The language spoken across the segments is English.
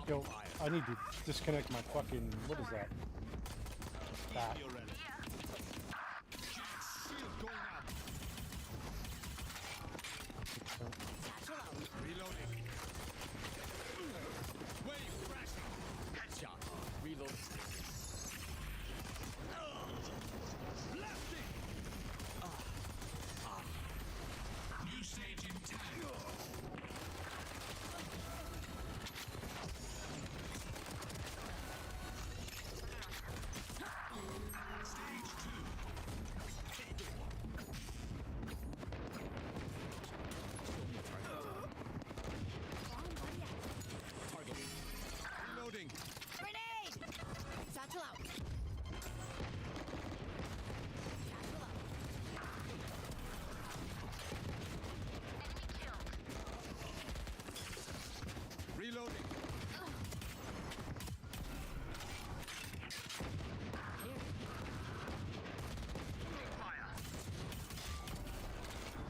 Yo, I need to disconnect my fucking... What is that? That. Shield going out. Reloading. Wave crashing. Headshot. Reload. Blasting. New stage in 10. Reloading. Grenade! Satchel out. Satchel out. Reloading.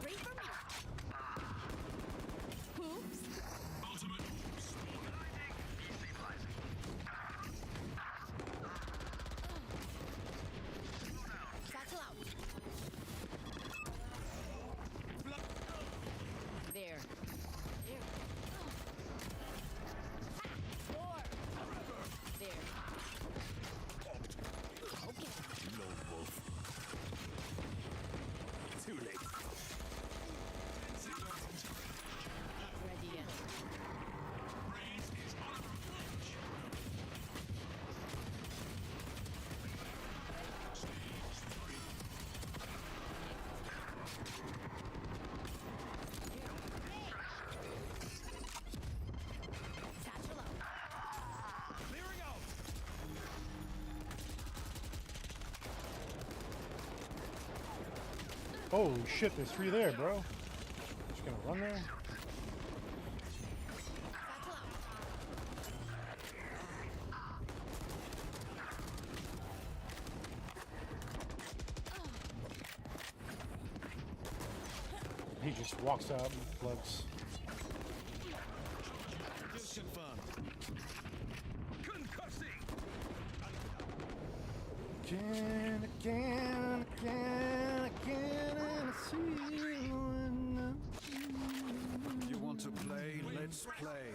Wait for me. Oops. Ultimate. Satchel out. There. There. More. There. Okay. Lone wolf. Too late. Ready yet. Satchel out. Clearing out. Holy shit, there's 3 there, bro. Just gonna run there. Satchel out. He just walks out and floats. Kill confirmed. Concussing. Again, and I see you. You want to play? Let's play.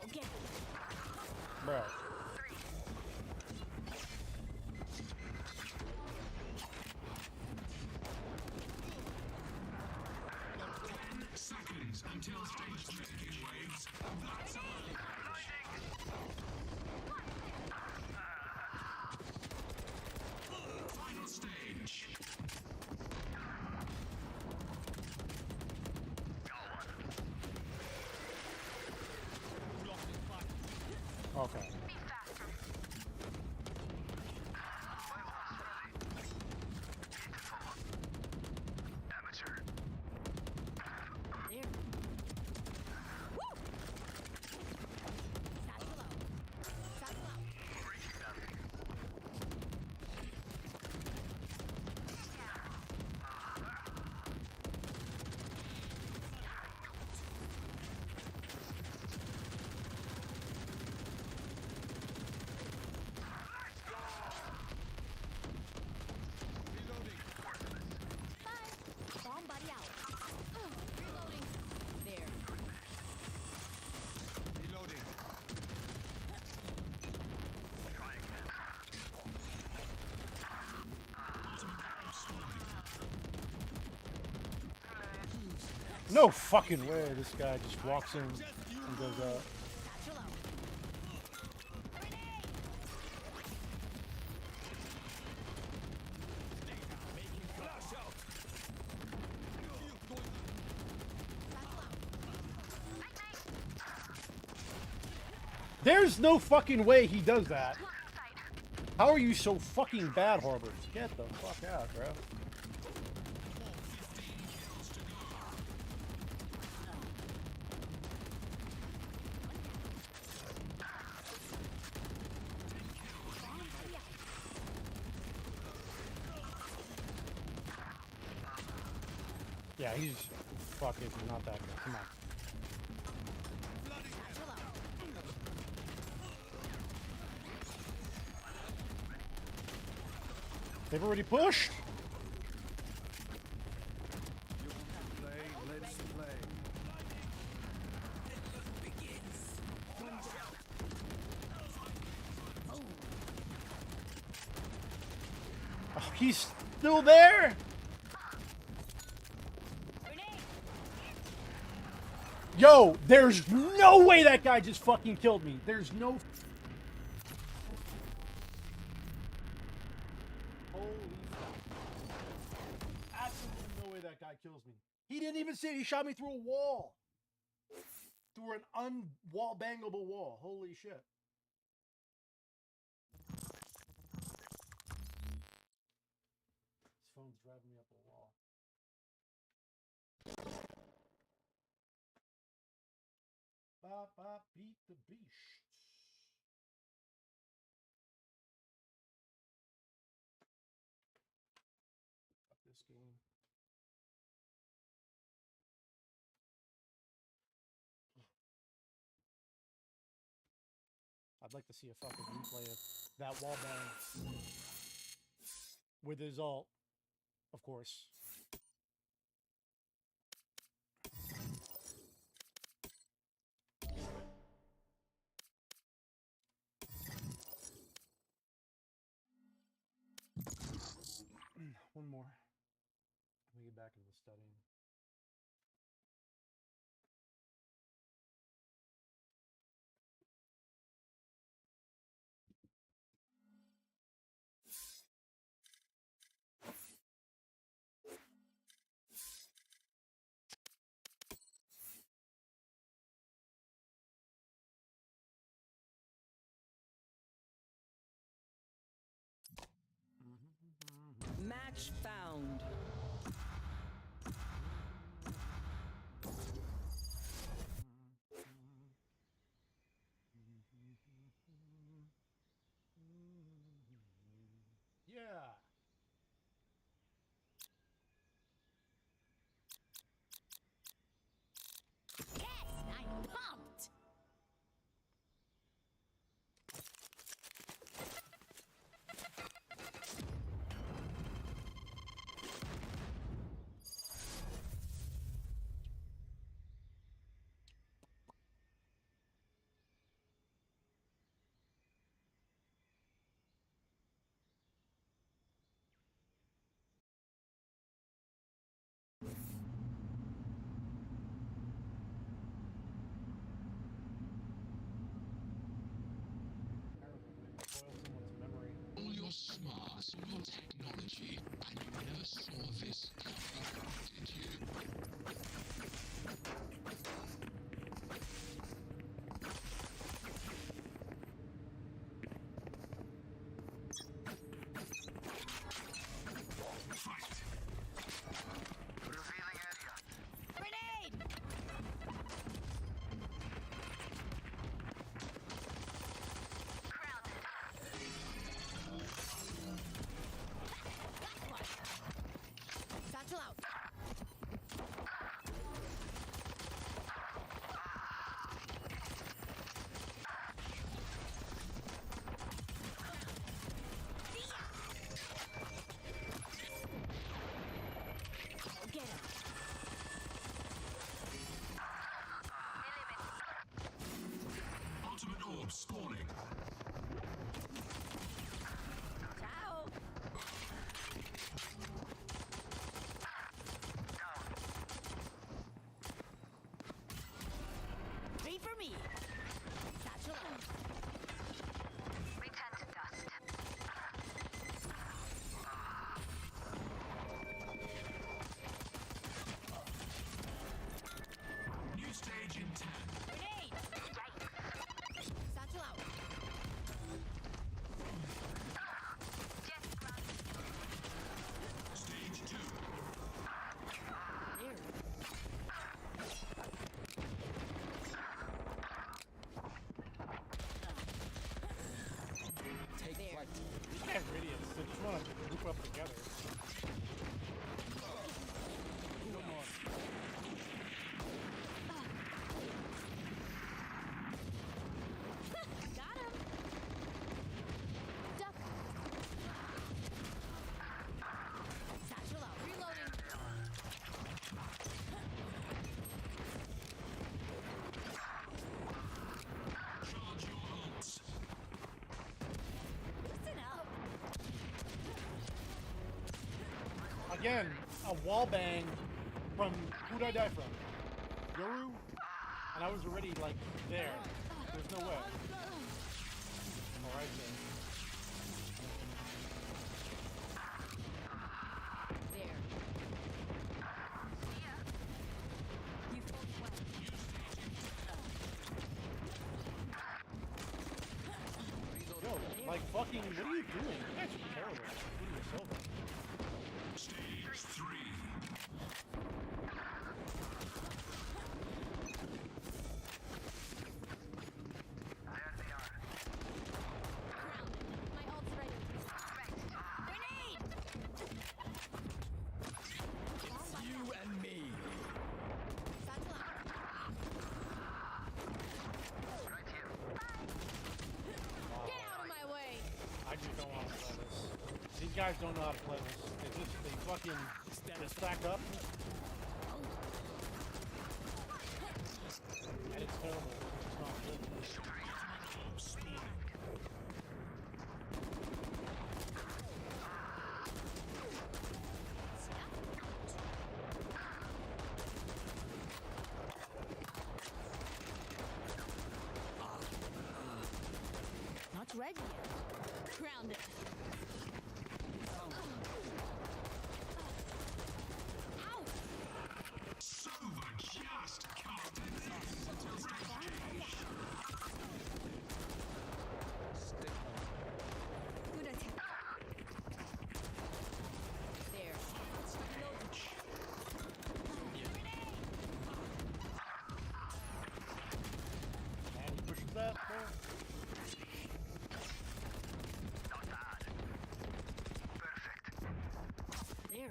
Okay. Bro. Seconds until stage 2 waves. That's all. Final stage. Okay. There. Woo! Satchel out. Satchel out. Reloading. Bye. Bomb buddy out. Reloading. There. Reloading. No fucking way this guy just walks in and goes out. Satchel out. Grenade! Flash out. Satchel out. There's no fucking way he does that. How are you so fucking bad, Harbor? Get the fuck out, bro. Yeah, he's fucking not that good. Come on. Satchel out. They've already pushed. You want to play? Let's play. Oh, he's still there. Grenade. Yo, there's no way that guy just fucking killed me. There's no. Holy fuck. Absolutely no way that guy kills me. He didn't even see it. He shot me through a wall. Through an unwall bangable wall. Holy shit. This phone's driving me up a wall. Bop, bop, beat the beast. Fuck this game. I'd like to see a fucking replay of that wall bang with his ult, of course. One more. Let me get back into studying. Match found. Yeah. Yes, I'm pumped. Terrible way to spoil someone's memory. All your smarts, all your technology, and you never saw this coming, did you? Grenade. Got one. Satchel out. Go get him. Ultimate orb spawning. Ciao. Three for me. Satchel out. New stage in 10. Grenade. Satchel out. Stage 2. There. Take There. flight. These guys are idiots. They just want to group up together. Come on. Got him. Duck. Again, a wall bang from who'd I die from? Yoru? And I was already like there. There's no way. All right then. There. You fought well. Yo, like fucking, what are you doing? You guys are terrible. Including yourself. Stage 3. Grounded. My ult's ready. Grenade! You and me. Satchel out. Get out of my way! I just don't want to play this. These guys don't know how to play this. They fucking stack up. And it's terrible. It's not good. Not ready yet. Grounded. Ow! Silver just can't Good attack. There. And he pushes that. There. There.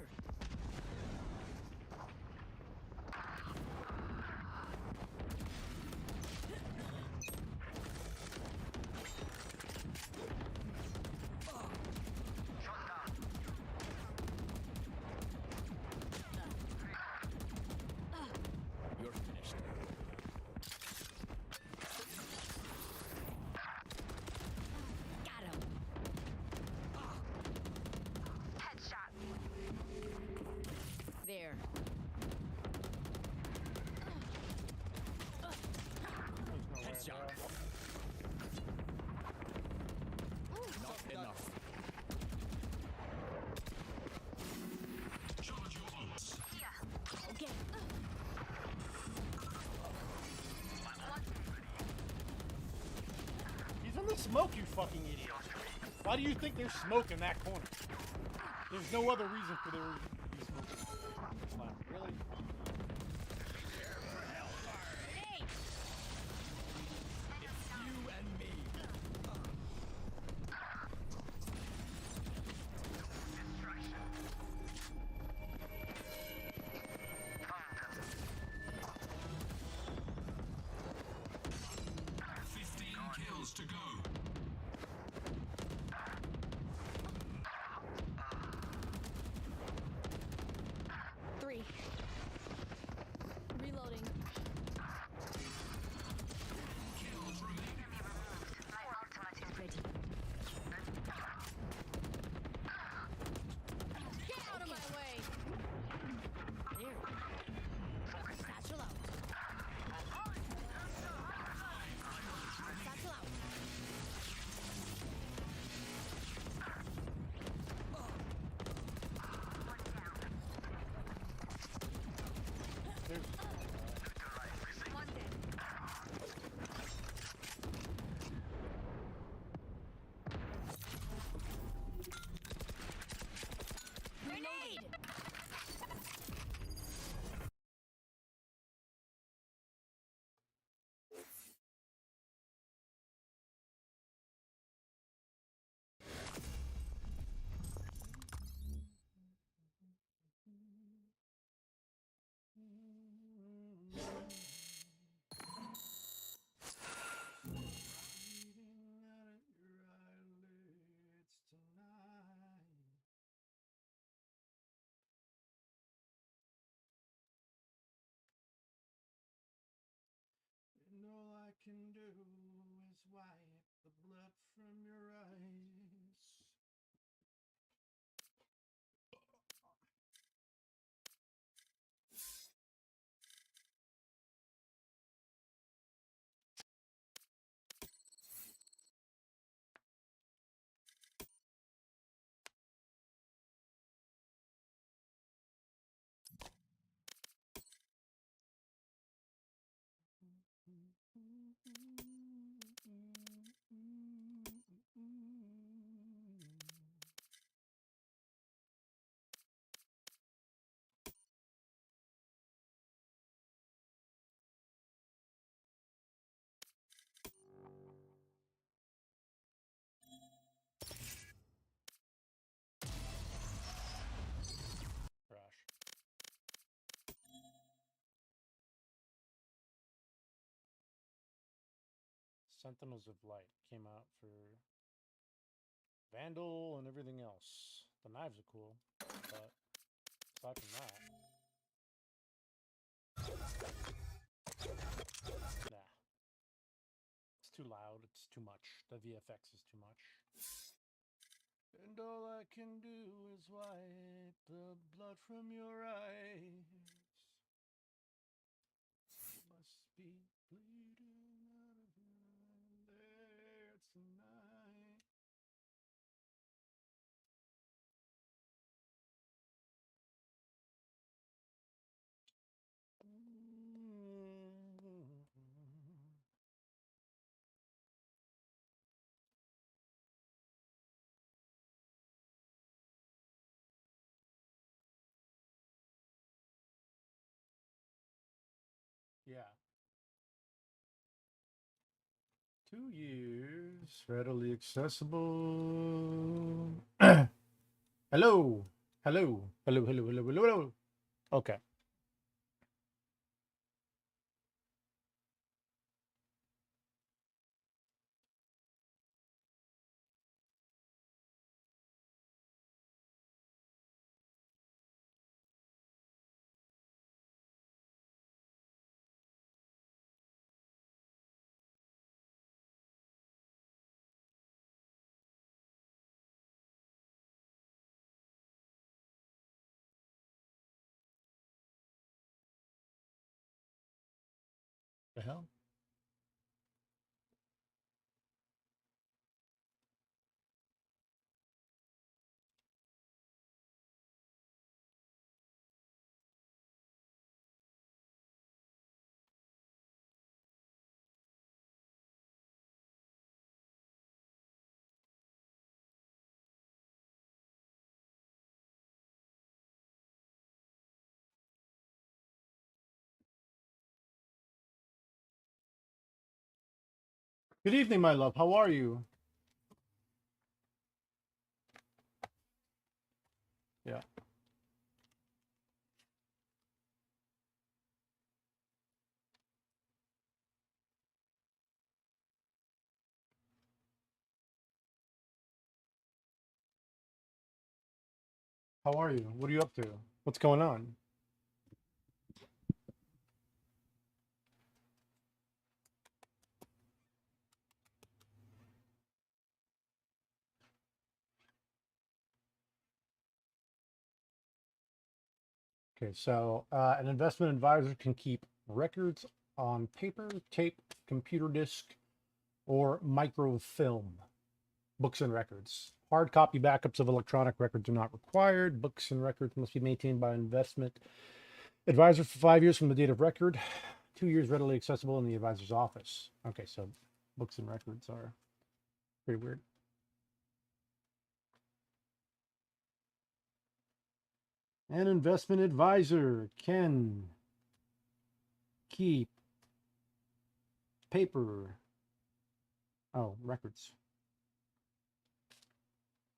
You're finished. Got him. Headshot. There. There's no way, Headshot. bro. Not enough. charge your ults. Okay. He's in the smoke, you fucking idiot. Why do you think there's smoke in that corner? There's no other reason for there to be smoke. Wow, really? Grenade! You and me. Kills to go. Three. Reloading. Kills remaining. Ready. Get out of my way! There. Satchel out. Satchel out. There's One dead. Grenade! And all I can do is wipe the blood from your eyes. Crash. Sentinels of Light came out for Vandal and everything else. The knives are cool, but aside from that, nah. It's too loud. It's too much. The VFX is too much. And all I can do is wipe the blood from your eyes. You must be bleeding out of there tonight. Yeah. 2 years, readily accessible. Hello. Hello. Hello. Hello. Hello. Hello. Hello. Okay. The hell? Good evening, my love. How are you? Yeah. How are you? What are you up to? What's going on? Okay, so an investment advisor can keep records on paper, tape, computer disk, or microfilm. Books and records. Hard copy backups of electronic records are not required. Books and records must be maintained by an investment advisor for 5 years from the date of record. 2 years readily accessible in the advisor's office. Okay, so books and records are pretty weird. An investment advisor can keep paper, records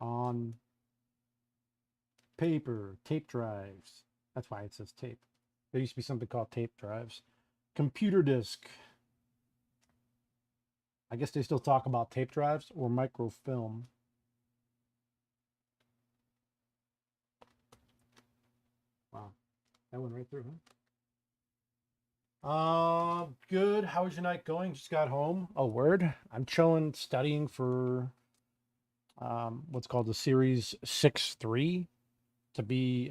on paper, tape drives. That's why it says tape. There used to be something called tape drives. Computer disk. I guess they still talk about tape drives or microfilm. Wow, that went right through, huh? Good. How was your night going? Just got home. Oh, word. I'm chilling, studying for what's called the Series 6-3 to be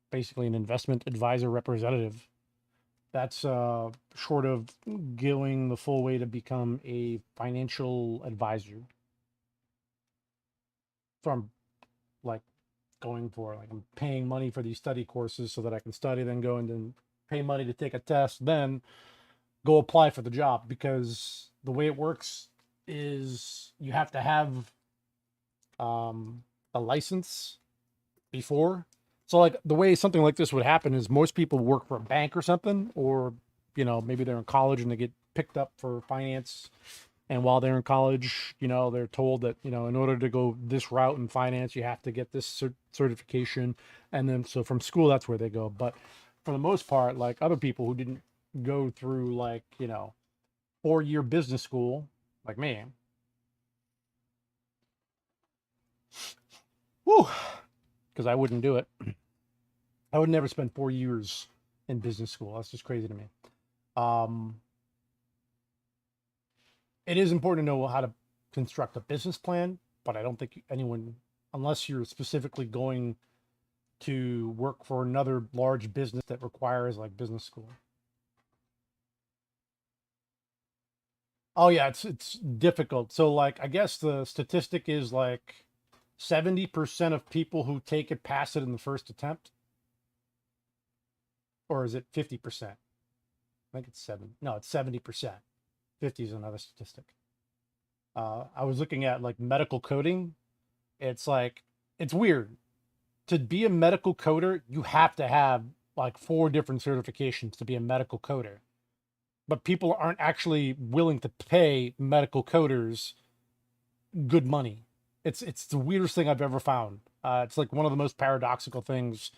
basically an investment advisor representative. That's short of going the full way to become a financial advisor. From like going for like I'm paying money for these study courses so that I can study, then go and then pay money to take a test, then go apply for the job, because the way it works is you have to have a license before. So like the way something like this would happen is most people work for a bank or something, or maybe they're in college and they get picked up for finance. And while they're in college, they're told that, in order to go this route in finance, you have to get this certification. And then, so from school, that's where they go. But for the most part, like other people who didn't go through like, 4-year business school, like me. Whew. Because I wouldn't do it. I would never spend 4 years in business school. That's just crazy to me. It is important to know how to construct a business plan, but I don't think anyone, unless you're specifically going to work for another large business that requires like business school. Oh yeah, it's difficult. So like I guess the statistic is like 70% of people who take it pass it in the first attempt. Or is it 50%? I think it's 7. No, it's 70%. 50 is another statistic. I was looking at like medical coding. It's like, it's weird. To be a medical coder, you have to have like 4 different certifications to be a medical coder. But people aren't actually willing to pay medical coders good money. It's the weirdest thing I've ever found. It's like one of the most paradoxical things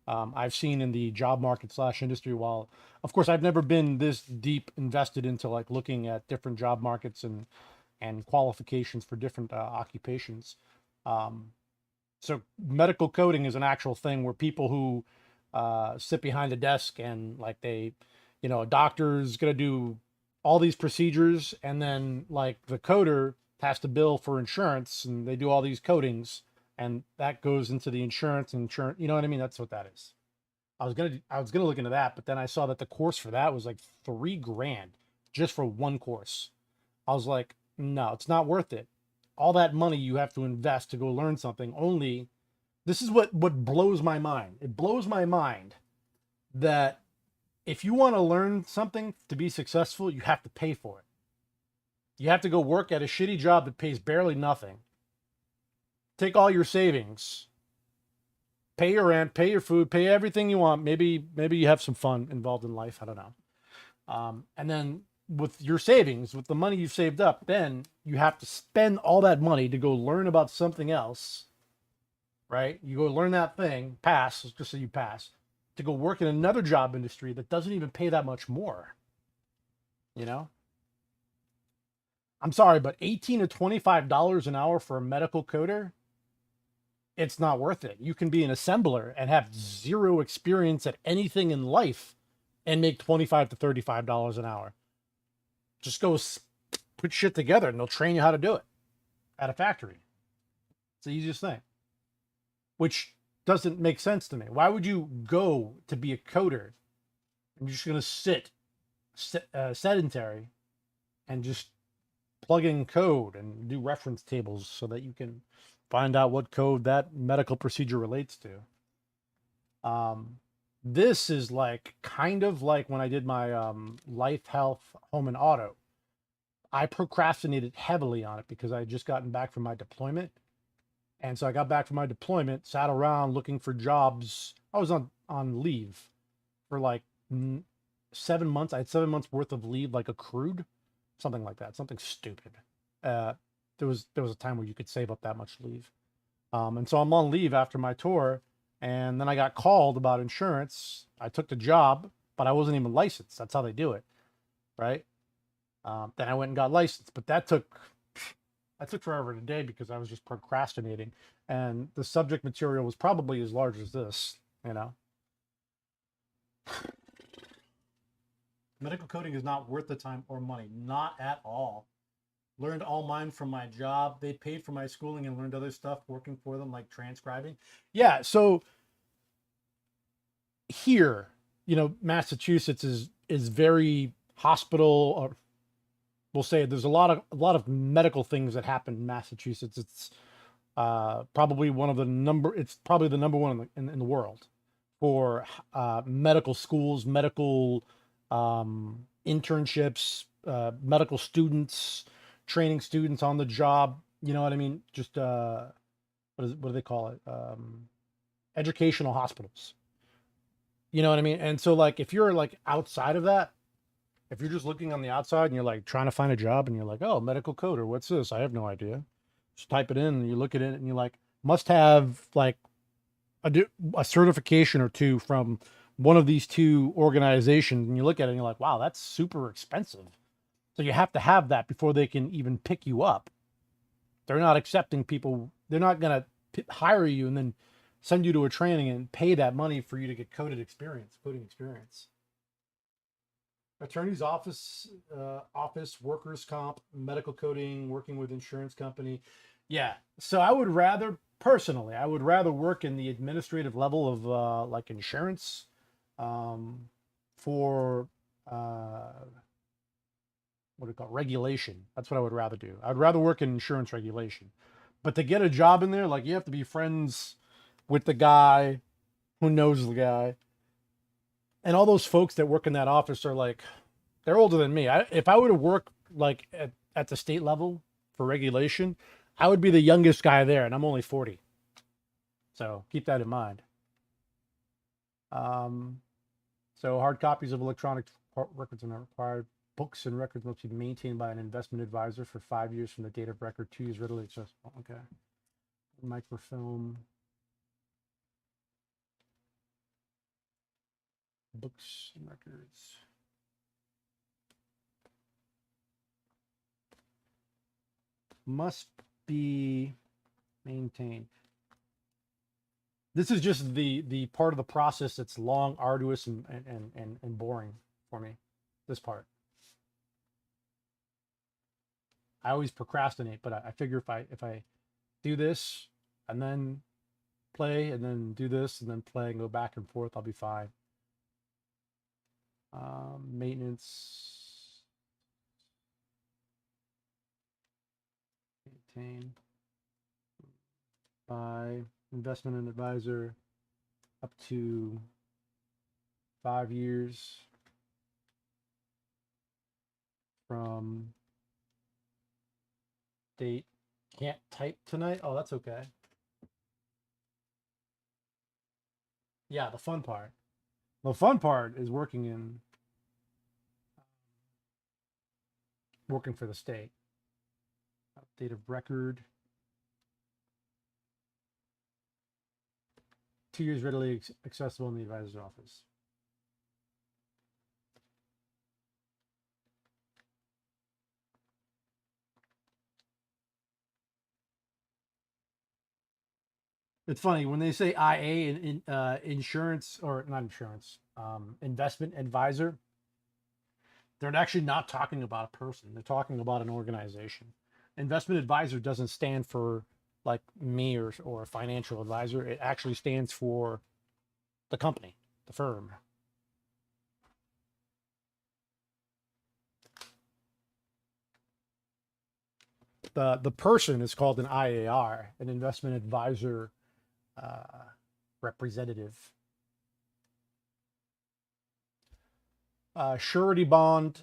I've seen in the job market / industry. While of course I've never been this deep invested into like looking at different job markets and qualifications for different occupations. So medical coding is an actual thing where people who sit behind a desk and like they, a doctor's gonna do all these procedures, and then like the coder has to bill for insurance, and they do all these codings, and that goes into the insurance. You know what I mean? That's what that is. I was gonna look into that, but then I saw that the course for that was like $3,000 just for one course. I was like, no, it's not worth it. All that money you have to invest to go learn something. Only this is what blows my mind. It blows my mind that if you want to learn something to be successful, you have to pay for it. You have to go work at a shitty job that pays barely nothing. Take all your savings, pay your rent, pay your food, pay everything you want. Maybe you have some fun involved in life. I don't know. And then with your savings, with the money you've saved up, then you have to spend all that money to go learn about something else, right? You go learn that thing, pass, just so you pass, to go work in another job industry that doesn't even pay that much more. I'm sorry, but $18 to $25 an hour for a medical coder, it's not worth it. You can be an assembler and have zero experience at anything in life and make $25 to $35 an hour. Just go put shit together and they'll train you how to do it at a factory. It's the easiest thing, which doesn't make sense to me. Why would you go to be a coder and you're just going to sit sedentary and just plug in code and do reference tables so that you can find out what code that medical procedure relates to? This is like kind of like when I did my life, health, home, and auto. I procrastinated heavily on it because I had just gotten back from my deployment. And so I got back from my deployment, sat around looking for jobs. I was on leave for like 7 months. I had 7 months worth of leave, like accrued, something like that, something stupid. There was a time where you could save up that much leave. And so I'm on leave after my tour, and then I got called about insurance. I took the job, but I wasn't even licensed. That's how they do it, right? Then I went and got licensed, but that took forever today because I was just procrastinating, and the subject material was probably as large as this, Medical coding is not worth the time or money, not at all. Learned all mine from my job. They paid for my schooling and learned other stuff working for them, like transcribing. Yeah, so here, Massachusetts is very hospital, or we'll say there's a lot of medical things that happen in Massachusetts. It's probably it's probably the number one in the world for medical schools, medical internships, medical students, training students on the job. You know what I mean? Just what do they call it? Educational hospitals. You know what I mean? And so like if you're like outside of that, if you're just looking on the outside and you're like trying to find a job and you're like, oh, medical coder, what's this? I have no idea. Just type it in and you look at it and you're like, must have like a certification or two from one of these two organizations. And you look at it and you're like, wow, that's super expensive. So you have to have that before they can even pick you up. They're not accepting people. They're not going to hire you and then send you to a training and pay that money for you to get coding experience. Attorney's office, workers' comp, medical coding, working with insurance company. Yeah. So I would rather, personally, work in the administrative level of like insurance for what do you call it? Regulation. That's what I would rather do. I'd rather work in insurance regulation. But to get a job in there, like you have to be friends with the guy who knows the guy. And all those folks that work in that office are like, they're older than me. If I were to work like at the state level for regulation, I would be the youngest guy there, and I'm only 40. So keep that in mind. So hard copies of electronic records are not required. Books and records must be maintained by an investment advisor for 5 years from the date of record. 2 years readily accessible. Okay. Microfilm. Books and records. Must be maintained. This is just the part of the process that's long, arduous, and boring for me. This part. I always procrastinate, but I figure if I do this and then play and then do this and then play and go back and forth, I'll be fine. Maintenance. Maintain. By investment and advisor up to 5 years from date. Can't type tonight. Oh, that's okay. Yeah, the fun part. The fun part is working for the state. Date of record. 2 years readily accessible in the advisor's office. It's funny when they say IA in insurance, or not insurance, investment advisor, they're actually not talking about a person. They're talking about an organization. Investment advisor doesn't stand for like me or a financial advisor. It actually stands for the company, the firm. The person is called an IAR, an investment advisor representative. Surety bond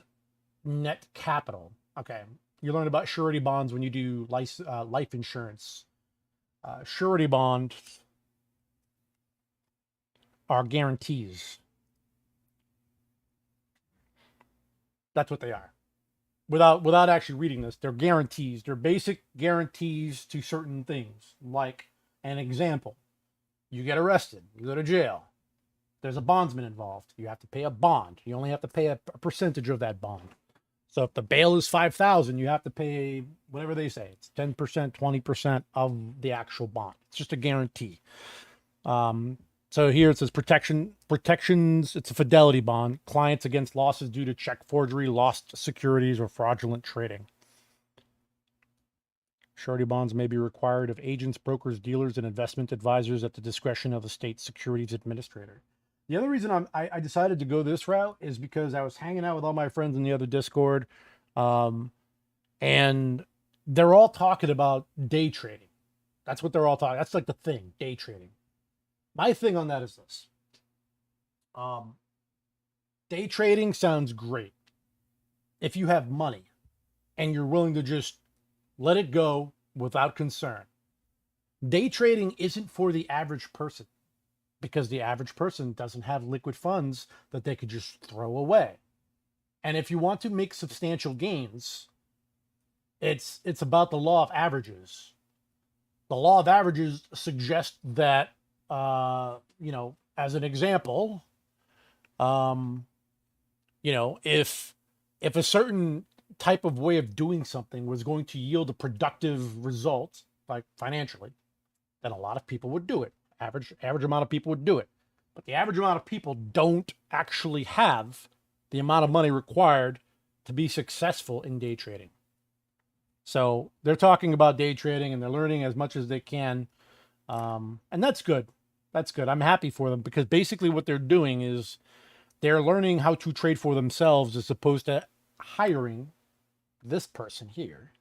net capital. Okay, you learn about surety bonds when you do life insurance. Surety bond are guarantees. That's what they are. Without actually reading this, they're guarantees. They're basic guarantees to certain things. Like an example, you get arrested, you go to jail. There's a bondsman involved. You have to pay a bond. You only have to pay a percentage of that bond. So if the bail is $5,000, you have to pay whatever they say. It's 10%, 20% of the actual bond. It's just a guarantee. So here it says protections. It's a fidelity bond. Clients against losses due to check forgery, lost securities, or fraudulent trading. Surety bonds may be required of agents, brokers, dealers, and investment advisors at the discretion of the state securities administrator. The other reason I decided to go this route is because I was hanging out with all my friends in the other Discord, and they're all talking about day trading. That's what they're all talking. That's like the thing, day trading. My thing on that is this. Day trading sounds great. if you have money and you're willing to just let it go without concern. Day trading isn't for the average person because the average person doesn't have liquid funds that they could just throw away. And if you want to make substantial gains, it's about the law of averages. The law of averages suggests that, as an example, if a certain type of way of doing something was going to yield a productive result, like financially, then a lot of people would do it. Average amount of people would do it. But the average amount of people don't actually have the amount of money required to be successful in day trading. So they're talking about day trading and they're learning as much as they can. And that's good. That's good. I'm happy for them because basically what they're doing is they're learning how to trade for themselves as opposed to hiring this person here,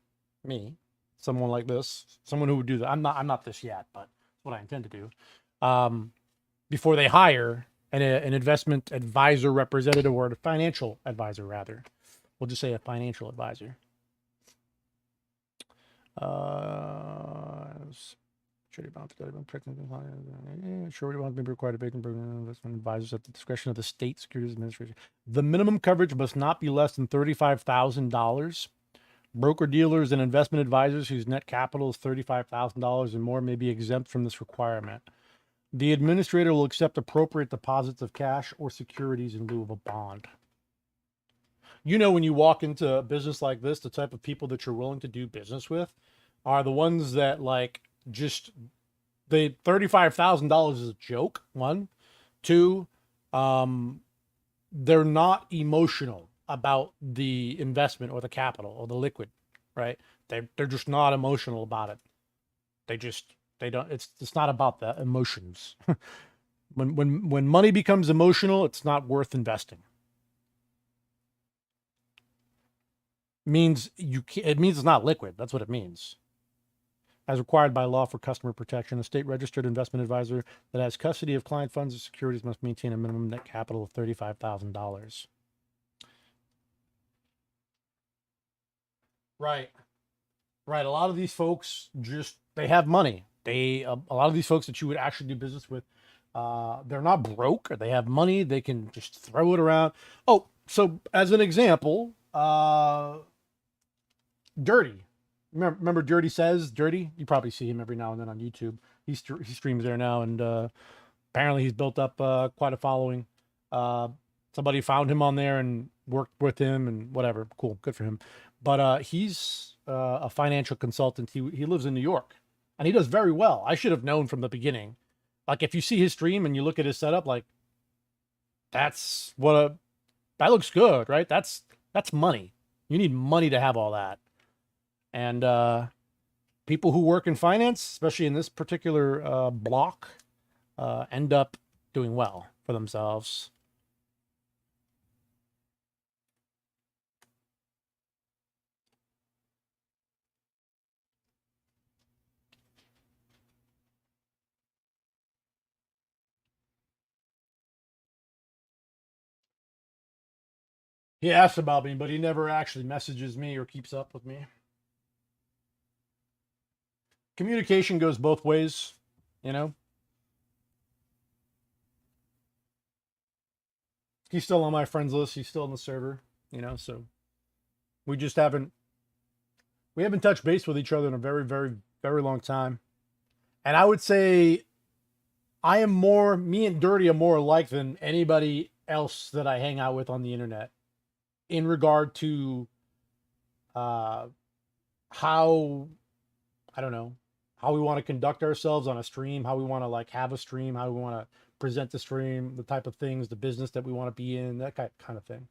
me, someone like this, someone who would do that. I'm not this yet, but it's what I intend to do. Before they hire an investment advisor representative or a financial advisor, rather. We'll just say a financial advisor. Surety bonds may be required to make investment advisors at the discretion of the state securities administration. The minimum coverage must not be less than $35,000. Broker dealers and investment advisors whose net capital is $35,000 and more may be exempt from this requirement. The administrator will accept appropriate deposits of cash or securities in lieu of a bond. When you walk into a business like this, the type of people that you're willing to do business with are the ones that just the $35,000 is a joke. One, two, they're not emotional about the investment or the capital or the liquid, right? They're just not emotional about it. They don't. It's not about the emotions. when money becomes emotional, it's not worth investing. It means it's not liquid. That's what it means. As required by law for customer protection, a state-registered investment advisor that has custody of client funds and securities must maintain a minimum net capital of $35,000. Right. A lot of these folks they have money. A lot of these folks that you would actually do business with, they're not broke. Or they have money. They can just throw it around. Oh, so as an example, Dirty. Remember Dirty Says? Dirty? You probably see him every now and then on YouTube. He streams there now, and apparently he's built up quite a following. Somebody found him on there and worked with him and whatever. Cool. Good for him. But he's a financial consultant. He lives in New York, and he does very well. I should have known from the beginning. If you see his stream and you look at his setup, that looks good, right? That's money. You need money to have all that. And people who work in finance, especially in this particular block, end up doing well for themselves. He asks about me, but he never actually messages me or keeps up with me. Communication goes both ways, He's still on my friends list. He's still on the server, so we haven't touched base with each other in a very, very, very long time. And I would say me and Dirty are more alike than anybody else that I hang out with on the internet in regard to how we want to conduct ourselves on a stream, how we want to have a stream, how we want to present the stream, the type of things, the business that we want to be in, that kind of thing.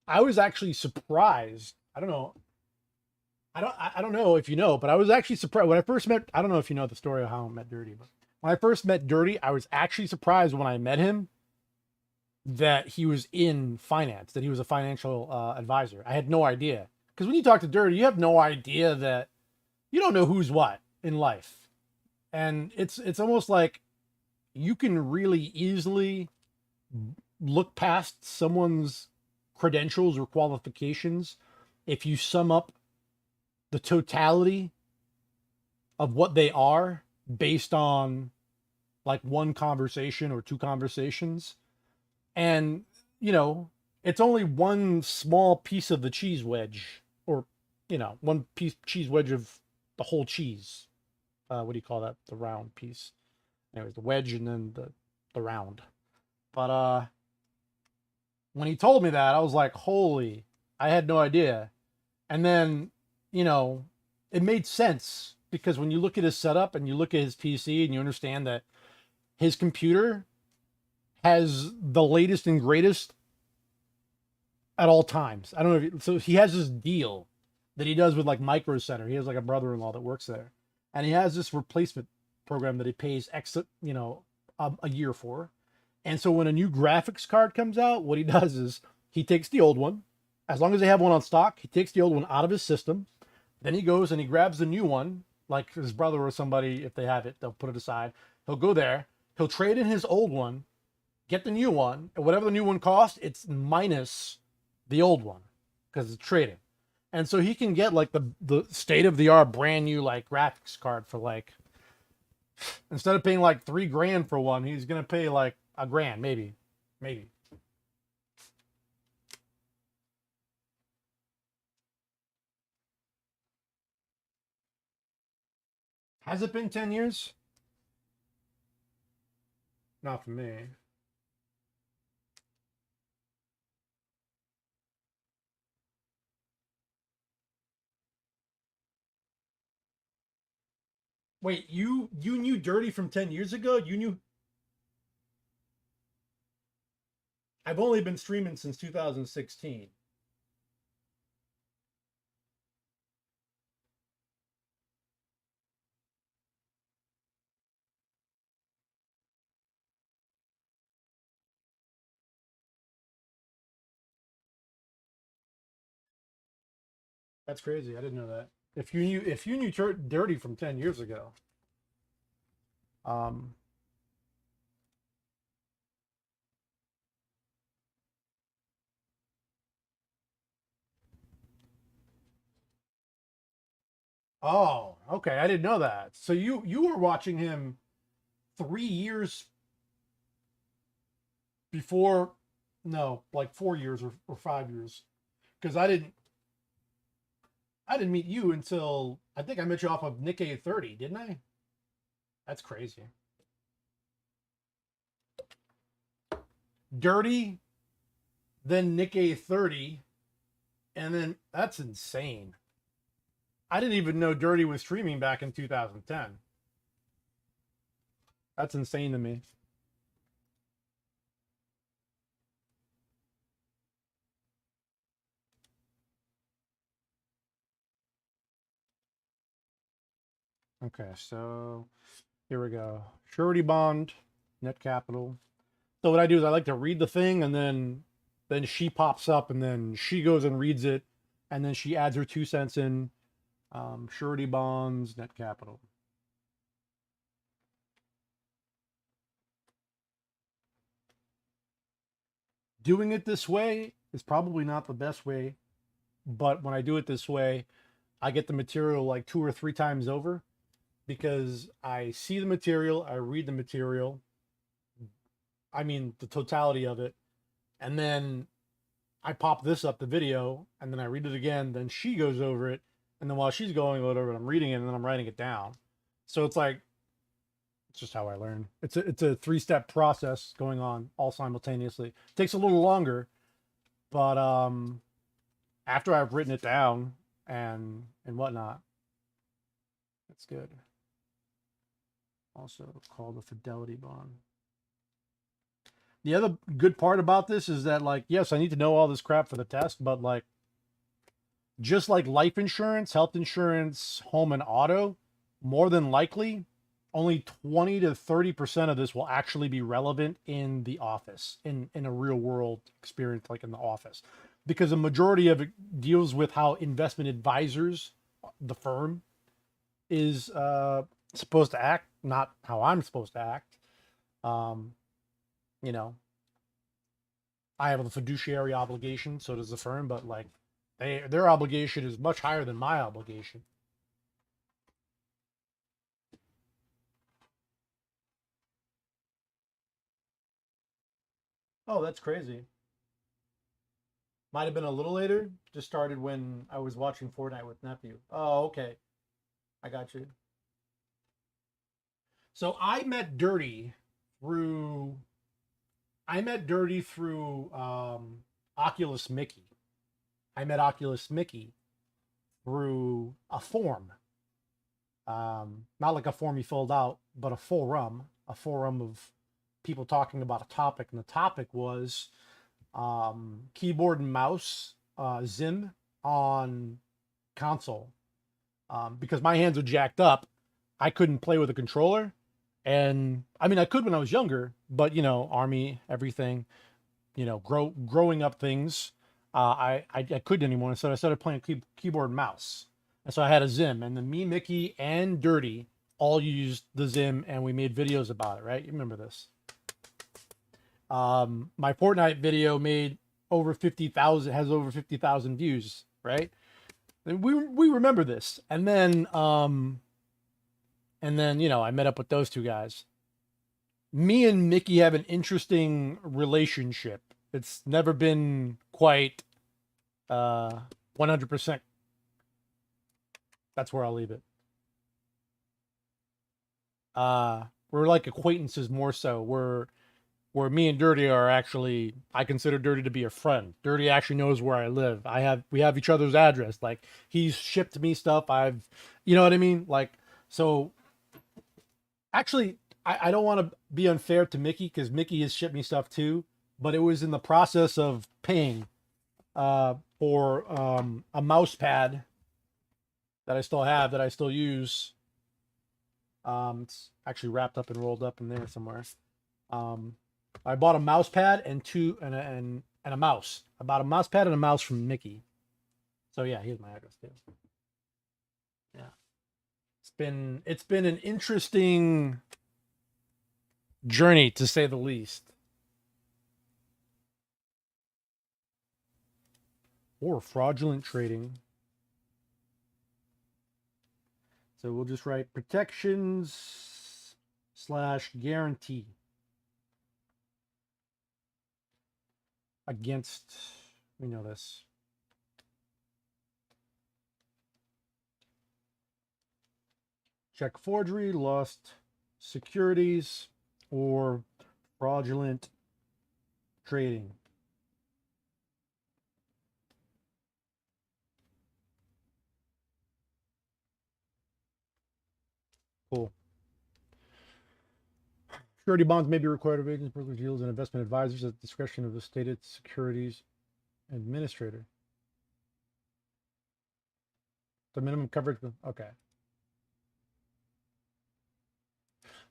I was actually surprised. I don't know if you know, but I was actually surprised when I first met. I don't know if you know the story of how I met Dirty, but when I first met Dirty, I was actually surprised when I met him that he was in finance, that he was a financial advisor. I had no idea, because when you talk to Dirty, you have no idea that you don't know who's what in life, and it's almost like you can really easily look past someone's credentials or qualifications, if you sum up the totality of what they are based on like one conversation or two conversations, and you know, it's only one small piece of the cheese wedge, or you know, one piece cheese wedge of the whole cheese. What do you call that? The round piece. Anyways, the wedge and then the round. But when he told me that, I was like, holy, I had no idea. And then, you know, it made sense because when you look at his setup and you look at his PC and you understand that his computer has the latest and greatest at all times. I don't know if so he has this deal that he does with like Micro Center. He has like a brother-in-law that works there. And he has this replacement program that he pays X, you know, a year for. And so when a new graphics card comes out, what he does is he takes the old one, as long as they have one on stock, he takes the old one out of his system. Then he goes and he grabs the new one, like his brother or somebody, if they have it, they'll put it aside. He'll go there, he'll trade in his old one, get the new one, and whatever the new one costs, it's minus the old one because it's trading. And so he can get like the state of the art brand new like graphics card for like, instead of paying like $3,000 for one, he's gonna pay like $1,000, maybe. Has it been 10 years? Not for me. Wait, you knew Dirty from 10 years ago? You knew? I've only been streaming since 2016. That's crazy. I didn't know that. If you knew Dirty from 10 years ago. Um Oh, okay. I didn't know that. So you were watching him 3 years before, no, like 4 years or 5 years. Because I didn't meet you until I think I met you off of Nikkei 30, didn't I? That's crazy. Dirty, then Nikkei 30, and then that's insane. I didn't even know Dirty was streaming back in 2010. That's insane to me. Okay, so here we go. Surety bond, net capital. So what I do is I like to read the thing and then she pops up and then she goes and reads it and then she adds her 2 cents in. Surety bonds, net capital. Doing it this way is probably not the best way, but when I do it this way, I get the material like 2 or 3 times over because I see the material, I read the material, I mean the totality of it, and then I pop this up, the video, and then I read it again, then she goes over it, and then while she's going over it, I'm reading it, and then I'm writing it down. So it's like, it's just how I learn. It's a 3-step process going on all simultaneously. It takes a little longer, but after I've written it down and whatnot, that's good. Also called the fidelity bond. The other good part about this is that, like, yes, I need to know all this crap for the test, but like, just like life insurance, health insurance, home and auto, more than likely, only 20 to 30% of this will actually be relevant in the office, in a real world experience, like in the office, because the majority of it deals with how investment advisors, the firm, is supposed to act, not how I'm supposed to act. You know, I have a fiduciary obligation, so does the firm, but like their obligation is much higher than my obligation. Oh, that's crazy. Might have been a little later. Just started when I was watching Fortnite with nephew. Oh, okay. I got you. So through I met Dirty through Oculus Mickey. I met Oculus Mickey through a form. Not like a form you filled out, but a forum of people talking about a topic. And the topic was keyboard and mouse, Zim on console. Because my hands are jacked up, I couldn't play with a controller. And I mean, I could when I was younger, but you know, army, everything, you know, growing up things, I couldn't anymore. So I started playing keyboard and mouse. And so I had a Zim, and then me, Mickey, and Dirty all used the Zim, and we made videos about it, right? You remember this? My Fortnite video made over 50,000, has over 50,000 views, right? And we remember this. And then you know, I met up with those two guys. Me and Mickey have an interesting relationship. It's never been quite 100%. That's where I'll leave it. We're like acquaintances more so. Where me and Dirty are actually, I consider Dirty to be a friend. Dirty actually knows where I live. We have each other's address. Like he's shipped me stuff. You know what I mean? Like, so actually, I don't want to be unfair to Mickey because Mickey has shipped me stuff too, but it was in the process of paying for a mouse pad that I still have, that I still use. It's actually wrapped up and rolled up in there somewhere. I bought a mouse pad and a mouse. I bought a mouse pad and a mouse from Mickey. So yeah, here's my address too. Yeah. It's been an interesting journey to say the least. Or fraudulent trading. So we'll just write protections / guarantee against, we know this. Check forgery, lost securities, or fraudulent trading. Cool. Surety bonds may be required of agents, brokers, dealers, and investment advisors at the discretion of the stated securities administrator. The minimum coverage, okay.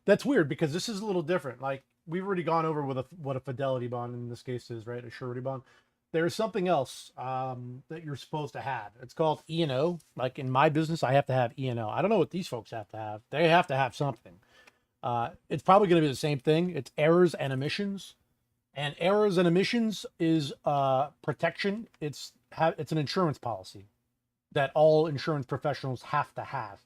That's weird because this is a little different. Like we've already gone over with what a fidelity bond in this case is, right? A surety bond. There's something else that you're supposed to have. It's called E&O. Like in my business, I have to have E&O. I don't know what these folks have to have. They have to have something. It's probably going to be the same thing. It's errors and omissions. And errors and omissions is protection. It's an insurance policy that all insurance professionals have to have.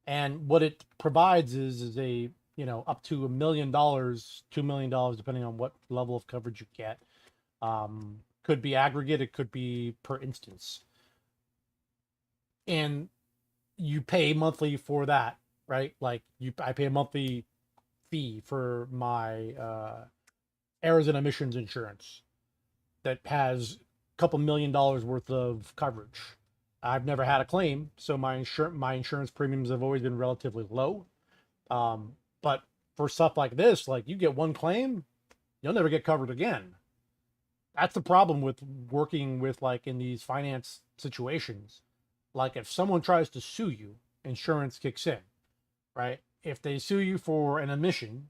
And what it provides is a, you know, up to $1 million, $2 million, depending on what level of coverage you get. Could be aggregate, it could be per instance. And you pay monthly for that, right? Like I pay a monthly fee for my errors and omissions insurance that has a couple $1 million worth of coverage. I've never had a claim, so my insurance premiums have always been relatively low. But for stuff like this, like you get one claim, you'll never get covered again. That's the problem with working with like in these finance situations. Like if someone tries to sue you, insurance kicks in, right? If they sue you for an omission,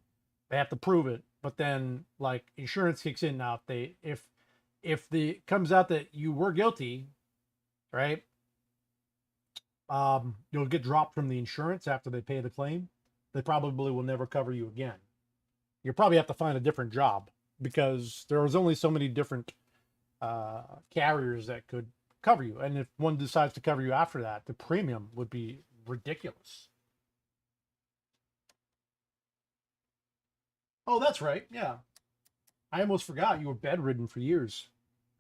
they have to prove it. But then like insurance kicks in now. If the comes out that you were guilty, right? You'll get dropped from the insurance after they pay the claim. They probably will never cover you again. You probably have to find a different job because there was only so many different carriers that could cover you. And if one decides to cover you after that, the premium would be ridiculous. Oh, that's right. Yeah. I almost forgot you were bedridden for years,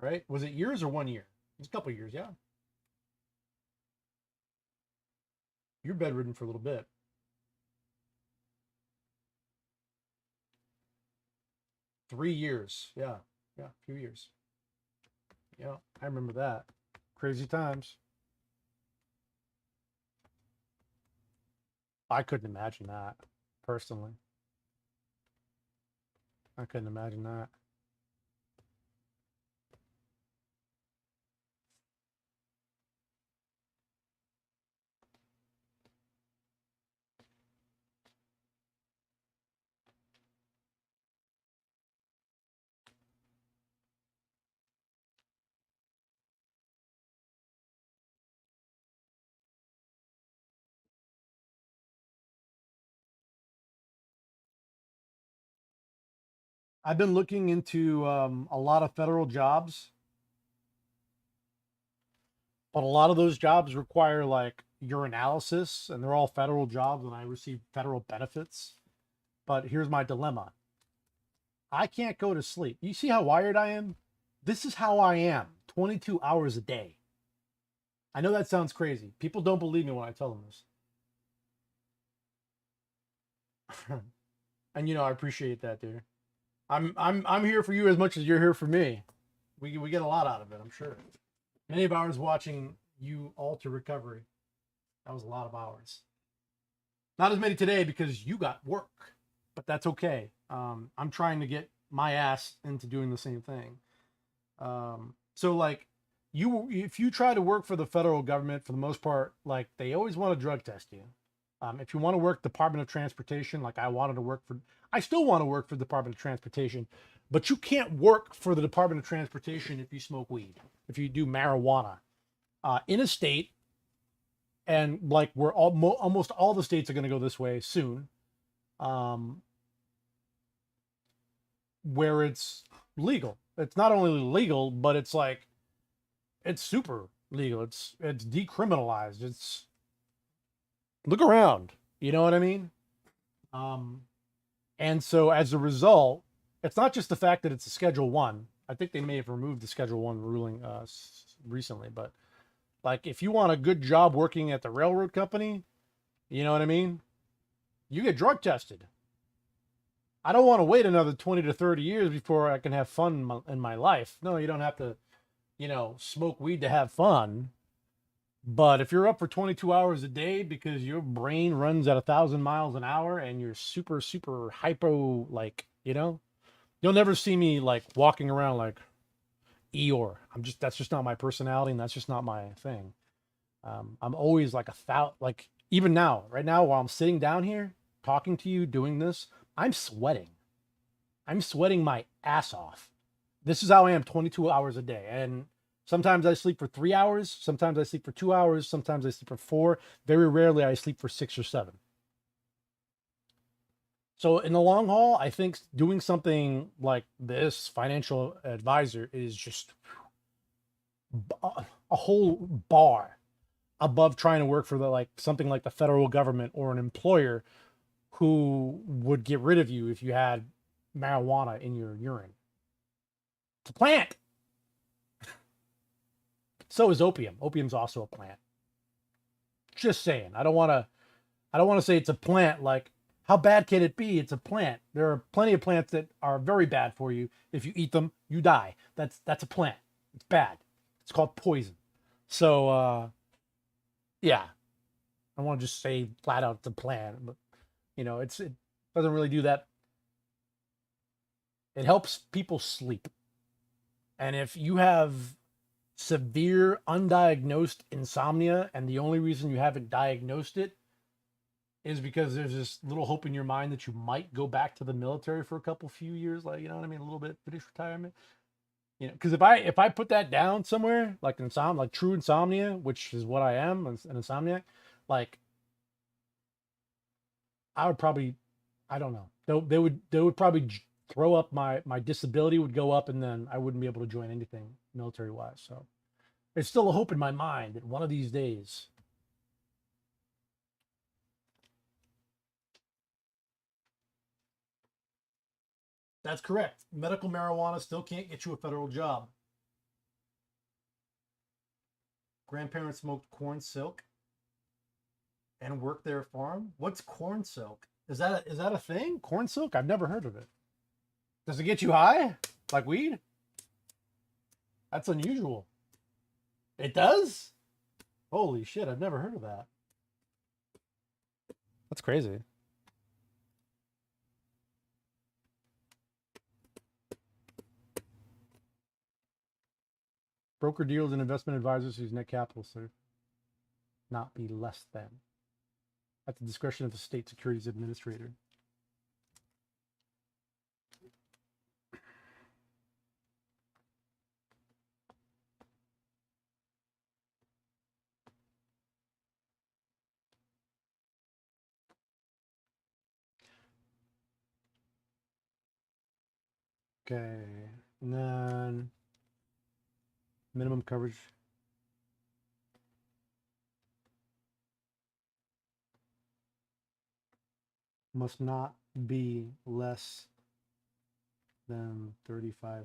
right? Was it years or 1 year? It was a couple of years, yeah. You're bedridden for a little bit. Three years. Yeah. Yeah. A few years. Yeah. I remember that. Crazy times. I couldn't imagine that personally. I couldn't imagine that. I've been looking into a lot of federal jobs, but a lot of those jobs require like your analysis, and they're all federal jobs, and I receive federal benefits. But here's my dilemma: I can't go to sleep. You see how wired I am? This is how I am, 22 hours a day. I know that sounds crazy. People don't believe me when I tell them this. And I appreciate that, dude. I'm here for you as much as you're here for me. We get a lot out of it, I'm sure. Many of hours watching you all to recovery. That was a lot of hours. Not as many today because you got work, but that's okay. I'm trying to get my ass into doing the same thing. So like if you try to work for the federal government, for the most part, like they always want to drug test you. If you want to work Department of Transportation, like I still want to work for the Department of Transportation, but you can't work for the Department of Transportation if you smoke weed, if you do marijuana in a state. And like almost all the states are going to go this way soon, where it's legal. It's not only legal, but it's like, it's super legal. It's decriminalized. Look around, you know what I mean? And so as a result, it's not just the fact that it's a Schedule 1. I think they may have removed the Schedule 1 ruling recently, but like if you want a good job working at the railroad company, you know what I mean? You get drug tested. I don't want to wait another 20 to 30 years before I can have fun in my life. No, you don't have to, smoke weed to have fun. But if you're up for 22 hours a day because your brain runs at 1,000 miles an hour and you're super, super hypo, like, you'll never see me like walking around like Eeyore. That's just not my personality, and that's just not my thing. I'm always like like even now, right now, while I'm sitting down here talking to you, doing this, I'm sweating. I'm sweating my ass off. This is how I am 22 hours a day. And sometimes I sleep for 3 hours. Sometimes I sleep for 2 hours. Sometimes I sleep for 4. Very rarely I sleep for 6 or 7. So in the long haul, I think doing something like this, financial advisor, is just a whole bar above trying to work for something like the federal government or an employer who would get rid of you if you had marijuana in your urine. It's a plant. So is opium. Opium's also a plant. Just saying. I don't want to say it's a plant like, how bad can it be? It's a plant. There are plenty of plants that are very bad for you. If you eat them, you die. That's a plant. It's bad. It's called poison. So yeah. I want to just say flat out it's a plant, but it doesn't really do that. It helps people sleep. And if you have severe undiagnosed insomnia and the only reason you haven't diagnosed it is because there's this little hope in your mind that you might go back to the military for a few years, like, you know what I mean? A little bit British retirement. Because if I put that down somewhere, like true insomnia, which is what I am, an insomniac, like, I would probably, I don't know. They would probably throw up, my disability would go up, and then I wouldn't be able to join anything military wise. So there's still a hope in my mind that one of these days. That's correct. Medical marijuana still can't get you a federal job. Grandparents smoked corn silk and worked their farm. What's corn silk? Is that a thing? Corn silk? I've never heard of it. Does it get you high? Like weed? That's unusual. It does? Holy shit, I've never heard of that. That's crazy. Broker dealers and investment advisors whose net capital should not be less than, at the discretion of the state securities administrator. Okay, and then minimum coverage. Must not be less than $35,000.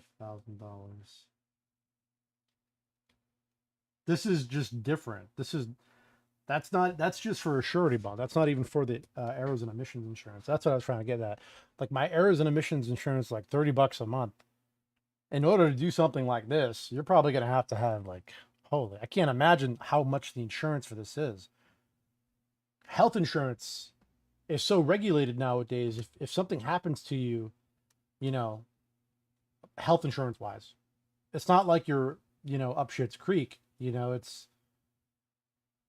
This is just different. That's just for a surety bond. That's not even for the errors and emissions insurance. That's what I was trying to get at. Like my errors and emissions insurance is like $30 a month. In order to do something like this, you're probably going to have like, holy, I can't imagine how much the insurance for this is. Health insurance is so regulated nowadays. If something happens to you, you know, health insurance wise, it's not like you're, you know, up shit's creek. You know, it's,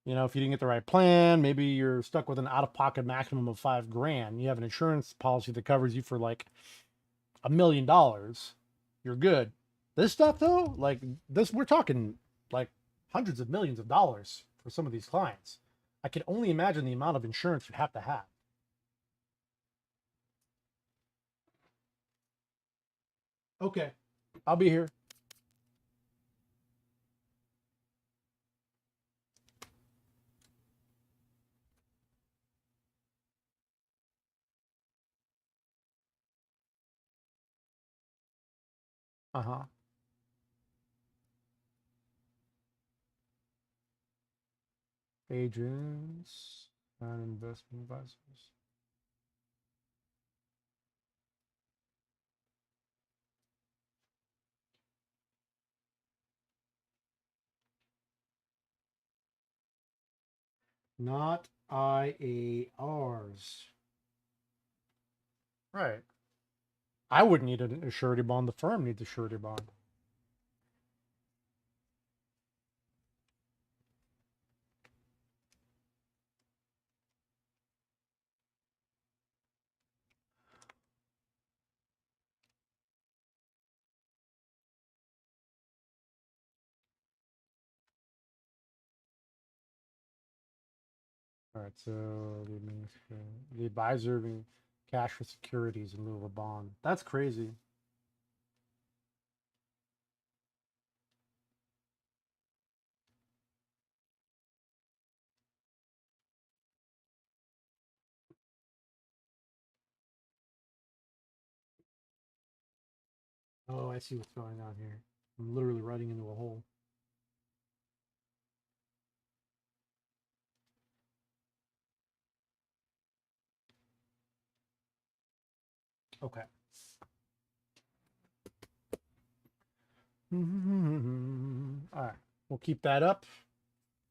you know, if you didn't get the right plan, maybe you're stuck with an out-of-pocket maximum of $5,000. You have an insurance policy that covers you for like $1 million. You're good. This stuff though, like this, we're talking like hundreds of millions of dollars for some of these clients. I can only imagine the amount of insurance you have to have. Okay, I'll be here. Uh-huh. Agents and investment advisors. Not IARs. Right. I wouldn't need a surety bond. The firm needs a surety bond. All right, so the advisor being cash for securities in lieu of a bond. That's crazy. Oh, I see what's going on here. I'm literally running into a hole. Okay. All right, we'll keep that up.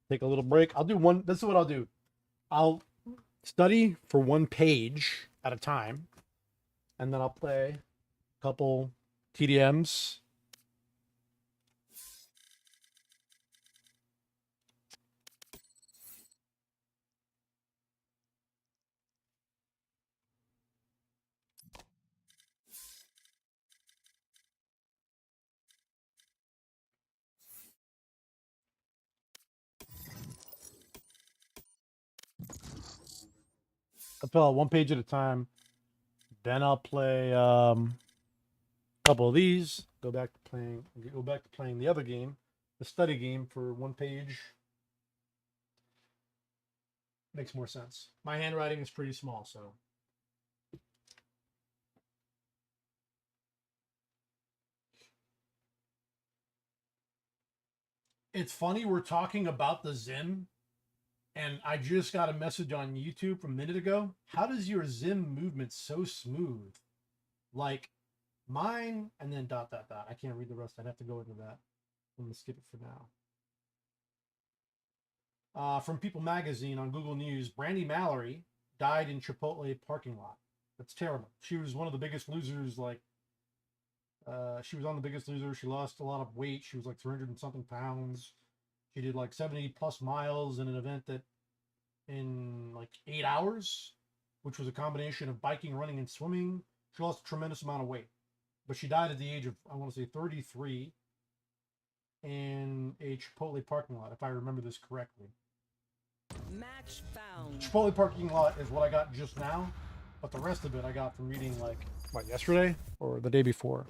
Take a little break. I'll do one. This is what I'll do. I'll study for one page at a time, and then I'll play a couple TDMs. I'll play one page at a time. Then I'll play couple of these. Go back to playing the other game, the study game for one page. Makes more sense. My handwriting is pretty small, so. It's funny we're talking about the Zim, and I just got a message on YouTube from a minute ago. How does your Zim movement so smooth? Like mine, and then ... I can't read the rest. I'd have to go into that. I'm gonna skip it for now. From People Magazine on Google News, Brandy Mallory died in Chipotle parking lot. That's terrible. She was one of the biggest losers. Like, she was on The Biggest Loser. She lost a lot of weight. She was like 300 and something pounds. She did like 70 plus miles in an event that in like 8 hours, which was a combination of biking, running, and swimming. She lost a tremendous amount of weight, but she died at the age of, I want to say 33 in a Chipotle parking lot, if I remember this correctly. Match found. Chipotle parking lot is what I got just now, but the rest of it I got from reading like, what, yesterday or the day before?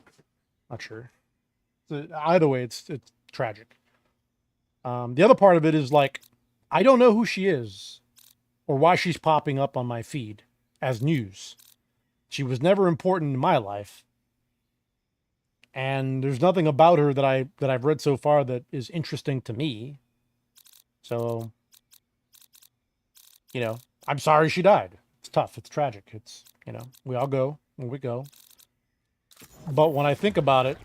Not sure. So either way, it's tragic. The other part of it is like, I don't know who she is or why she's popping up on my feed as news. She was never important in my life. And there's nothing about her that I've read so far that is interesting to me. So, you know, I'm sorry she died. It's tough. It's tragic. It's, you know, we all go when we go. But when I think about it,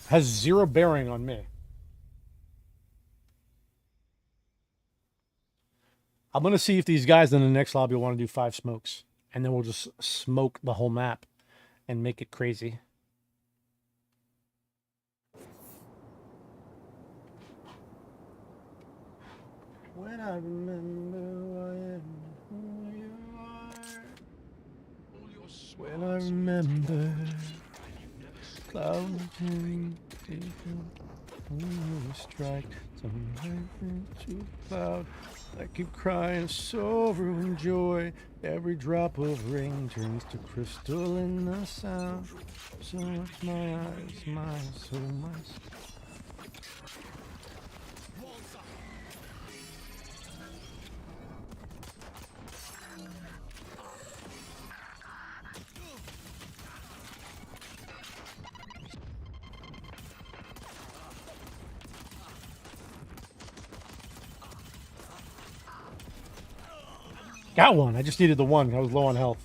has zero bearing on me. I'm going to see if these guys in the next lobby want to do 5 smokes. And then we'll just smoke the whole map and make it crazy. When I remember who I am, who you are. When I remember clouds and strike some lightning to cloud. I keep crying sorrow and joy. Every drop of rain turns to crystal in the sound. So much my eyes, my soul, my soul. Got one. I just needed the one. I was low on health.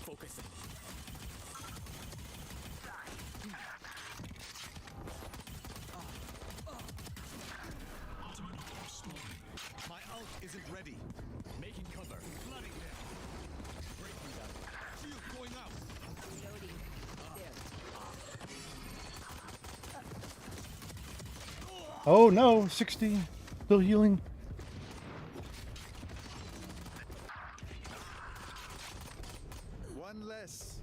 Focusing. My ult isn't ready. Making cover. Flooding them. Breaking them. Shield going out. Reloading. There. Oh no, 60. Still healing. One less.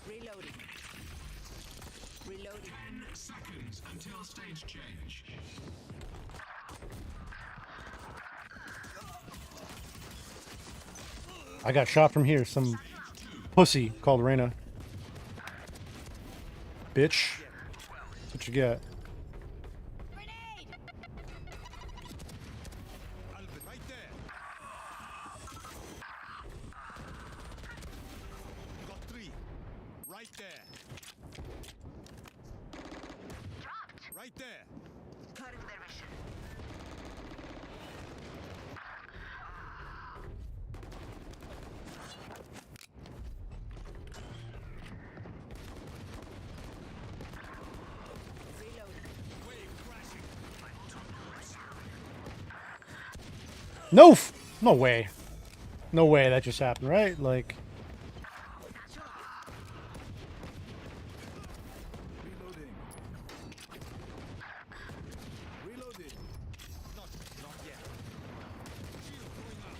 Reloading. Reloading. 10 seconds until stage change. I got shot from here. Some pussy called Reyna. Bitch. That's what you get. Grenade! Albert, right there. Got 3. Right there. Right there. No, no way. No way that just happened, right? Like, Reloading. Reloading. Not yet. Shield going out.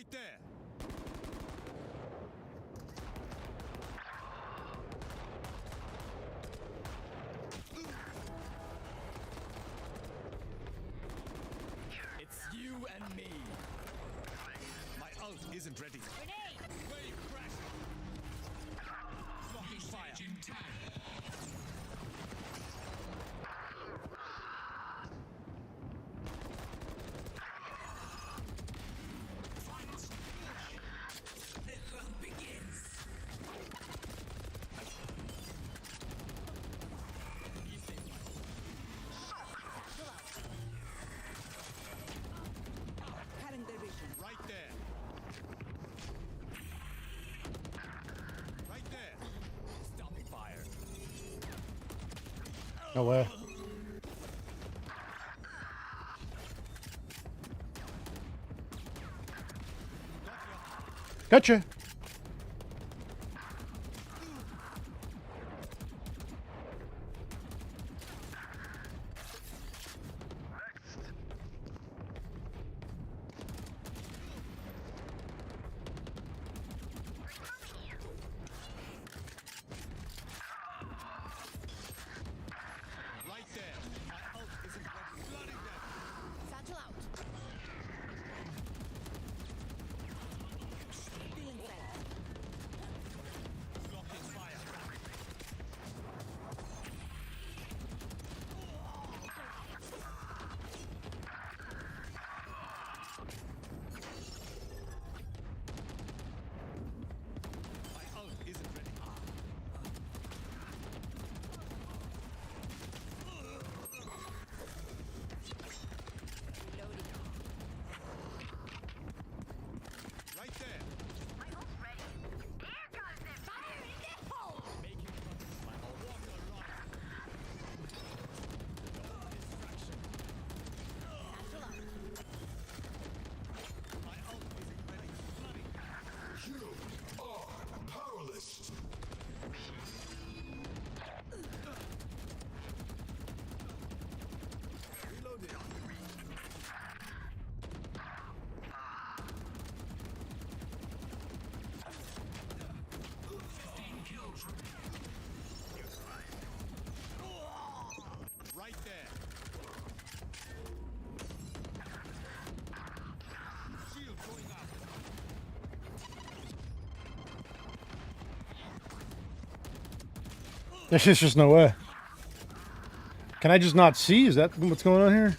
Right there. It's you and me. My ult isn't ready. Grenade! Wave crash. Blocking fire. In time. Cutting their vision. Right there. Right there. Stopping fire. No way. Gotcha. Right there. My ult isn't ready. Flooding them. Satchel out. Feeling sight. Blocking fire. My ult isn't ready. Reloading. Right there. Fire in the hole! Making cover. My ult. Walk the rock. Distraction. Satchel out. My ult isn't ready. Flooding. You are powerless. Reloading. Right there. Shield going up. There's just no way. Can I just not see? Is that what's going on here?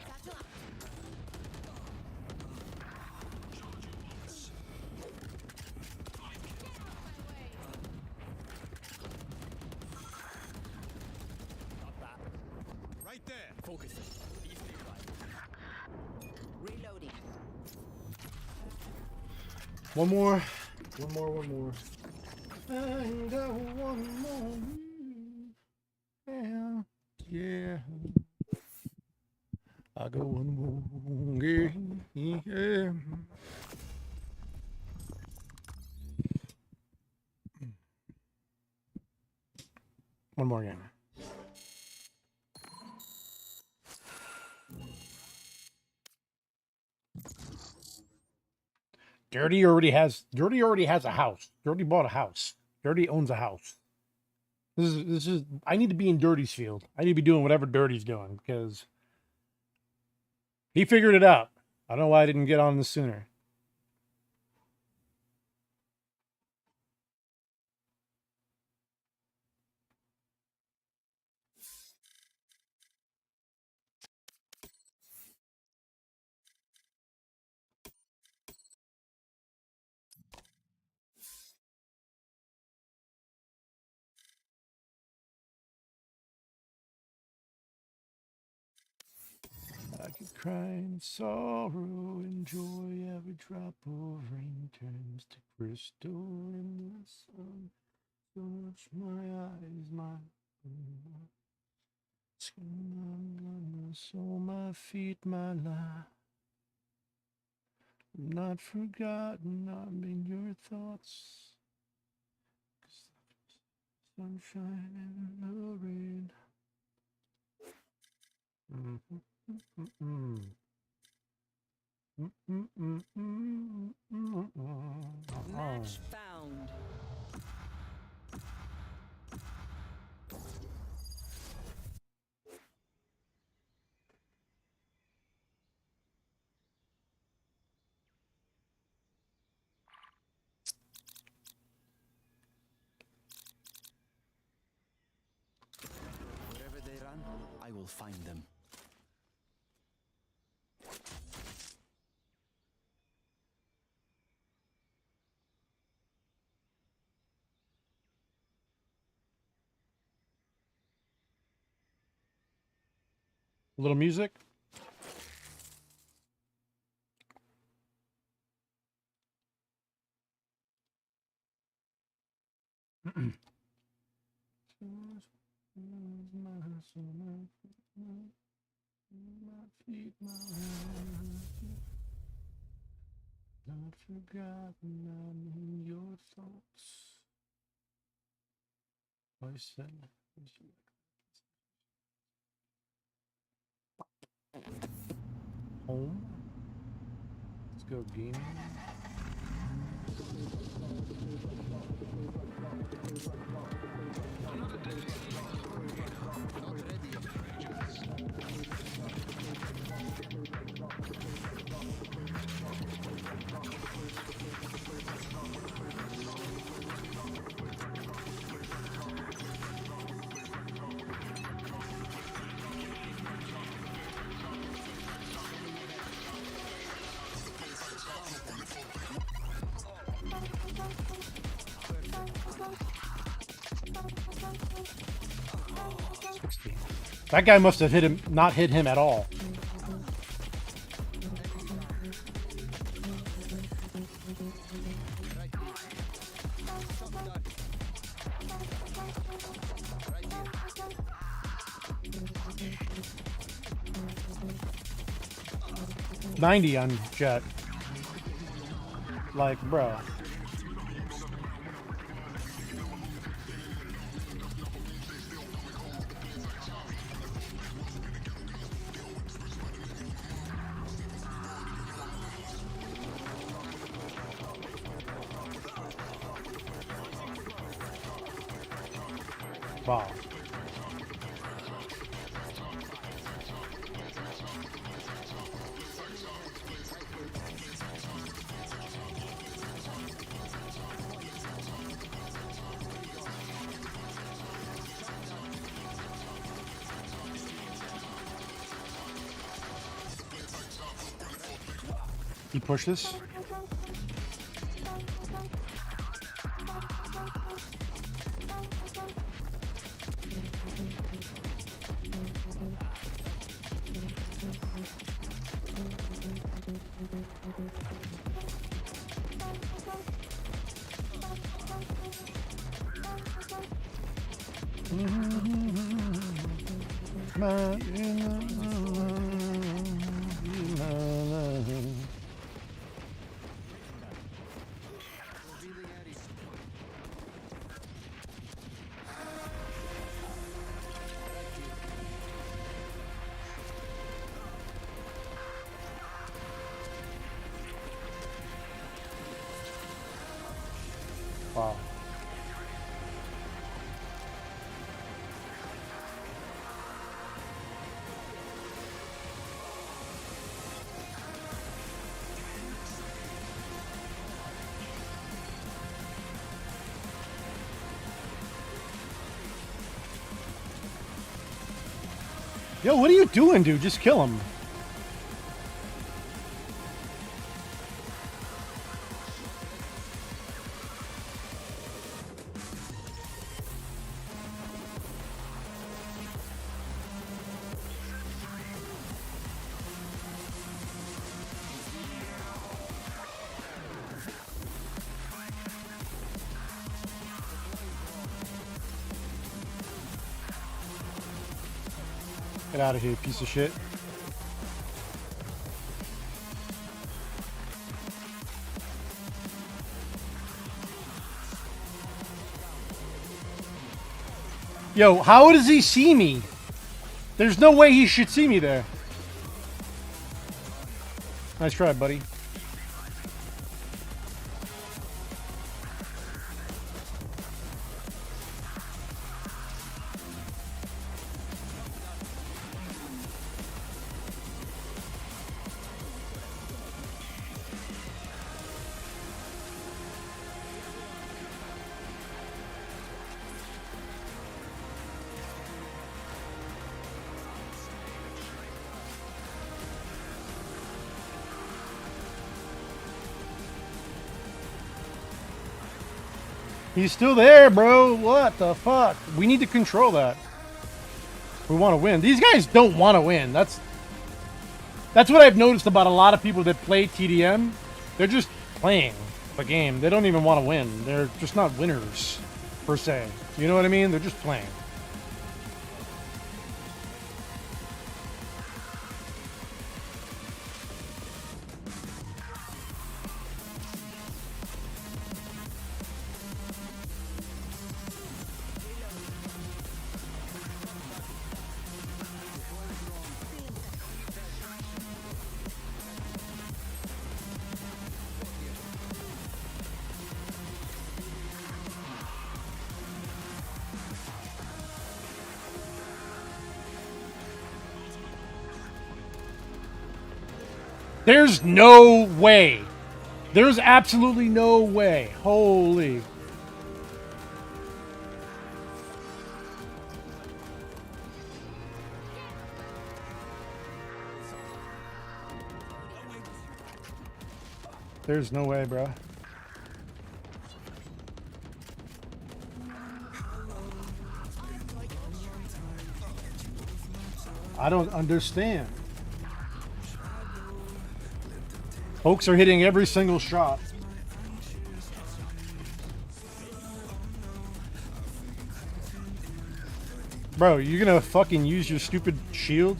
Satchel out. Get out of my way! Not bad. Right there. Focusing. Destabilizing. Reloading. One more. One more. One more. I got one more. Yeah. Yeah. I got one more. Yeah. Yeah. One more game. Dirty already has a house. Dirty bought a house. Dirty owns a house. This is I need to be in Dirty's field. I need to be doing whatever Dirty's doing because he figured it out. I don't know why I didn't get on this sooner. I could cry in sorrow, enjoy every drop of rain turns to crystal in the sun. So much my eyes, my skin, my soul, my feet, my life. Not forgotten, I'm in your thoughts. 'Cause sunshine in the rain. Match found. Wherever they run, I will find them. A little music. Not forgotten, I'm in your thoughts. Listen. Home. Let's go gaming. That guy must have hit him, not hit him at all. $90 on Jet. Like, bro. Wow. You push this? Wow. Yo, what are you doing, dude? Just kill him. Get out of here, piece of shit. Yo, how does he see me? There's no way he should see me there. Nice try, buddy. He's still there, bro. What the fuck? We need to control that. We want to win. These guys don't want to win. That's what I've noticed about a lot of people that play TDM. They're just playing the game. They don't even want to win. They're just not winners, per se. You know what I mean? They're just playing. There's no way. There's absolutely no way. Holy. There's no way, bro. I don't understand. Folks are hitting every single shot. Bro, you gonna fucking use your stupid shield?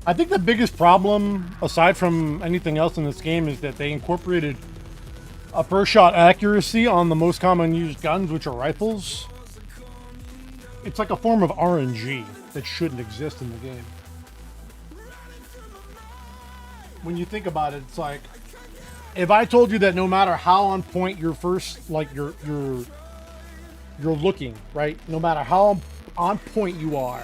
I think the biggest problem, aside from anything else in this game, is that they incorporated a per shot accuracy on the most common used guns, which are rifles. It's like a form of RNG that shouldn't exist in the game. When you think about it, it's like, if I told you that no matter how on point your first, like you're looking, right? No matter how on point you are,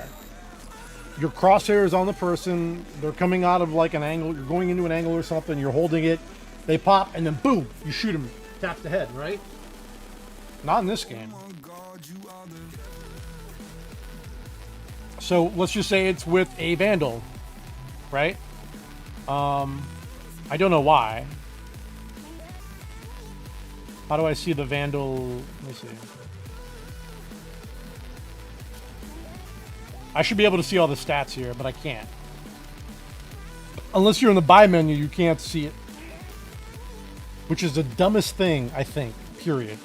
your crosshair is on the person, they're coming out of like an angle, you're going into an angle or something, you're holding it, they pop, and then boom, you shoot them, tap the head, right? Not in this game. So let's just say it's with a Vandal, right? I don't know why. How do I see the Vandal? Let me see. I should be able to see all the stats here, but I can't. Unless you're in the buy menu, you can't see it. Which is the dumbest thing, I think, period.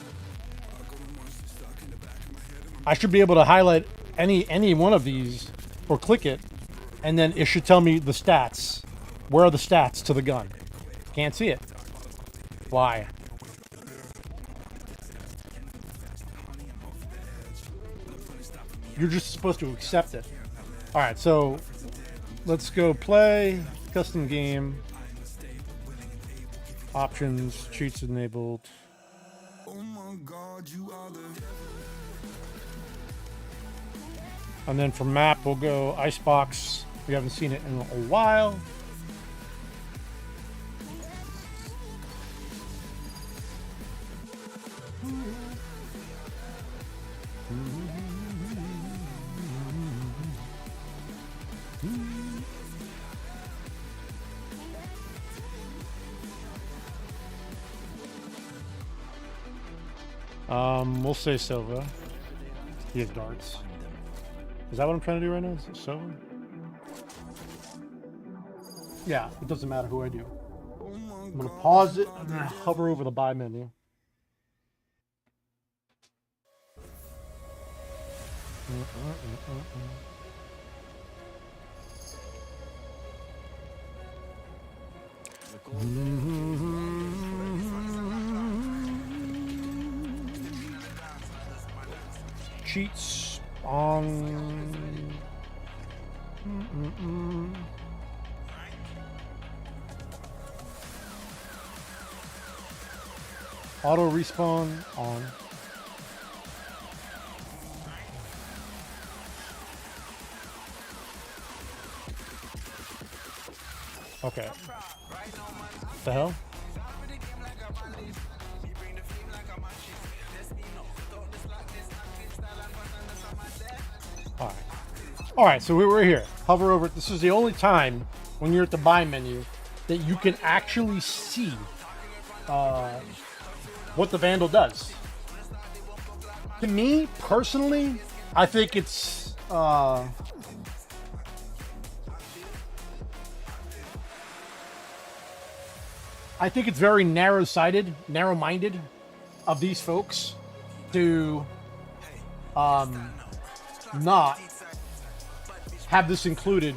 I should be able to highlight any one of these or click it, and then it should tell me the stats. Where are the stats to the gun? Can't see it. Why? You're just supposed to accept it. All right, so let's go play. custom game. Options, cheats enabled. And then for map, we'll go Icebox. We haven't seen it in a while. We'll say Silva. He has darts. Is that what I'm trying to do right now? Is it Silva? Yeah, it doesn't matter who I do. I'm gonna pause it and then hover over the buy menu. Cheats on. Auto respawn on. Okay. What the hell? Alright. Alright, so we're here. Hover over it. This is the only time when you're at the buy menu that you can actually see what the Vandal does. To me, personally, I think it's very narrow-sighted, narrow-minded of these folks to not have this included.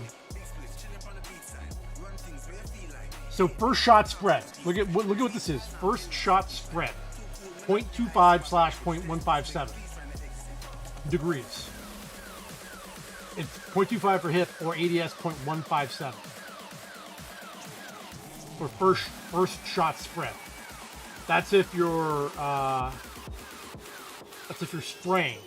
So first shot spread. Look at what this is. First shot spread. 0.25/0.157 degrees. It's 0.25 for hip or ADS 0.157 for first shot spread. That's if you're spraying.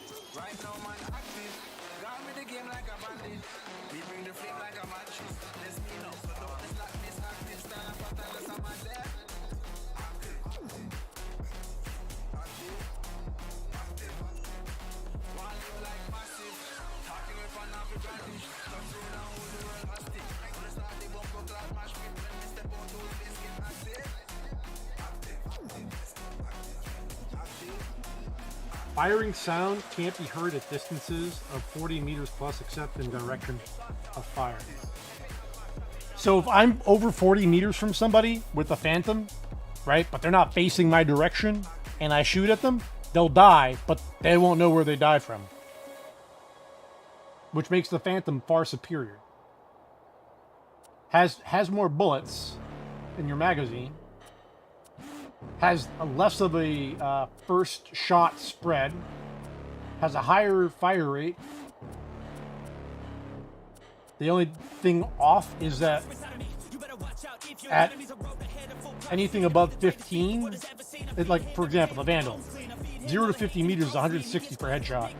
Firing sound can't be heard at distances of 40 meters plus except in direction of fire. So if I'm over 40 meters from somebody with a Phantom, right, but they're not facing my direction, and I shoot at them, they'll die, but they won't know where they died from. Which makes the Phantom far superior. Has more bullets in your magazine. Has a less of a first shot spread, has a higher fire rate. The only thing off is that at anything above 15, it's like, for example, the Vandal, 0 to 50 meters is 160 per headshot.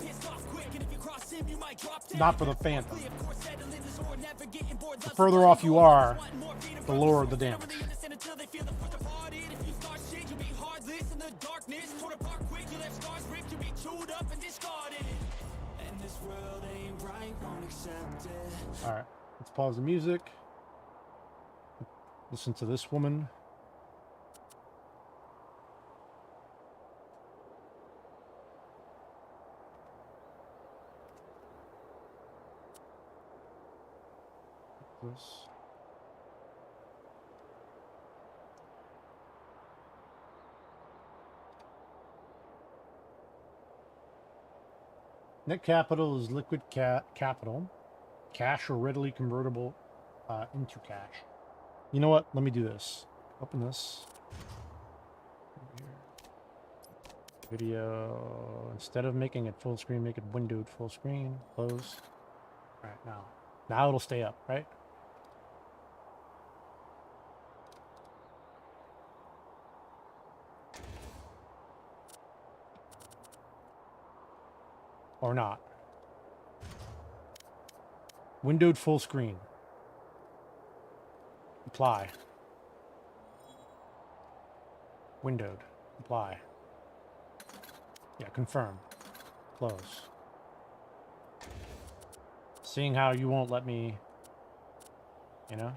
Not for the Phantom. The further off you are, the lower the damage. Alright, let's pause the music. Listen to this woman. This. Net capital is liquid capital. Cash or readily convertible into cash. You know what? Let me do this. Open this. Video. Instead of making it full screen, make it windowed full screen. Close. All right, now it'll stay up, right? Or not. Windowed full screen. Apply. Windowed. Apply. Yeah, confirm. Close. Seeing how you won't let me, you know?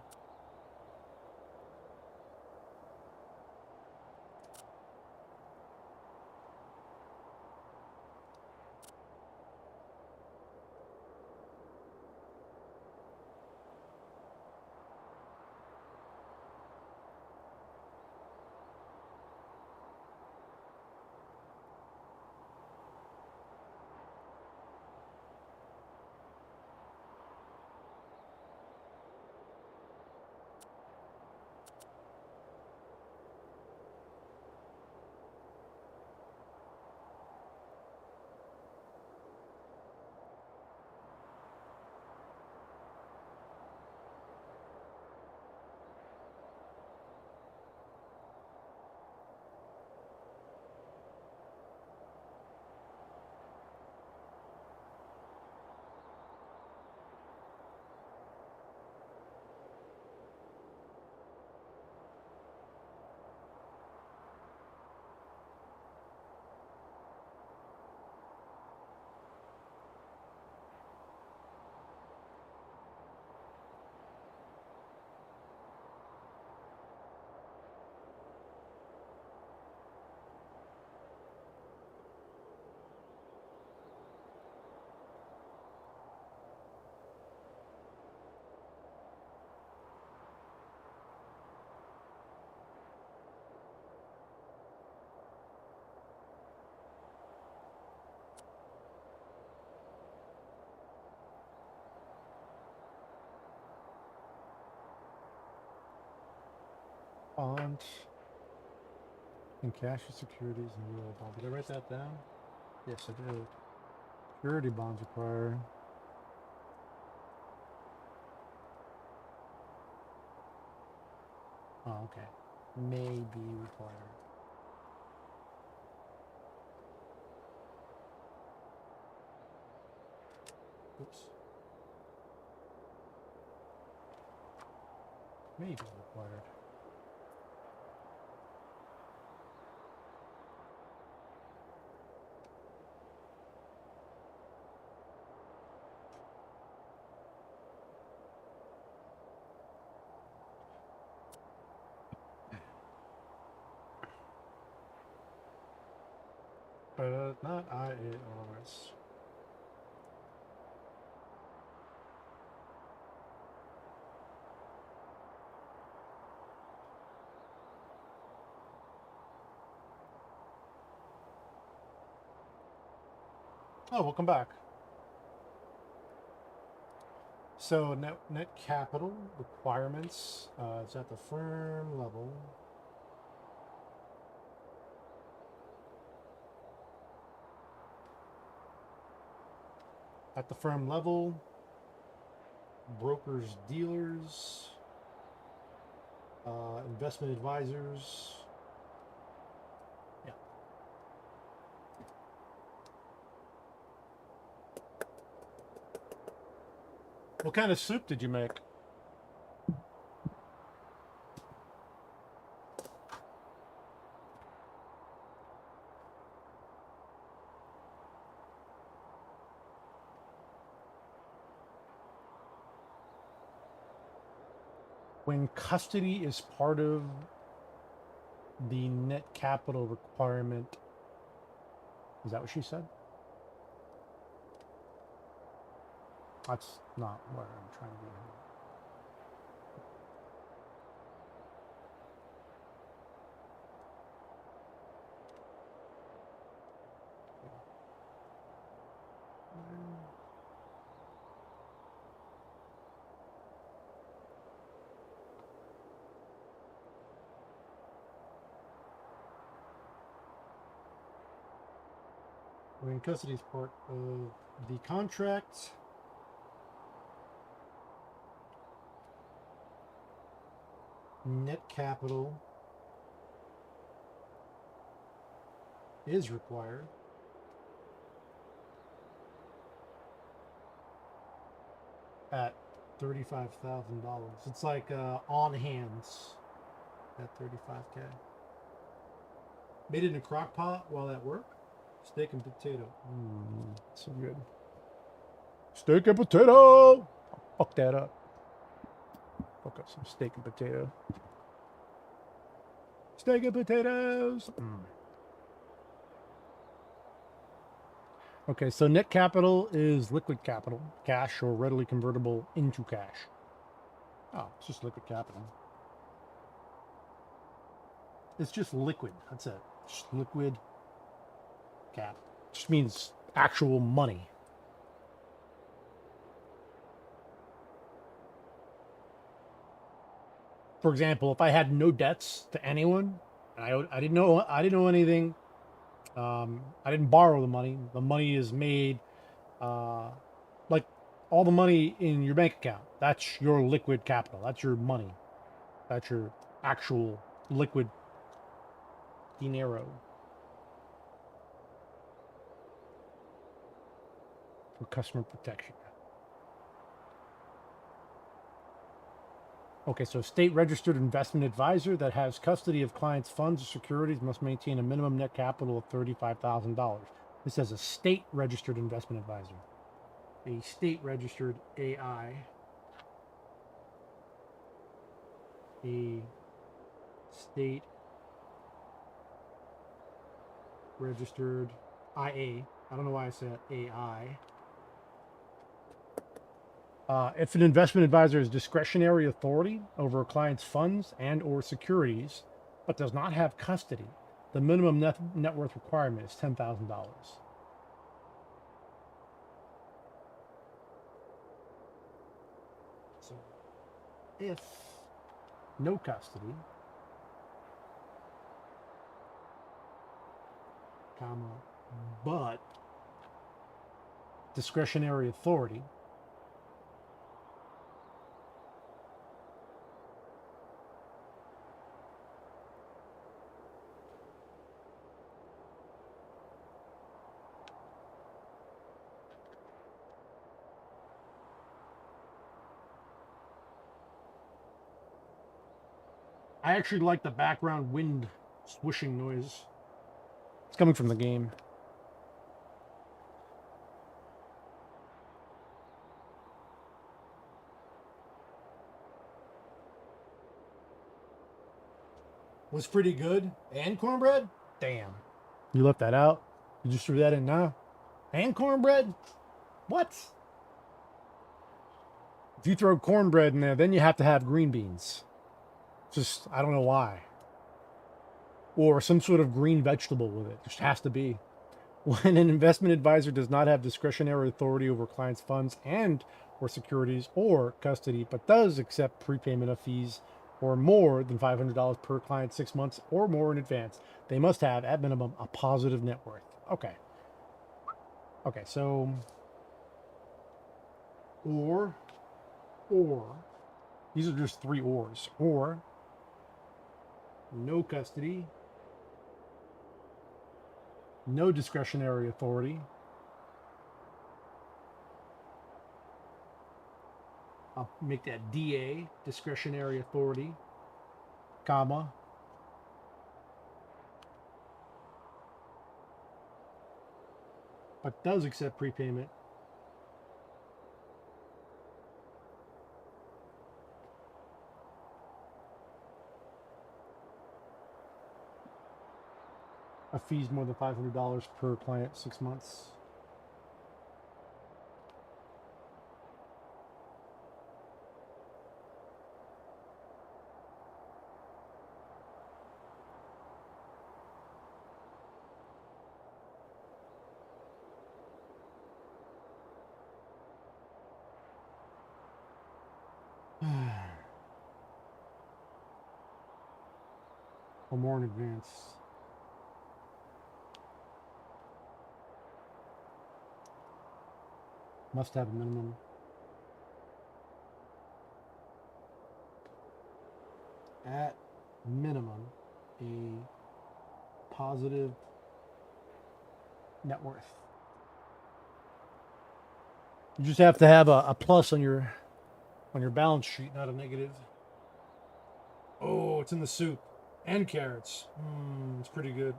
Bond. And cash and securities and real bond. Did I write that down? Yes, I did. Security bonds required. Oh, okay. May be required. Oops. May be required. But not IARs. Oh, welcome back. So net capital requirements is at the firm level. At the firm level, brokers, dealers, investment advisors. Yeah. What kind of soup did you make? When custody is part of the net capital requirement, is that what she said? That's not where I'm trying to go here. When custody is part of the contract, net capital is required. at $35,000. It's like on hands at 35K. Made it in a crock pot while at work. Steak and potato. So good. Steak and potato. Fuck that up. Fuck up some steak and potato. Steak and potatoes. Okay, so net capital is liquid capital, cash or readily convertible into cash. Oh, it's just liquid capital. It's just liquid. That's it. Just liquid cap. Just means actual money. For example, if I had no debts to anyone, and I didn't know anything. I didn't borrow the money. The money is made, like all the money in your bank account. That's your liquid capital. That's your money. That's your actual liquid dinero. For customer protection. Okay, so state registered investment advisor that has custody of clients' funds or securities must maintain a minimum net capital of $35,000. This says a state registered investment advisor. A state registered AI. A state registered IA. I don't know why I said AI. If an investment advisor has discretionary authority over a client's funds and or securities, but does not have custody, the minimum net worth requirement is $10,000. So, if no custody, comma, but discretionary authority, I actually like the background wind swishing noise. It's coming from the game. Was pretty good. And cornbread? Damn. You left that out? You just threw that in now? And cornbread? What? If you throw cornbread in there, then you have to have green beans. Just, I don't know why. Or some sort of green vegetable with it. Just has to be. When an investment advisor does not have discretionary authority over clients' funds and or securities or custody, but does accept prepayment of fees or more than $500 per client 6 months or more in advance, they must have, at minimum, a positive net worth. Okay. Okay, so... Or... These are just three ors. Or... No custody. No discretionary authority. I'll make that DA, discretionary authority, comma. But does accept prepayment. Of fees more than $500 per client, 6 months. Or more in advance. Must have a minimum. At minimum, a positive net worth. You just have to have a plus on your balance sheet, not a negative. Oh, it's in the soup. And carrots. It's pretty good.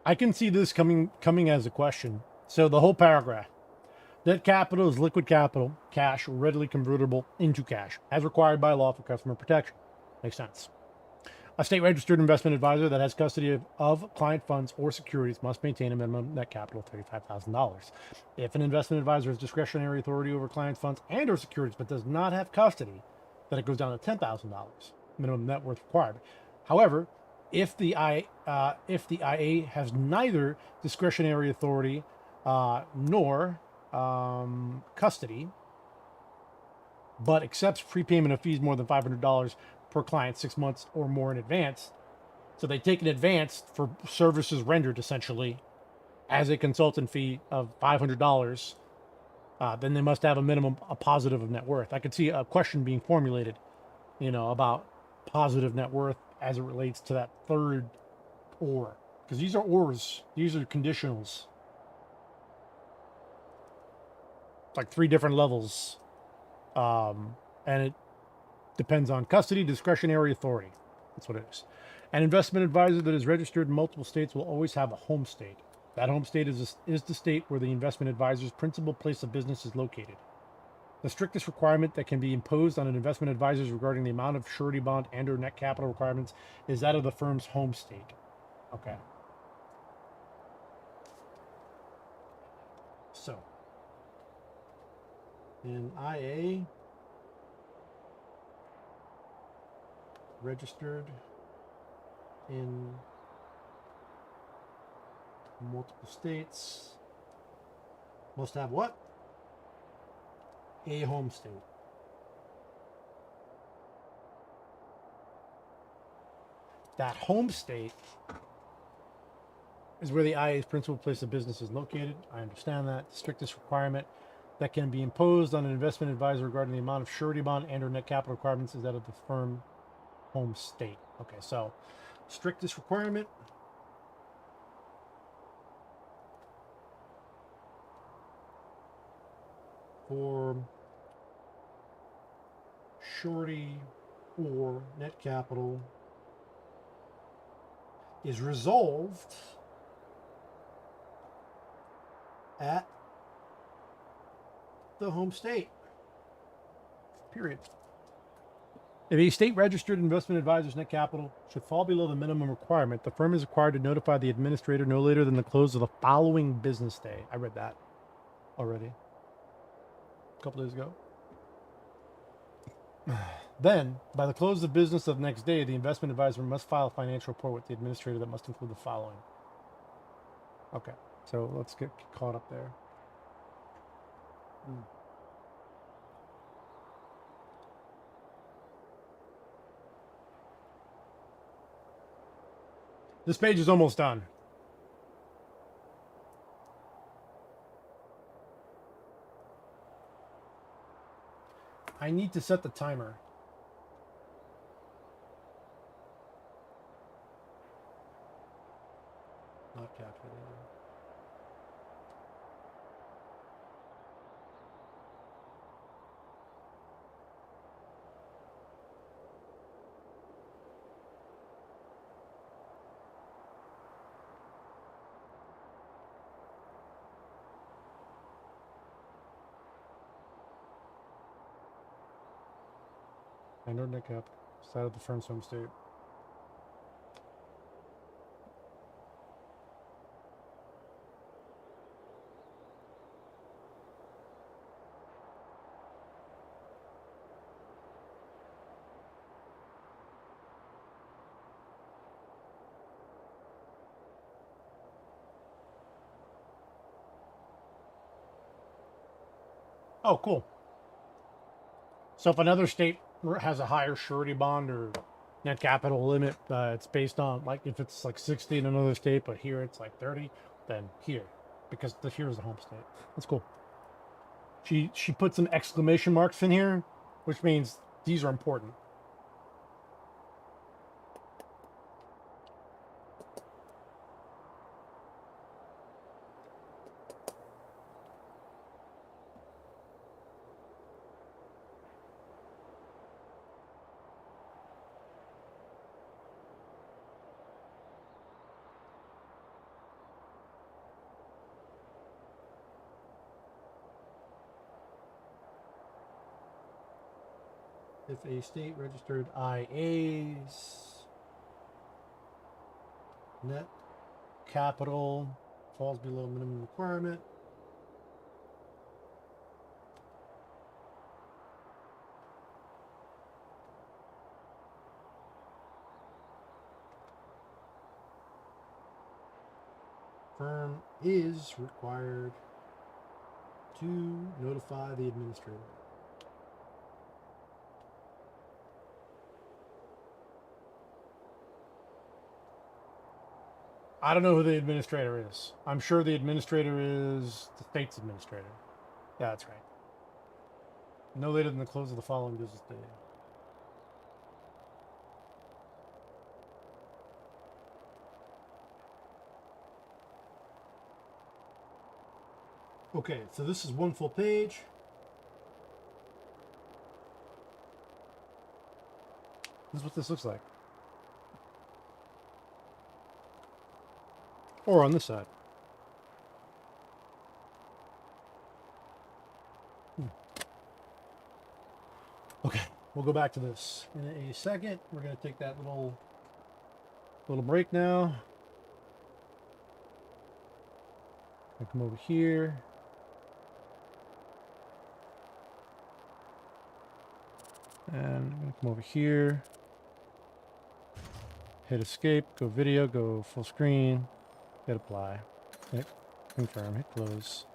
I can see this coming as a question. So the whole paragraph. Net capital is liquid capital, cash readily convertible into cash, as required by law for customer protection. Makes sense. A state registered investment advisor that has custody of client funds or securities must maintain a minimum net capital of $35,000. If an investment advisor has discretionary authority over client funds and or securities but does not have custody, then it goes down to $10,000 minimum net worth required. However, if the IA has neither discretionary authority nor custody, but accepts prepayment of fees more than $500 per client 6 months or more in advance, so they take an advance for services rendered essentially as a consultant fee of $500, then they must have a positive of net worth. I could see a question being formulated, about positive net worth as it relates to that third or, because these are ors, these are conditionals. It's like 3 different levels, and it depends on custody, discretionary authority. That's what it is. An investment advisor that is registered in multiple states will always have a home state. That home state is the state where the investment advisor's principal place of business is located. The strictest requirement that can be imposed on an investment advisor regarding the amount of surety bond and or net capital requirements is that of the firm's home state. Okay. So, in IA, registered in multiple states, must have what? A home state. That home state is where the IA's principal place of business is located. I understand that. The strictest requirement that can be imposed on an investment advisor regarding the amount of surety bond and or net capital requirements is that of the firm home state. Okay, so strictest requirement. For surety or net capital is resolved at the home state. Period. If a state registered investment advisor's net capital should fall below the minimum requirement, the firm is required to notify the administrator no later than the close of the following business day. I read that already a couple days ago. Then, by the close of business of the next day, the investment advisor must file a financial report with the administrator that must include the following. Okay, so let's get caught up there. This page is almost done. I need to set the timer. Not calculated. I know net cap. Side of the firm's home state. Oh, cool. So if another state has a higher surety bond or net capital limit, it's based on like if it's like 60 in another state, but here it's like 30, then here, because here's the home state. That's cool. She put some exclamation marks in here, which means these are important. If a state registered IAs net capital falls below minimum requirement, firm is required to notify the administrator. I don't know who the administrator is. I'm sure the administrator is the state's administrator. Yeah, that's right. No later than the close of the following business day. Okay, so this is one full page. This is what this looks like. Or on this side. Okay, we'll go back to this in a second. We're going to take that little break now. I come over here. And I'm going to come over here. Hit escape, go video, go full screen, hit apply, hit confirm, hit close.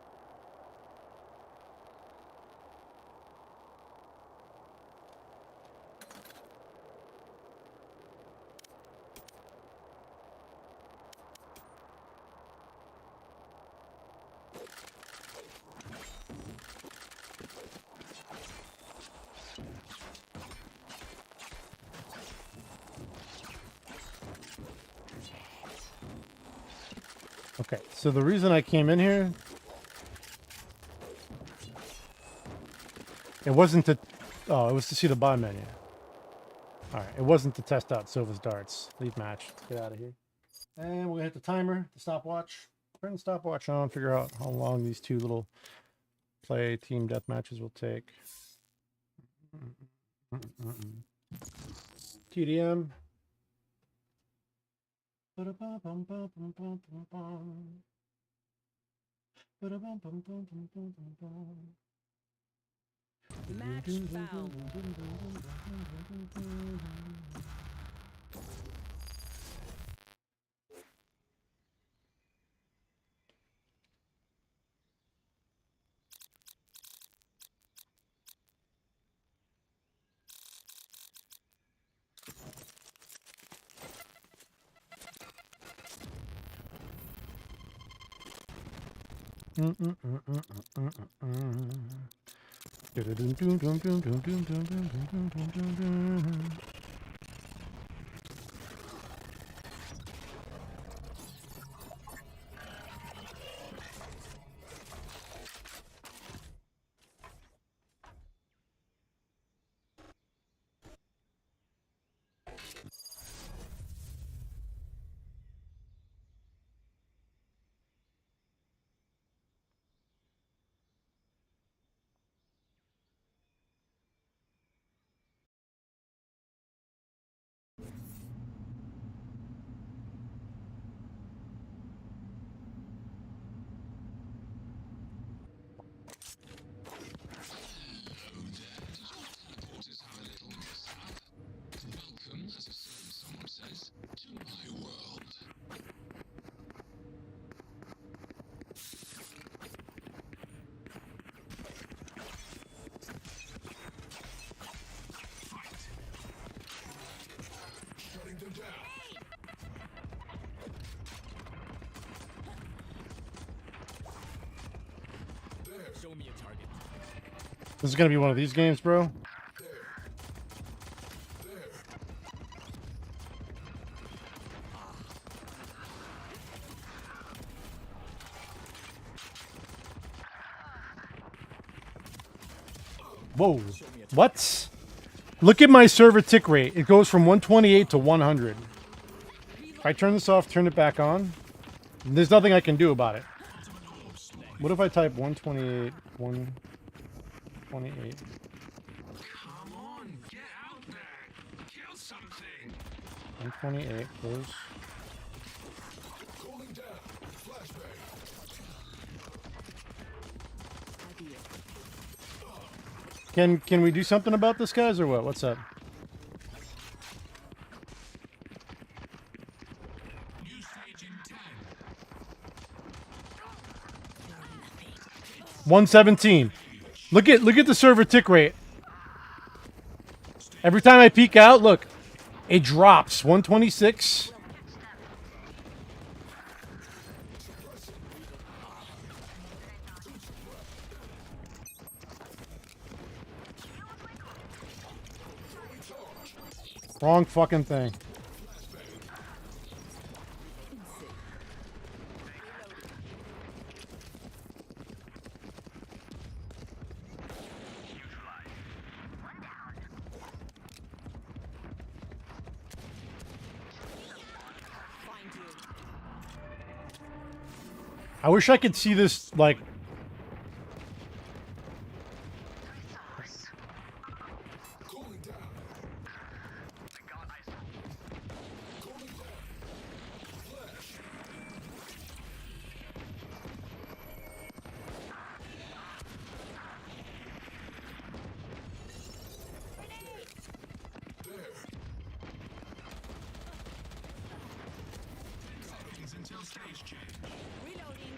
Okay, so the reason I came in here, it wasn't to, it was to see the buy menu. All right, it wasn't to test out Silva's darts. Leave match. Let's get out of here. And we're gonna hit the timer, the stopwatch. Turn the stopwatch on. Figure out how long these two little play team death matches will take. TDM. Match found. This is gonna be one of these games, bro. Whoa. What? Look at my server tick rate. It goes from 128 to 100. If I turn this off, turn it back on, there's nothing I can do about it. What if I type 128, 128? Come on, get out there. Kill something. 128 goes. Can we do something about this, guys, or what? What's up? New stage in 10. 117. Look at the server tick rate. Every time I peek out, look, it drops. 126. Wrong fucking thing. I wish I could see this, like... Until stage change. Reloading.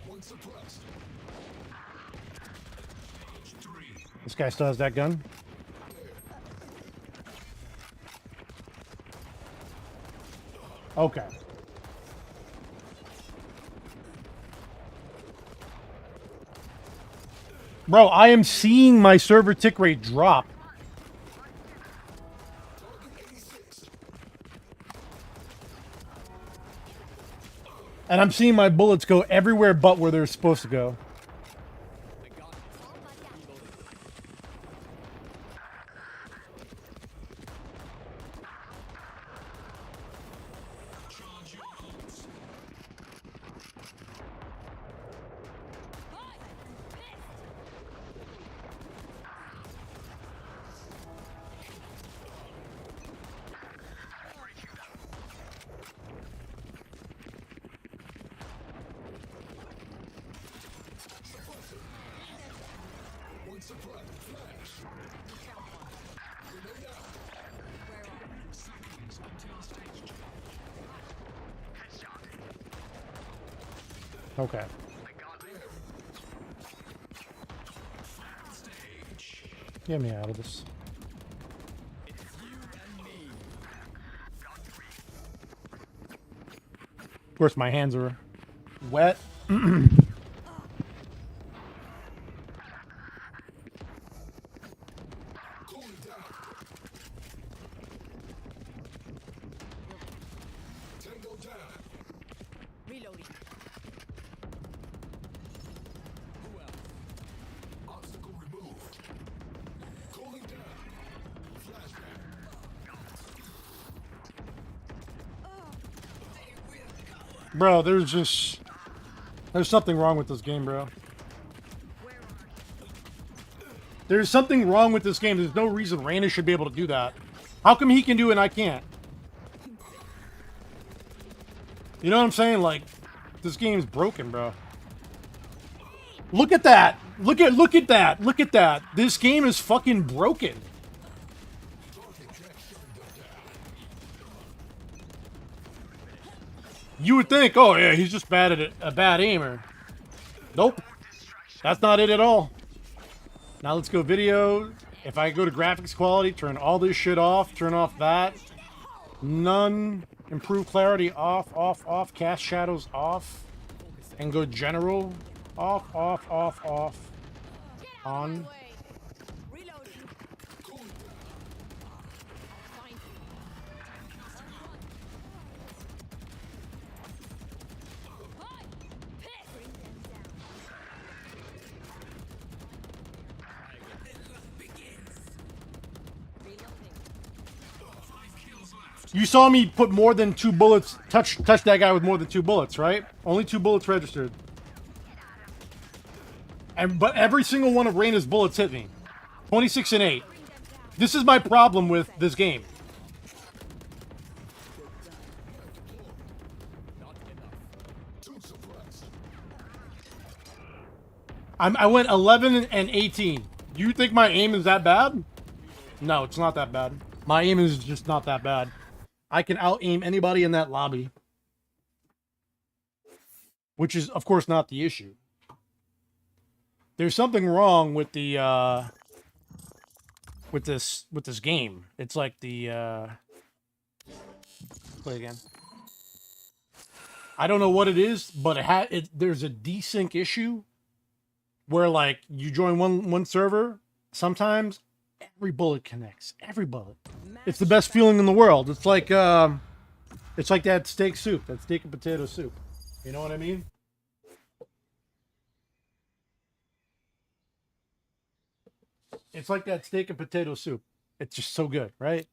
One suppressed. Stage 3. This guy still has that gun? Okay. Bro, I am seeing my server tick rate drop. And I'm seeing my bullets go everywhere but where they're supposed to go. Charge your holds. One suppressed. Flash. Seconds until stage change. Okay. Stage. Get me out of this. Of course, my hands are wet. Cooling down. Tango down. Reloading. Who else? Obstacle removed. Cooling down. Flashback. Bro, there's something wrong with this game, bro. There's something wrong with this game. There's no reason Reyna should be able to do that. How come he can do it and I can't? You know what I'm saying? Like, this game's broken, bro. Look at that. Look at that. Look at that. This game is fucking broken. You would think, oh yeah, he's just bad at it, a bad aimer. Nope. That's not it at all. Now let's go video. If I go to graphics quality, turn all this shit off, turn off that. None. Improve clarity off, off, off. Cast shadows off. and go general. Off, off, off, off. Get out of On. my way. Reloading. Find you. Hi. Pick. Bring them down. Reloading. You saw me put more than 2 bullets, touch that guy with more than 2 bullets, right? Only 2 bullets registered. But every single one of Reyna's bullets hit me. 26 and 8. This is my problem with this game. I went 11 and 18. Do you think my aim is that bad? No, it's not that bad. My aim is just not that bad. I can out-aim anybody in that lobby. Which is, of course, not the issue. There's something wrong with the, with this game. It's like the, play again. I don't know what it is, but there's a desync issue where, like, you join one server, sometimes every bullet connects. Every bullet. It's the best feeling in the world. It's like that steak soup, that steak and potato soup. You know what I mean? It's like that steak and potato soup. It's just so good, right?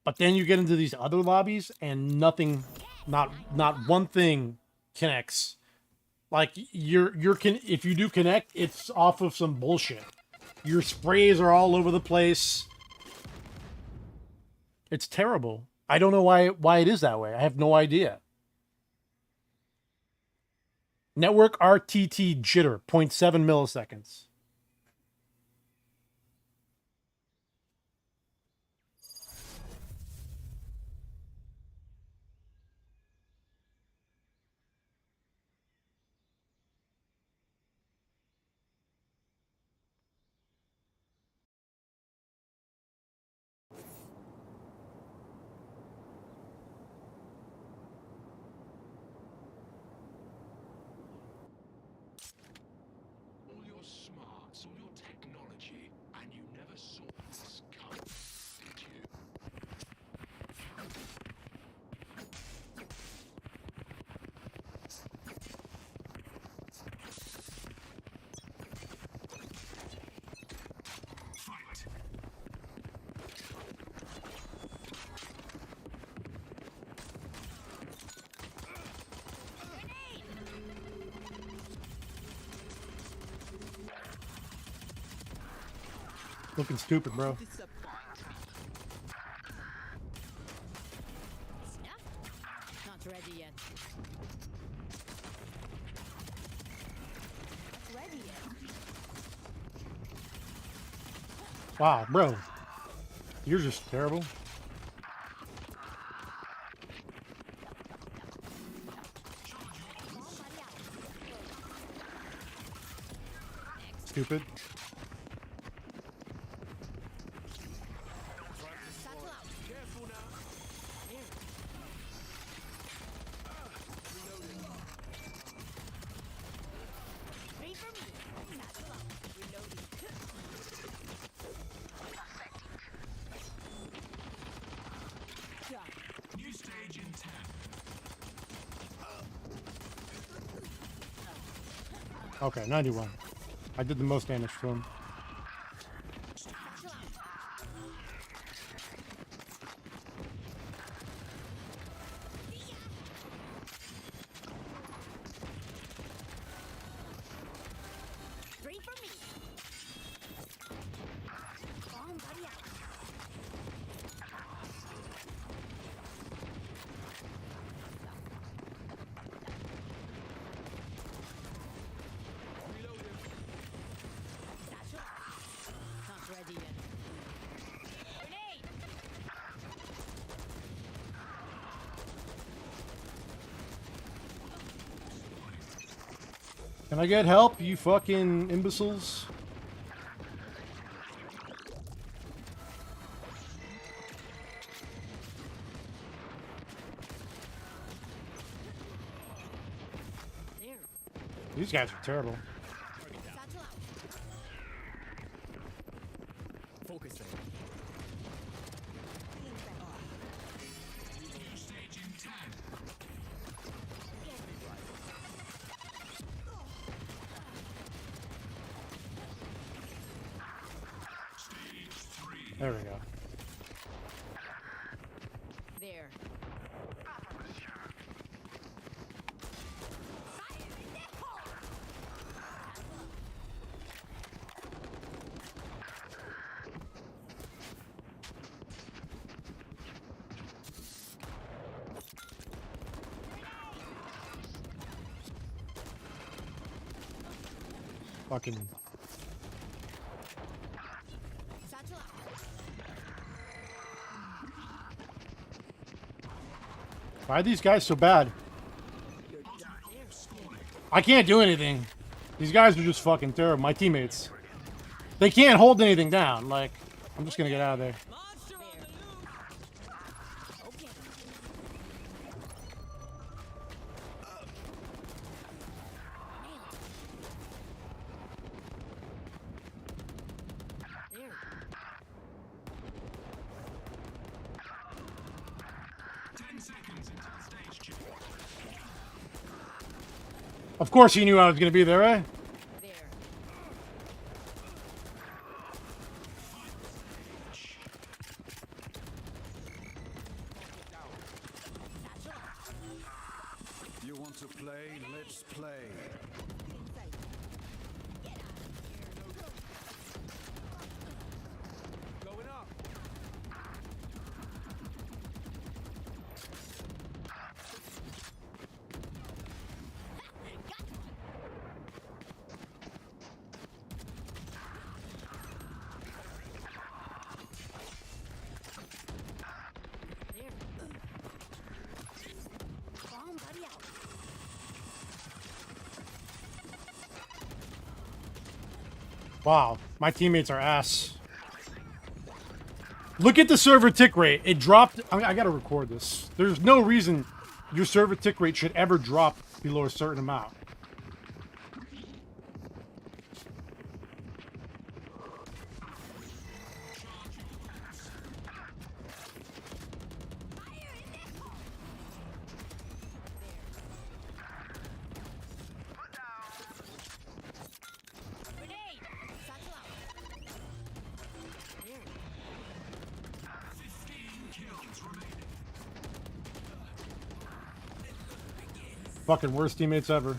But then you get into these other lobbies and nothing, not one thing connects. Like if you do connect, it's off of some bullshit. Your sprays are all over the place. It's terrible. I don't know why it is that way. I have no idea. Network RTT jitter, 0.7 milliseconds. All your smarts, all your technology, and you never saw this coming, did you? Fight! Looking stupid, bro. Not ready yet. Not ready yet. Wow, bro. You're just terrible. Stupid. Satchel out. Careful now. Ready for me. Satchel out. Reloading. New stage in 10. Okay, 91. I did the most damage to him. Satchel out. Ready for me. Bomb buddy out. Satchel out. Not ready yet. Grenade. Can I get help, you fucking imbeciles? There. These guys are terrible. Satchel out. Focusing. There we go. There. Fucking. Satchel out. Why are these guys so bad? I can't do anything. These guys are just fucking terrible. My teammates. They can't hold anything down. Like, I'm just gonna get out of there. Monster on the loose. Okay. Nailed. There. Of course he knew I was gonna be there, eh? There. Satchel out. You want to play? Let's play. Going up. There. Bomb buddy out. Wow, my teammates are ass. Look at the server tick rate. It dropped. I gotta record this. There's no reason your server tick rate should ever drop below a certain amount. Grenade. Satchel out. There. Fucking worst teammates ever.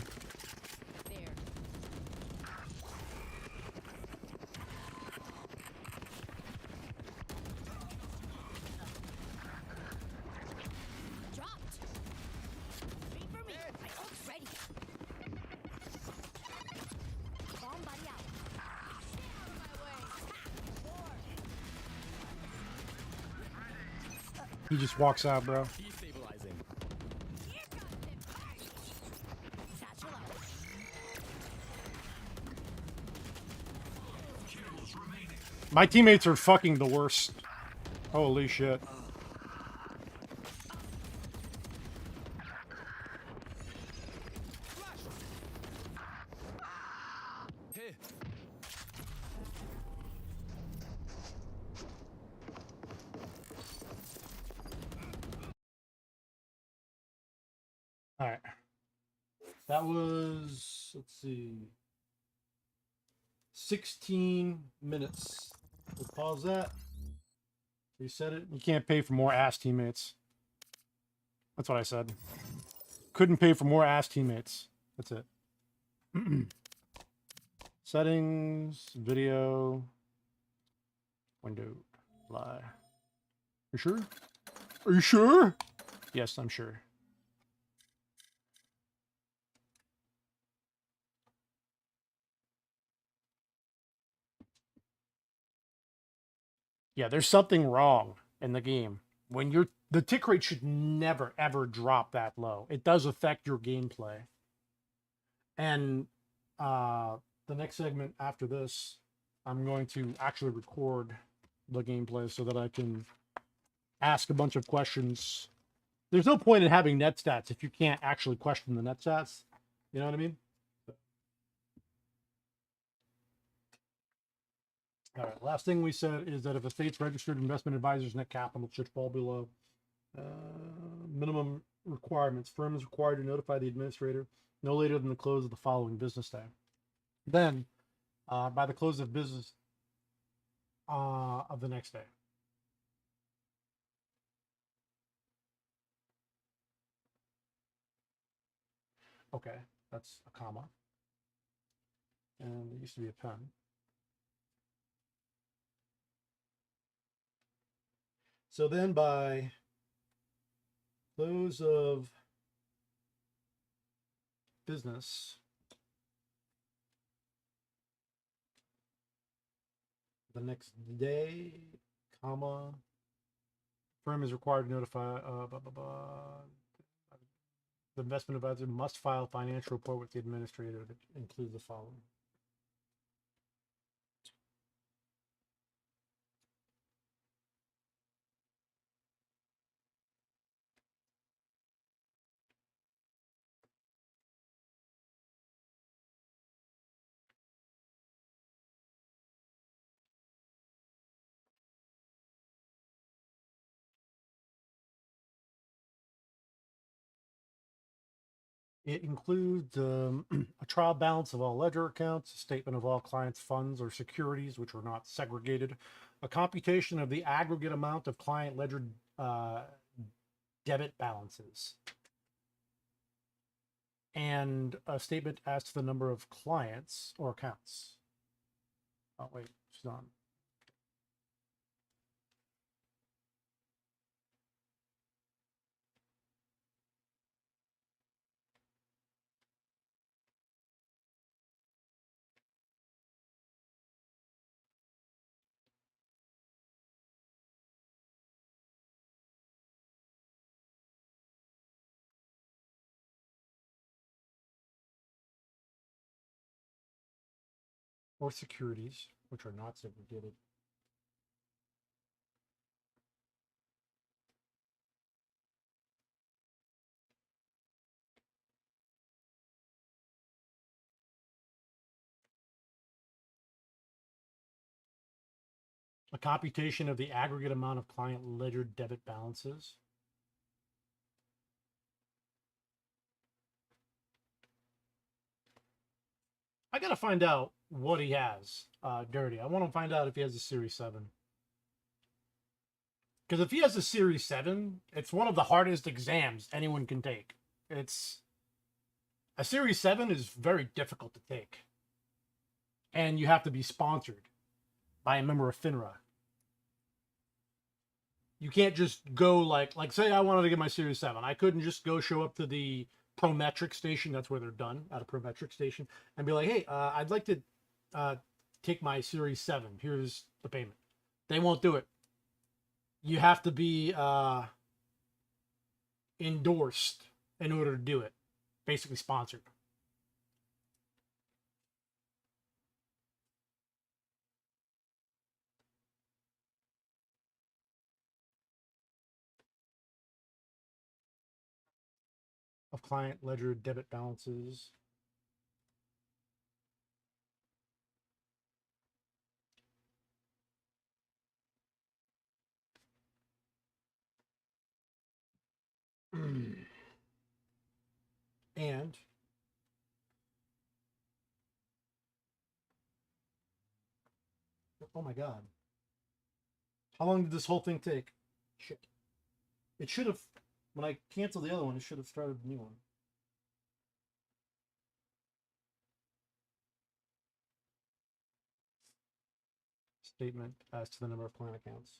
There. Dropped. Wait for me. My ult's ready. Bomb buddy out. Stay out of my way. War. He just walks out, bro. Destabilizing. Here comes the party. Satchel out. My teammates are fucking the worst. Holy shit. Here. All right. That was, let's see, 16 minutes. We'll pause that. Reset it. You can't pay for more ass teammates. That's what I said. Couldn't pay for more ass teammates. That's it. Settings, video, window, lie. You sure? Are you sure? Yes, I'm sure. Yeah, there's something wrong in the game. When the tick rate should never ever drop that low. It does affect your gameplay. And the next segment after this, I'm going to actually record the gameplay so that I can ask a bunch of questions. There's no point in having net stats if you can't actually question the net stats. You know what I mean? All right. Last thing we said is that if a state's registered investment advisor's net capital should fall below minimum requirements, firm is required to notify the administrator no later than the close of the following business day. Then, by the close of business of the next day. Okay, that's a comma. And it used to be a pen. So then by close of business the next day, comma, firm is required to notify the investment advisor must file a financial report with the administrator that includes the following. It includes a trial balance of all ledger accounts, a statement of all clients' funds or securities which are not segregated, a computation of the aggregate amount of client ledger debit balances, and a statement as to the number of clients or accounts. Oh, wait, she's on. Or securities, which are not segregated. A computation of the aggregate amount of client ledger debit balances. I gotta find out what he has, Dirty. I want to find out if he has a Series 7. Because if he has a Series 7, it's one of the hardest exams anyone can take. A Series 7 is very difficult to take. And you have to be sponsored by a member of FINRA. You can't just go like say I wanted to get my Series 7. I couldn't just go show up to the Prometric station. That's where they're done, at a Prometric station, and be like, hey, I'd like to take my Series 7. Here's the payment. They won't do it. You have to be endorsed in order to do it. Basically sponsored. Of client ledger debit balances. And oh my god, how long did this whole thing take? Shit, it should have, when I canceled the other one, it should have started a new one. Statement as to the number of client accounts.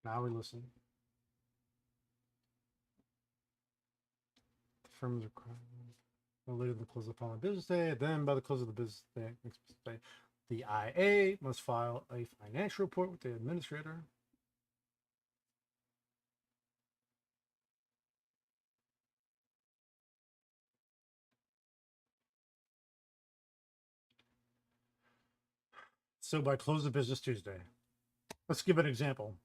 Now we listen. The firm's required no later than the close of the following business day. Then, by the close of the business day, next business day, the IA must file a financial report with the administrator. So by close of business Tuesday. Let's give an example.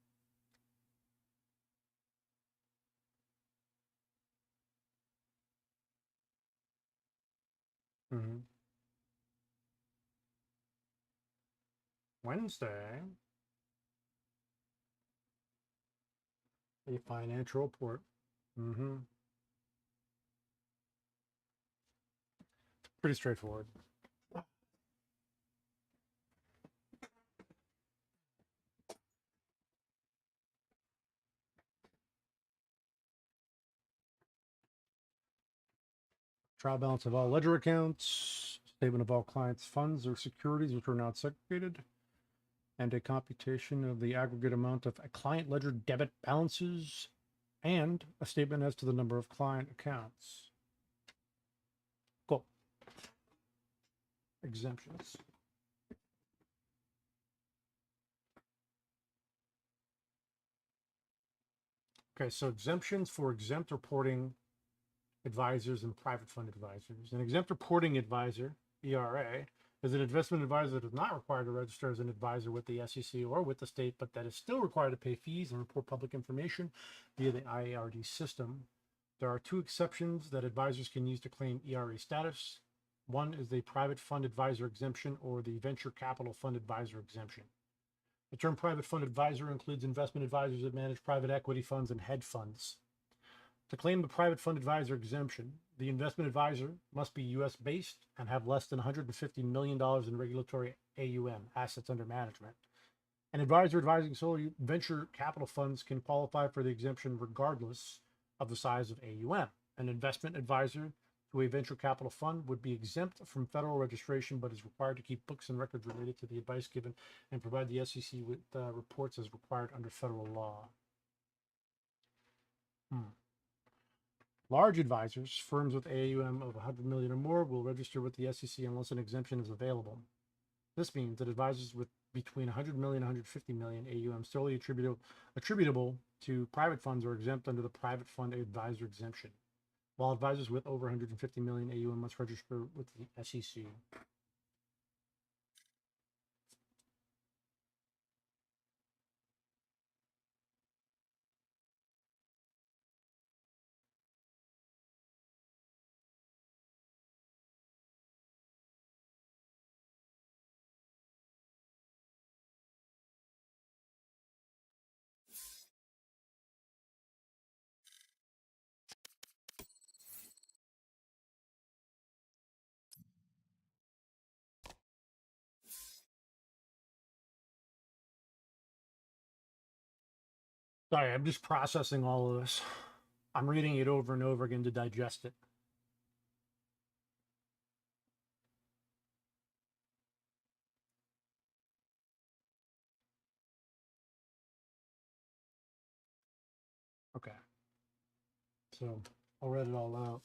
Wednesday, a financial report. Pretty straightforward. Trial balance of all ledger accounts, statement of all clients' funds or securities which are not segregated, and a computation of the aggregate amount of client ledger debit balances, and a statement as to the number of client accounts. Cool. Exemptions. Okay, so exemptions for exempt reporting advisors and private fund advisors. An exempt reporting advisor, ERA, is an investment advisor that is not required to register as an advisor with the SEC or with the state, but that is still required to pay fees and report public information via the IARD system. There are two exceptions that advisors can use to claim ERA status. One is the private fund advisor exemption or the venture capital fund advisor exemption. The term private fund advisor includes investment advisors that manage private equity funds and hedge funds. To claim the private fund advisor exemption, the investment advisor must be US based and have less than $150 million in regulatory AUM, assets under management. An advisor advising solely venture capital funds can qualify for the exemption regardless of the size of AUM. An investment advisor to a venture capital fund would be exempt from federal registration, but is required to keep books and records related to the advice given and provide the SEC with reports as required under federal law. Large advisors, firms with AUM of 100 million or more, will register with the SEC unless an exemption is available. This means that advisors with between 100 million and 150 million AUM solely attributable to private funds are exempt under the private fund advisor exemption, while advisors with over 150 million AUM must register with the SEC. Sorry, I'm just processing all of this. I'm reading it over and over again to digest it. Okay. So I'll read it all out.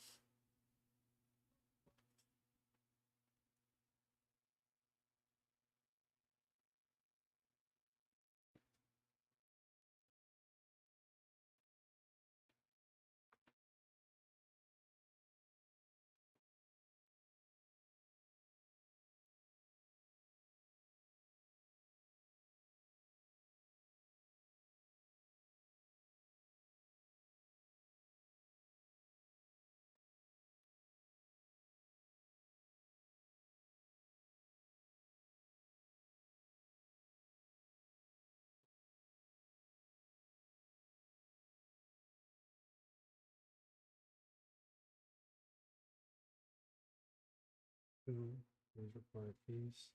Please report fees.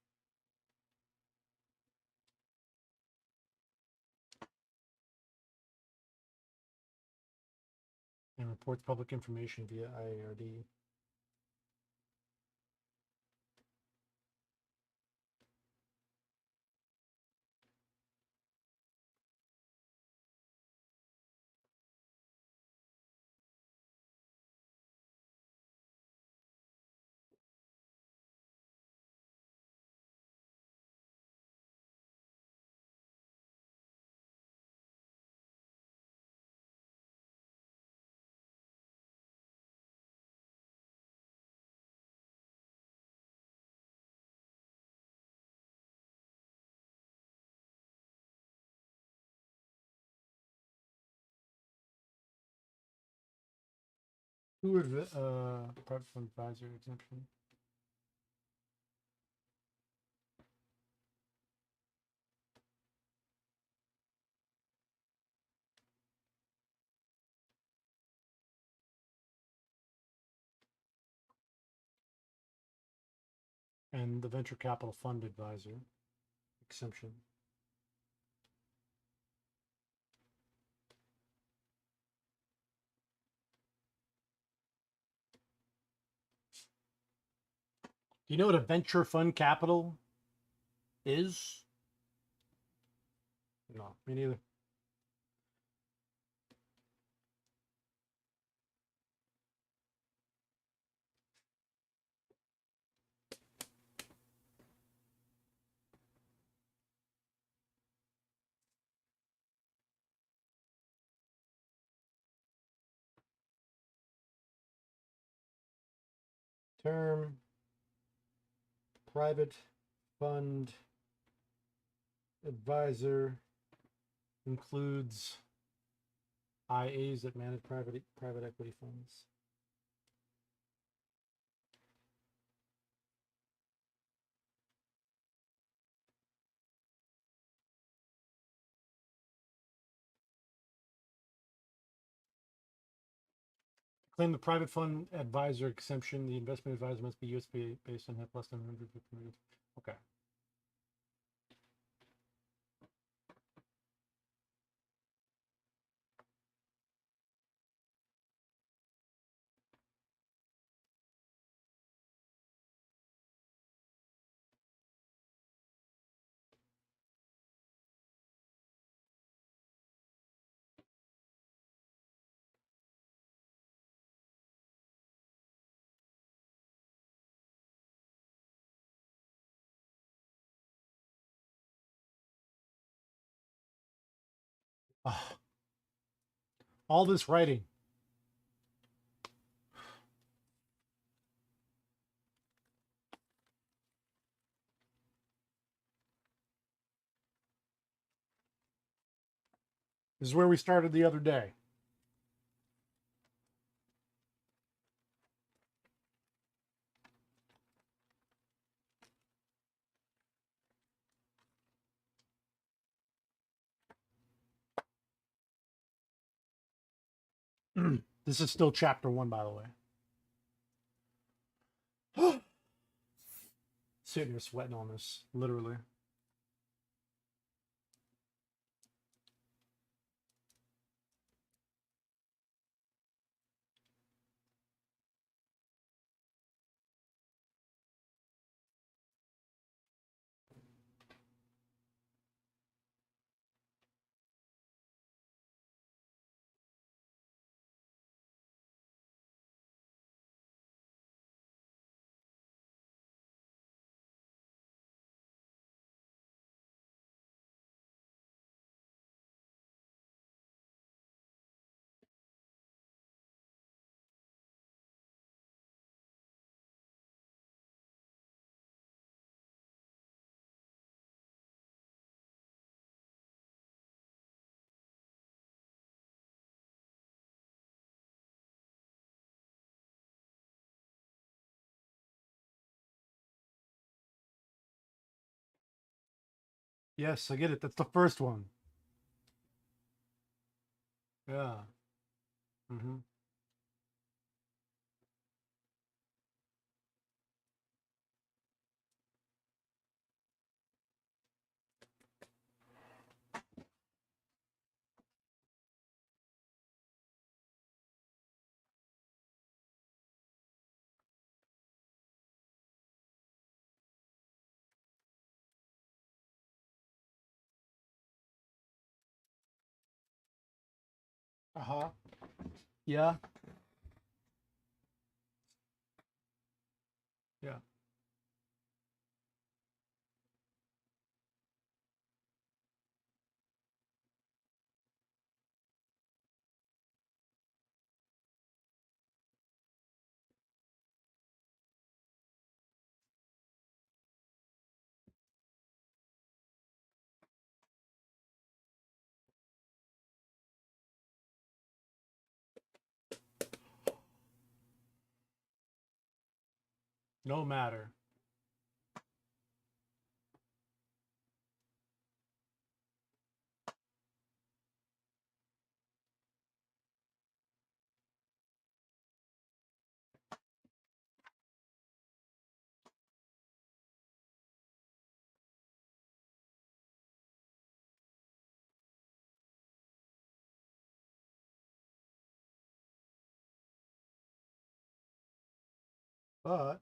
And reports public information via IARD. Who is the private fund advisor exemption? And the venture capital fund advisor exemption. Do you know what a venture fund capital is? No, me neither. Term private fund advisor includes IAs that manage private equity funds. Claim the private fund advisor exemption. The investment advisor must be US based and have less than 150 million. Okay. Ah, all this writing. This is where we started the other day. This is still chapter 1, by the way. Sitting here sweating on this, literally. Yes, I get it. That's the first one. Yeah. Mm-hmm. Uh-huh. Yeah. Yeah. no matter. But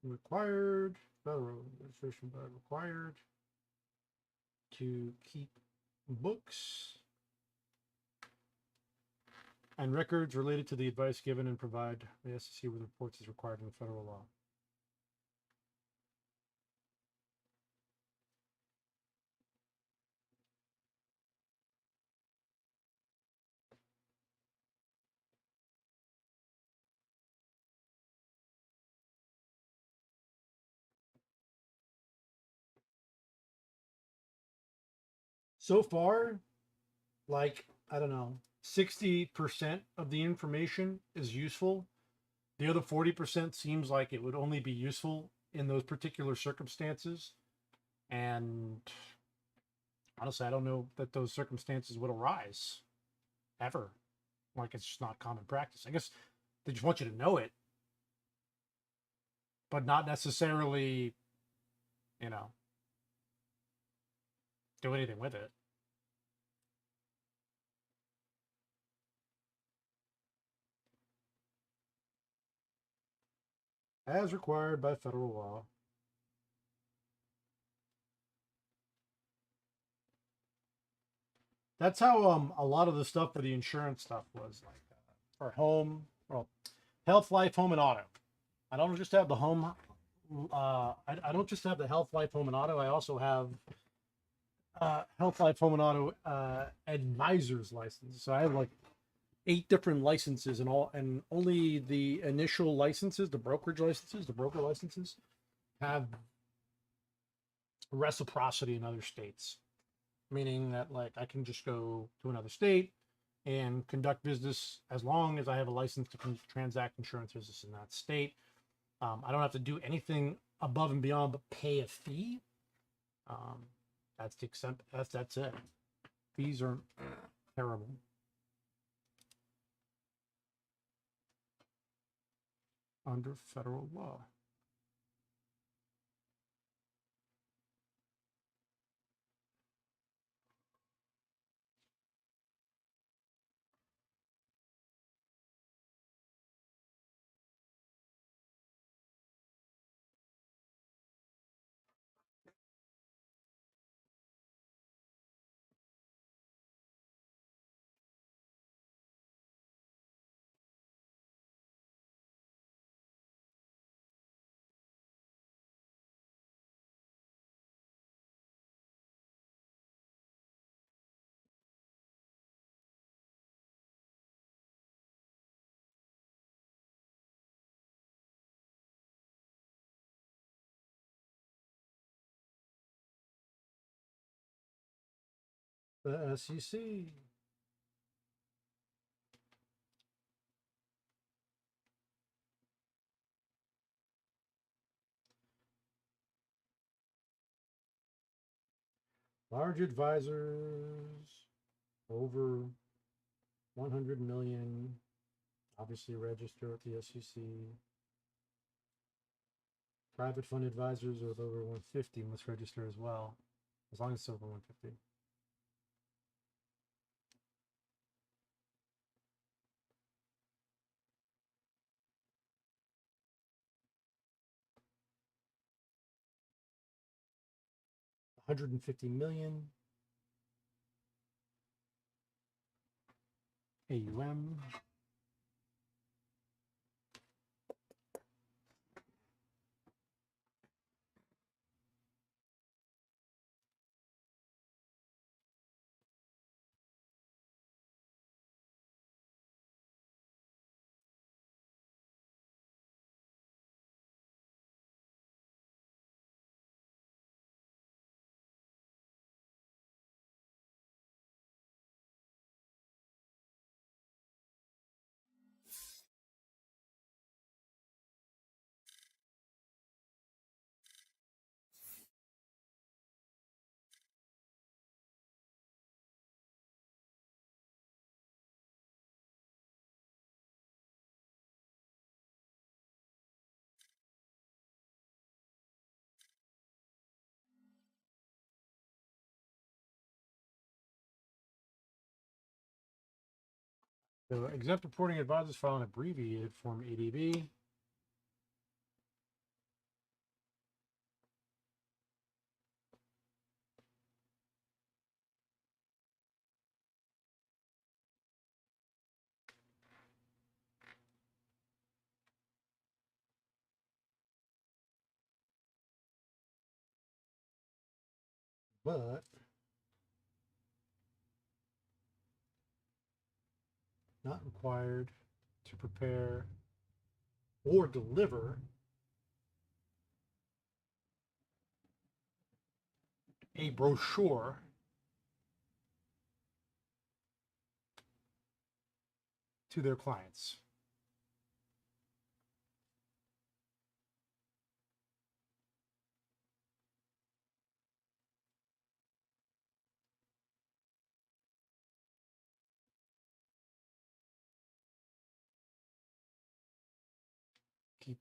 required federal registration, but required to keep books and records related to the advice given and provide the SEC with reports as required in federal law. So far, like, I don't know, 60% of the information is useful. The other 40% seems like it would only be useful in those particular circumstances. And honestly, I don't know that those circumstances would arise ever. Like, it's just not common practice. I guess they just want you to know it, but not necessarily, you know, do anything with it. As required by federal law. That's how a lot of the stuff for the insurance stuff was like for home, well, health, life, home, and auto. I don't just have the home. I don't just have the health, life, home, and auto. I also have health, life, home, and auto advisor's license. So I have like 8 different licenses and all, and only the initial licenses, the brokerage licenses, the broker licenses, have reciprocity in other states. Meaning that like I can just go to another state and conduct business as long as I have a license to transact insurance business in that state. I don't have to do anything above and beyond but pay a fee. That's the extent. That's it. Fees are terrible. Under federal law. The SEC. Large advisors over 100 million, obviously register at the SEC. Private fund advisors with over 150 must register as well, as long as it's over 150. $150 million AUM. So exempt reporting advisors file an abbreviated form ADB. But not required to prepare or deliver a brochure to their clients. Keep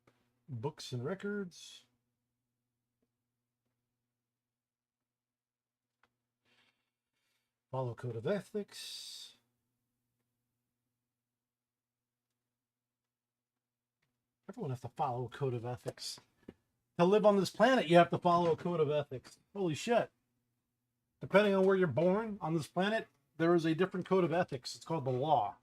books and records. Follow code of ethics. Everyone has to follow a code of ethics. To live on this planet, you have to follow a code of ethics. Holy shit. Depending on where you're born on this planet, there is a different code of ethics. It's called the law.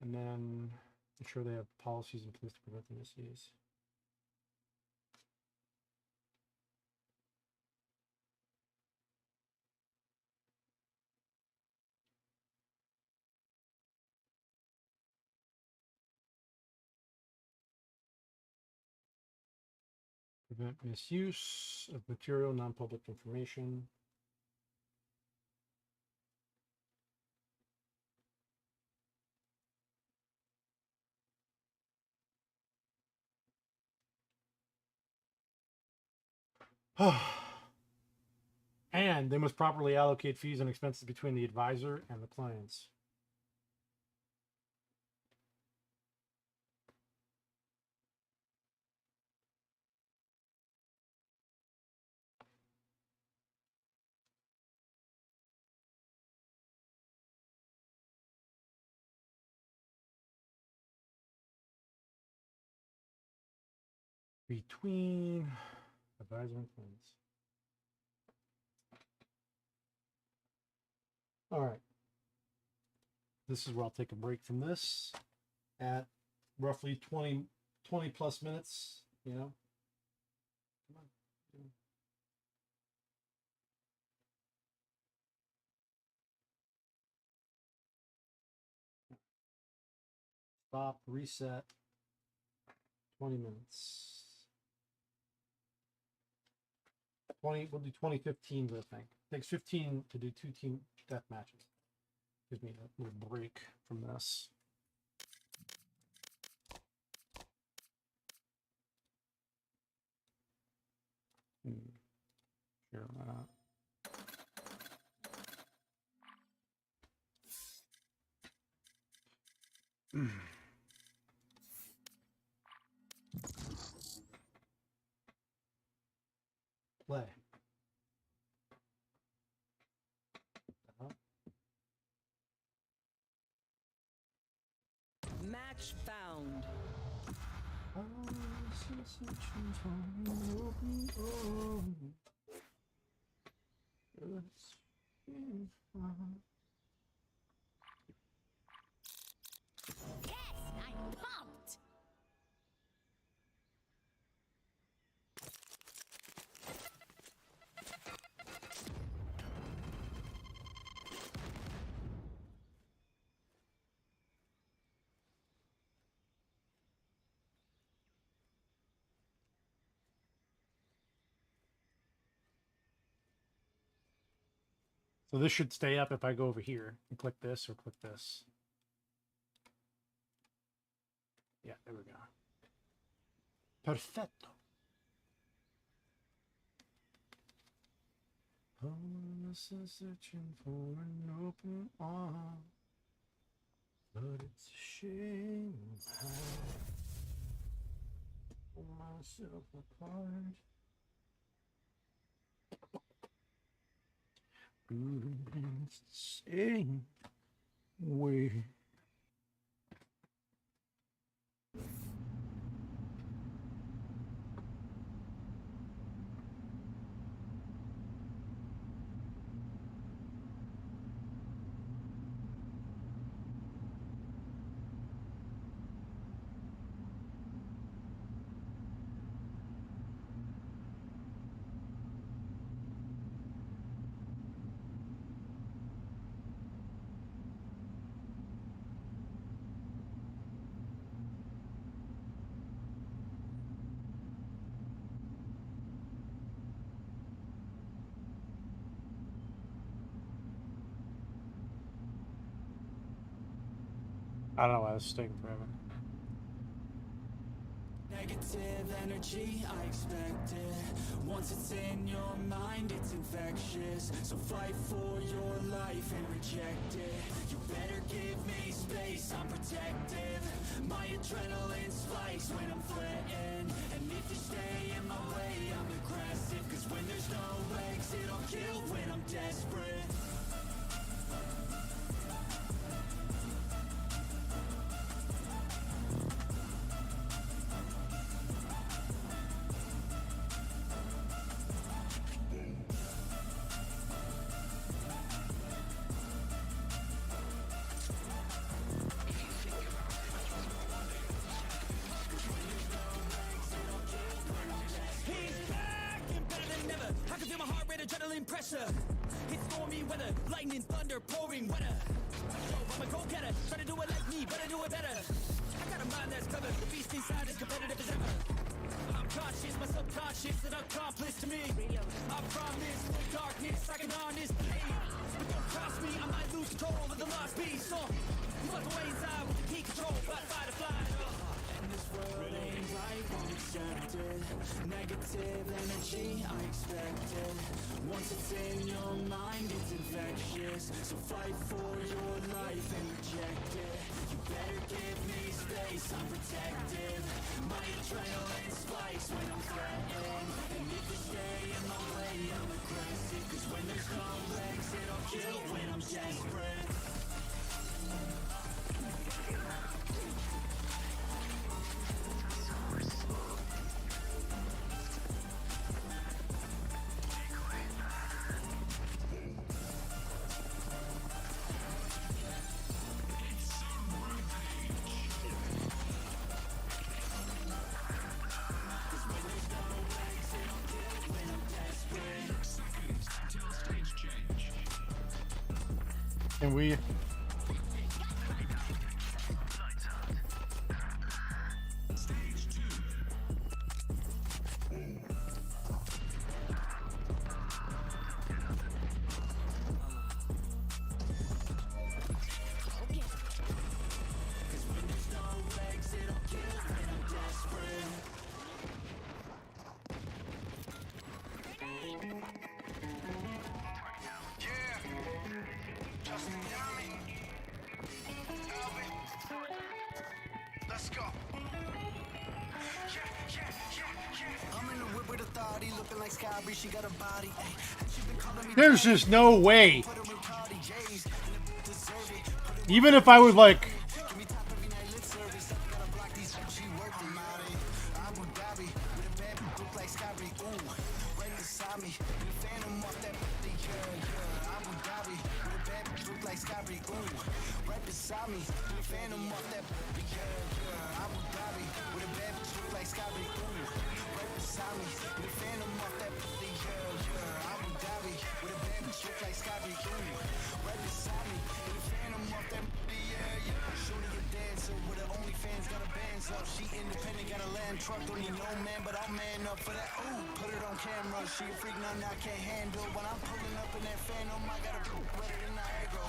And then ensure they have policies in place to prevent the misuse. Prevent misuse of material, non-public information. And they must properly allocate fees and expenses between the advisor and the clients. Between advisor and clients. All right. This is where I'll take a break from this at roughly 20 plus minutes, you know. Come on. Stop, reset, 20 minutes. 20, we'll do 2015s, I think. It takes 15 to do 2 team death matches. Gives me a little break from this. Share that. Play. Match found. Yes, I'm pumped. So this should stay up if I go over here and click this or click this. Yeah, there we go. Perfetto. I'm searching for an open arm, but it's a shame I pull myself apart. Sing we. I don't know why this is taking forever. Negative energy, I expect it. Once it's in your mind, it's infectious. So fight for your life and reject it. You better give me space, I'm protective. My adrenaline spikes when I'm threatened. And if you stay in my way, I'm aggressive. Cause when there's no exit, I'll kill when I'm desperate. Pressure, it's stormy weather, lightning, thunder, pouring weather. Yo, I'm a go-getter, try to do it like me, but I do it better. I got a mind that's covered, the beast inside is competitive as ever. I'm conscious, my subconscious, an accomplice to me. I promise, no darkness, I can honest behave. But don't cross me, I might lose control of the lost beast. So, you walk away inside with the key control, fly, fight, or fly. And this world ain't right, won't accept it. Negative energy, I expect it. Once it's in your mind, it's infectious. So fight for your life and reject it. You better give me space, I'm protective. My adrenaline spikes when I'm threatened. And if you stay in my way, I'm aggressive. Cause when there's no exit, I'll kill when I'm desperate. Can we? Let's go. I'm in the whip with authority, looking like Sky Bree, she got a body. And she been calling me There's just no way. put her in party J's, and the deserve it. Even if I was like, Give me top every night, lit service. I gotta block these, she worth it, Molly. Abu Dhabi, with a bad look like Sky Bree, ooh. Right beside me, the phantom off that body, yeah. Abu Dhabi, with a bad look like Sky Bree, ooh. Right beside me, the phantom off that body, yeah. Abu Dhabi, with a bad look like Sky Bree, ooh. Right beside me, the phantom off that body, yeah. Abu Dhabi, with a bad look like Sky Bree, ooh. Right beside me, the phantom off that body, yeah. Shorty a dancer with her OnlyFans, got her bands up. She independent, got a land truck, don't need no man, but I'll man up for that. Ooh, put it on camera. She a freak, nothing I can't handle. When I'm pulling up in that phantom, I got a poop wetter than Niagara.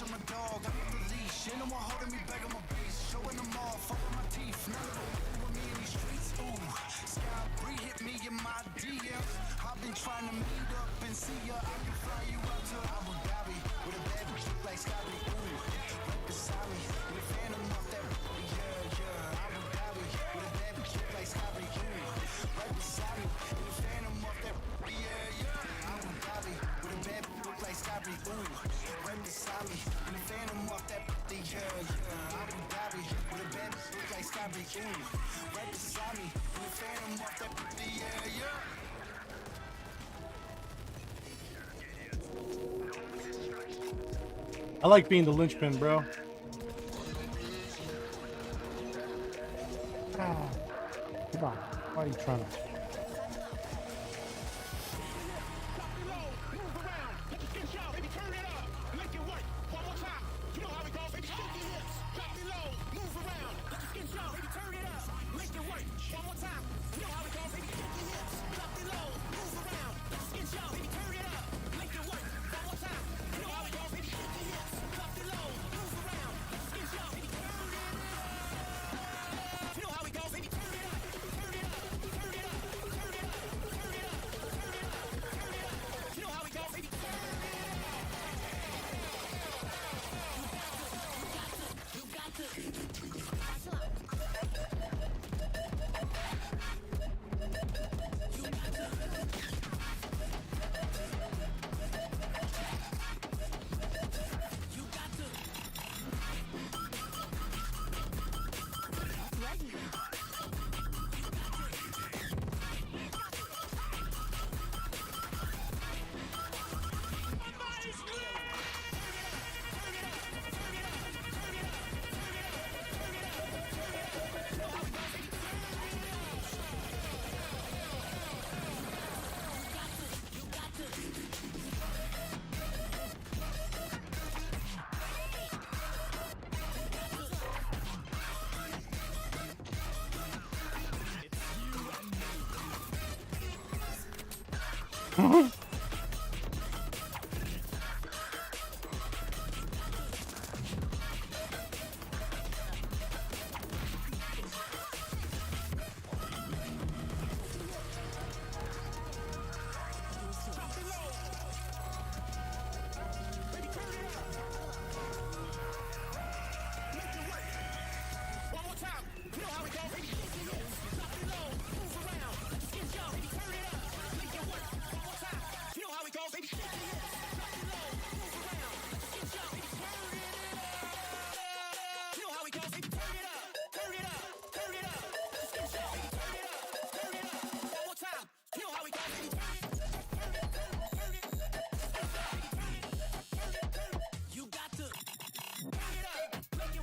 To my dog, I put the leash. Ain't no one holding me back on my beast. Showing them all, fuck with my teeth. None of them with me in these streets. Ooh, Sky Bree hit me in my DMs. I've been trying to meet up and see ya. I can fly you out to Abu Dhabi with a bad bitch look like Sky Bree. Ooh, right beside me, with a phantom off that body, yeah. Abu Dhabi with a bad bitch look like Sky Bree. Ooh, right beside me, with a phantom off that body, yeah. Abu Dhabi with a bad bitch look like Right beside me, in the phantom off that yeah, yeah. I like being the linchpin, bro. Ah, come on. Why are you trying to?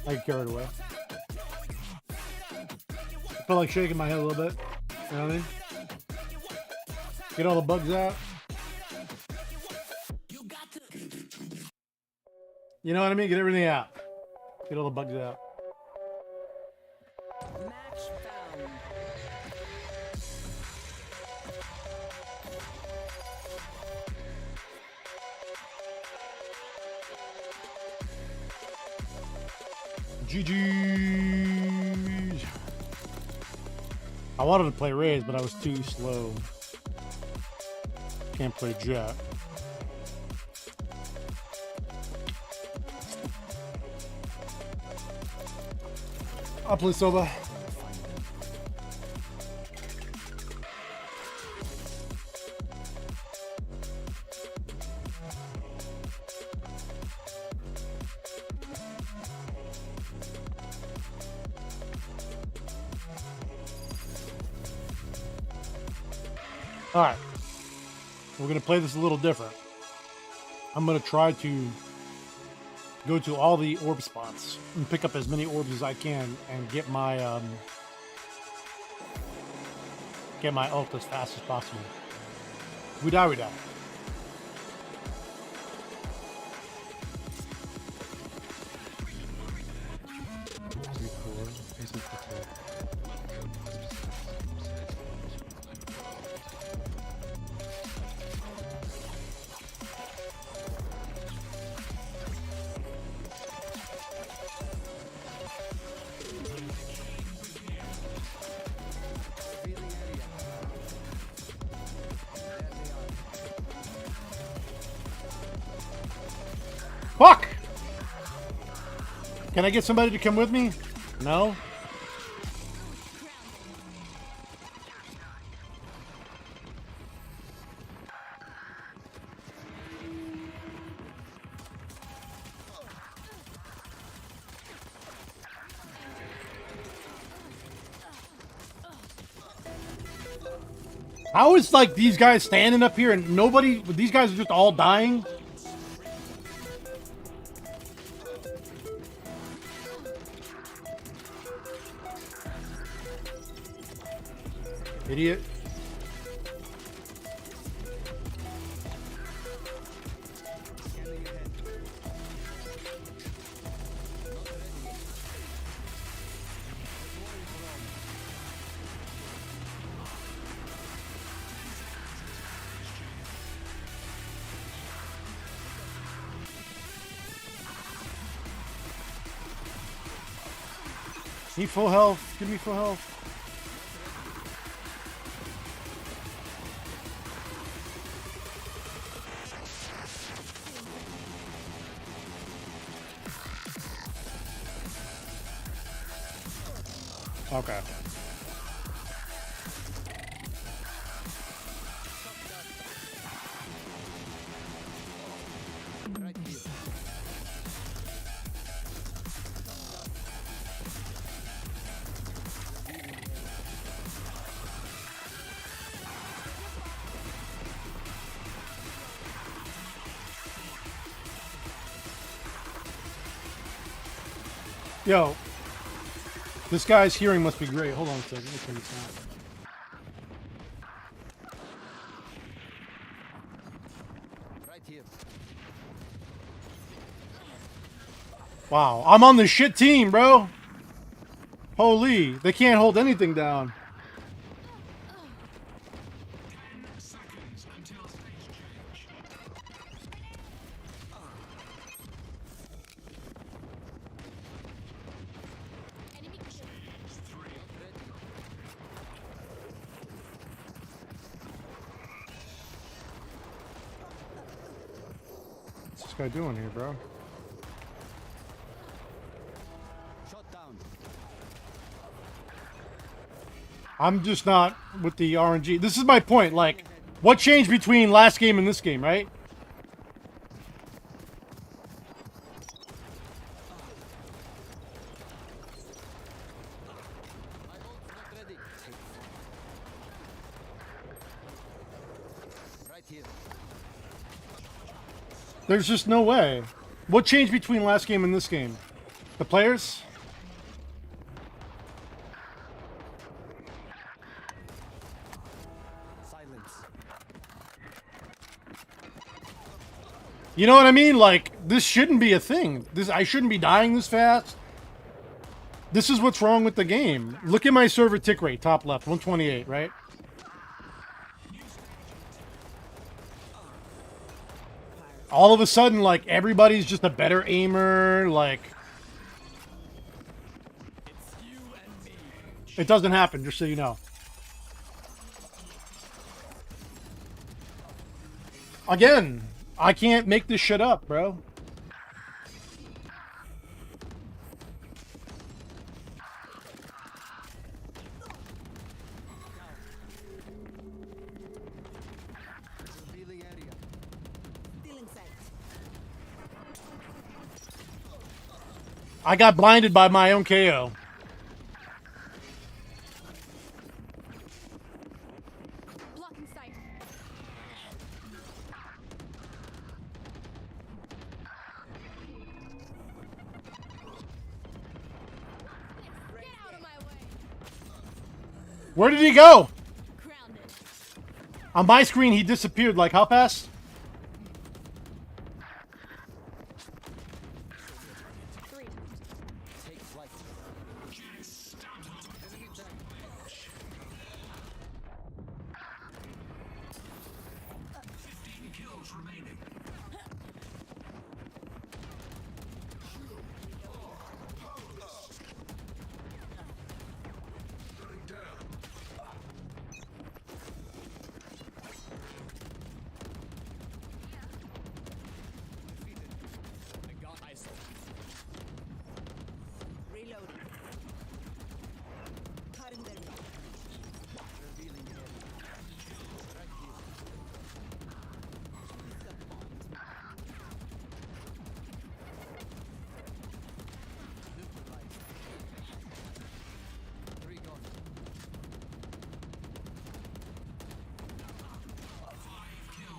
I get carried away. I feel like shaking my head a little bit. You know what I mean? Get all the bugs out. You know what I mean? Get everything out. Get all the bugs out. Match found. GG's. I wanted to play Raze, but I was too slow. Can't play Jet. I'll play Sova. All right, we're gonna play this a little different. I'm gonna try to go to all the orb spots and pick up as many orbs as I can and get my ult as fast as possible. We die, we die. Fuck! Can I get somebody to come with me? No? How is like these guys standing up here and nobody? These guys are just all dying. Idiot. Need full health. Give me full health. Okay. Yo, this guy's hearing must be great. Hold on a second. Let me turn this on. Right here. Wow, I'm on the shit team, bro. Holy, they can't hold anything down. Enemy killed. What's this guy doing here, bro? Shot down. I'm just not with the RNG. This is my point. Like, what changed between last game and this game, right? My ult's not ready. Right here. There's just no way. What changed between last game and this game? The players? Silence. You know what I mean? Like, this shouldn't be a thing. I shouldn't be dying this fast. This is what's wrong with the game. Look at my server tick rate, top left, 128, right? All of a sudden, like, everybody's just a better aimer, like... It doesn't happen, just so you know. Again, I can't make this shit up, bro. Revealing area. Stealing sight. I got blinded by my own KO. Blocking sight. Get out of my way. Where did he go? Grounded. On my screen, he disappeared. Like, how fast? Three. Take flight. Enemy tank.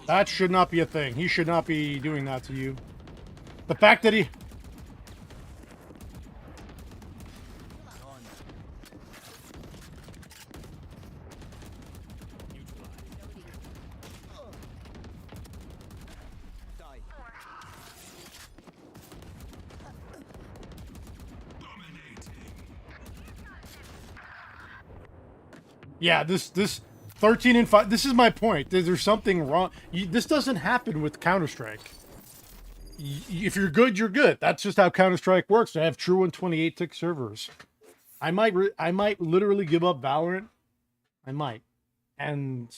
That should not be a thing. He should not be doing that to you. The fact that he... Yeah, this 13 and 5. This is my point. There's something wrong. This doesn't happen with Counter-Strike. If you're good, you're good. That's just how Counter-Strike works. They have true 128-tick servers. I might literally give up Valorant. I might, and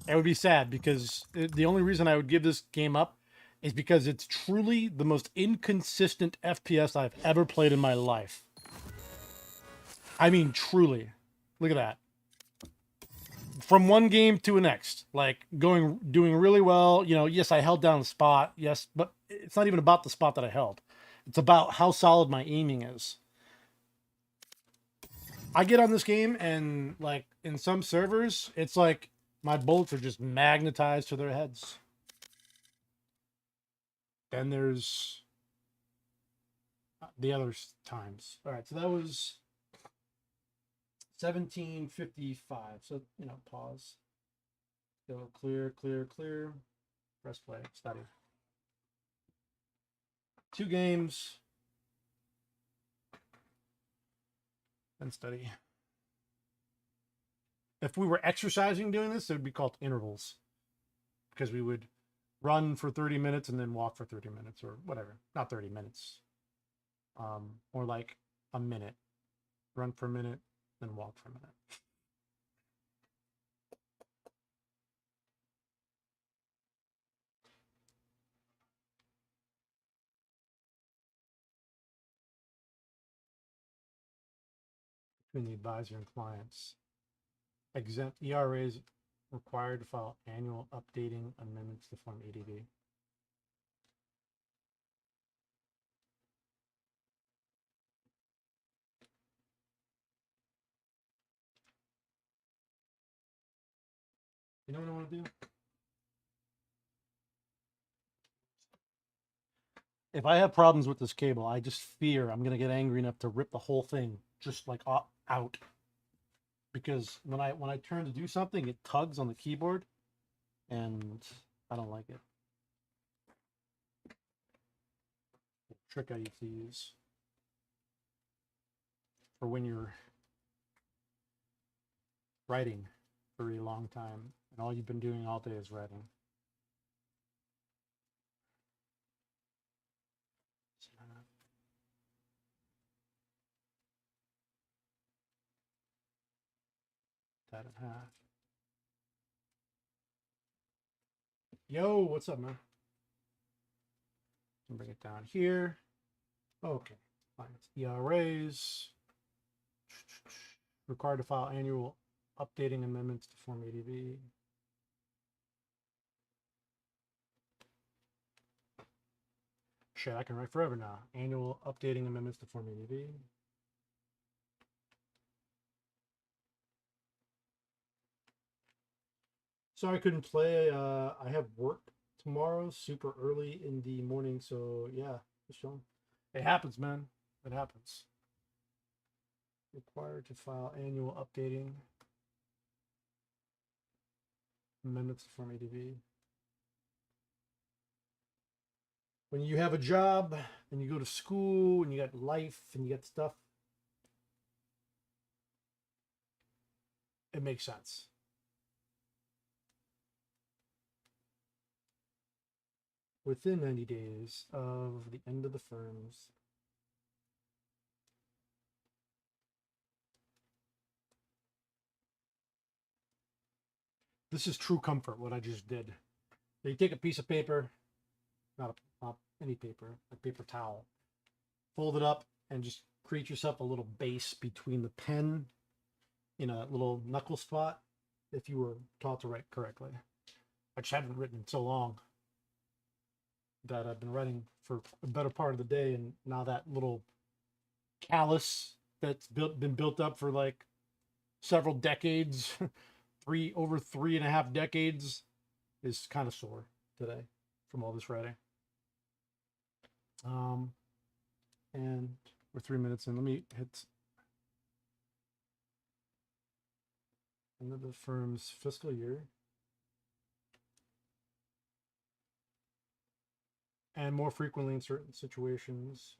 it would be sad because the only reason I would give this game up is because it's truly the most inconsistent FPS I've ever played in my life. I mean, truly. Look at that. From one game to the next, like doing really well. You know, yes, I held down the spot. Yes, but it's not even about the spot that I held. It's about how solid my aiming is. I get on this game and like in some servers, it's like my bullets are just magnetized to their heads. Then there's the other times. All right, so that was 17:55. So, you know, pause. Go clear, clear, clear. Press play. Study. 2 games. And study. If we were exercising doing this, it would be called intervals. Because we would run for 30 minutes and then walk for 30 minutes or whatever. Not 30 minutes. Or like a minute. Run for a minute, then walk for a minute. Between the advisor and clients. Exempt ERAs required to file annual updating amendments to Form ADV. You know what I want to do? If I have problems with this cable, I just fear I'm going to get angry enough to rip the whole thing just like out. Because when I turn to do something, it tugs on the keyboard, and I don't like it. The trick I used to use for when you're writing for a long time, and all you've been doing all day is writing. That in half. Yo, what's up, man? Bring it down here. Okay, fine. It's ERAs. Required to file annual updating amendments to Form ADV. Shit, I can write forever now. Annual updating amendments to Form ADV. Sorry I couldn't play. I have work tomorrow, super early in the morning. So yeah, just chilling. It happens, man. It happens. Required to file annual updating amendments to Form ADV. When you have a job and you go to school and you got life and you got stuff, it makes sense. Within 90 days of the end of the firm's this is true comfort, what I just did. So you take a piece of paper, not any paper, a paper towel, fold it up, and just create yourself a little base between the pen in a little knuckle spot if you were taught to write correctly. I just haven't written in so long that I've been writing for a better part of the day, and now that little callus that's been built up for like several decades, over 3.5 decades, is kind of sore today from all this writing. And we're 3 minutes in. Let me hit end of the firm's fiscal year. And more frequently in certain situations.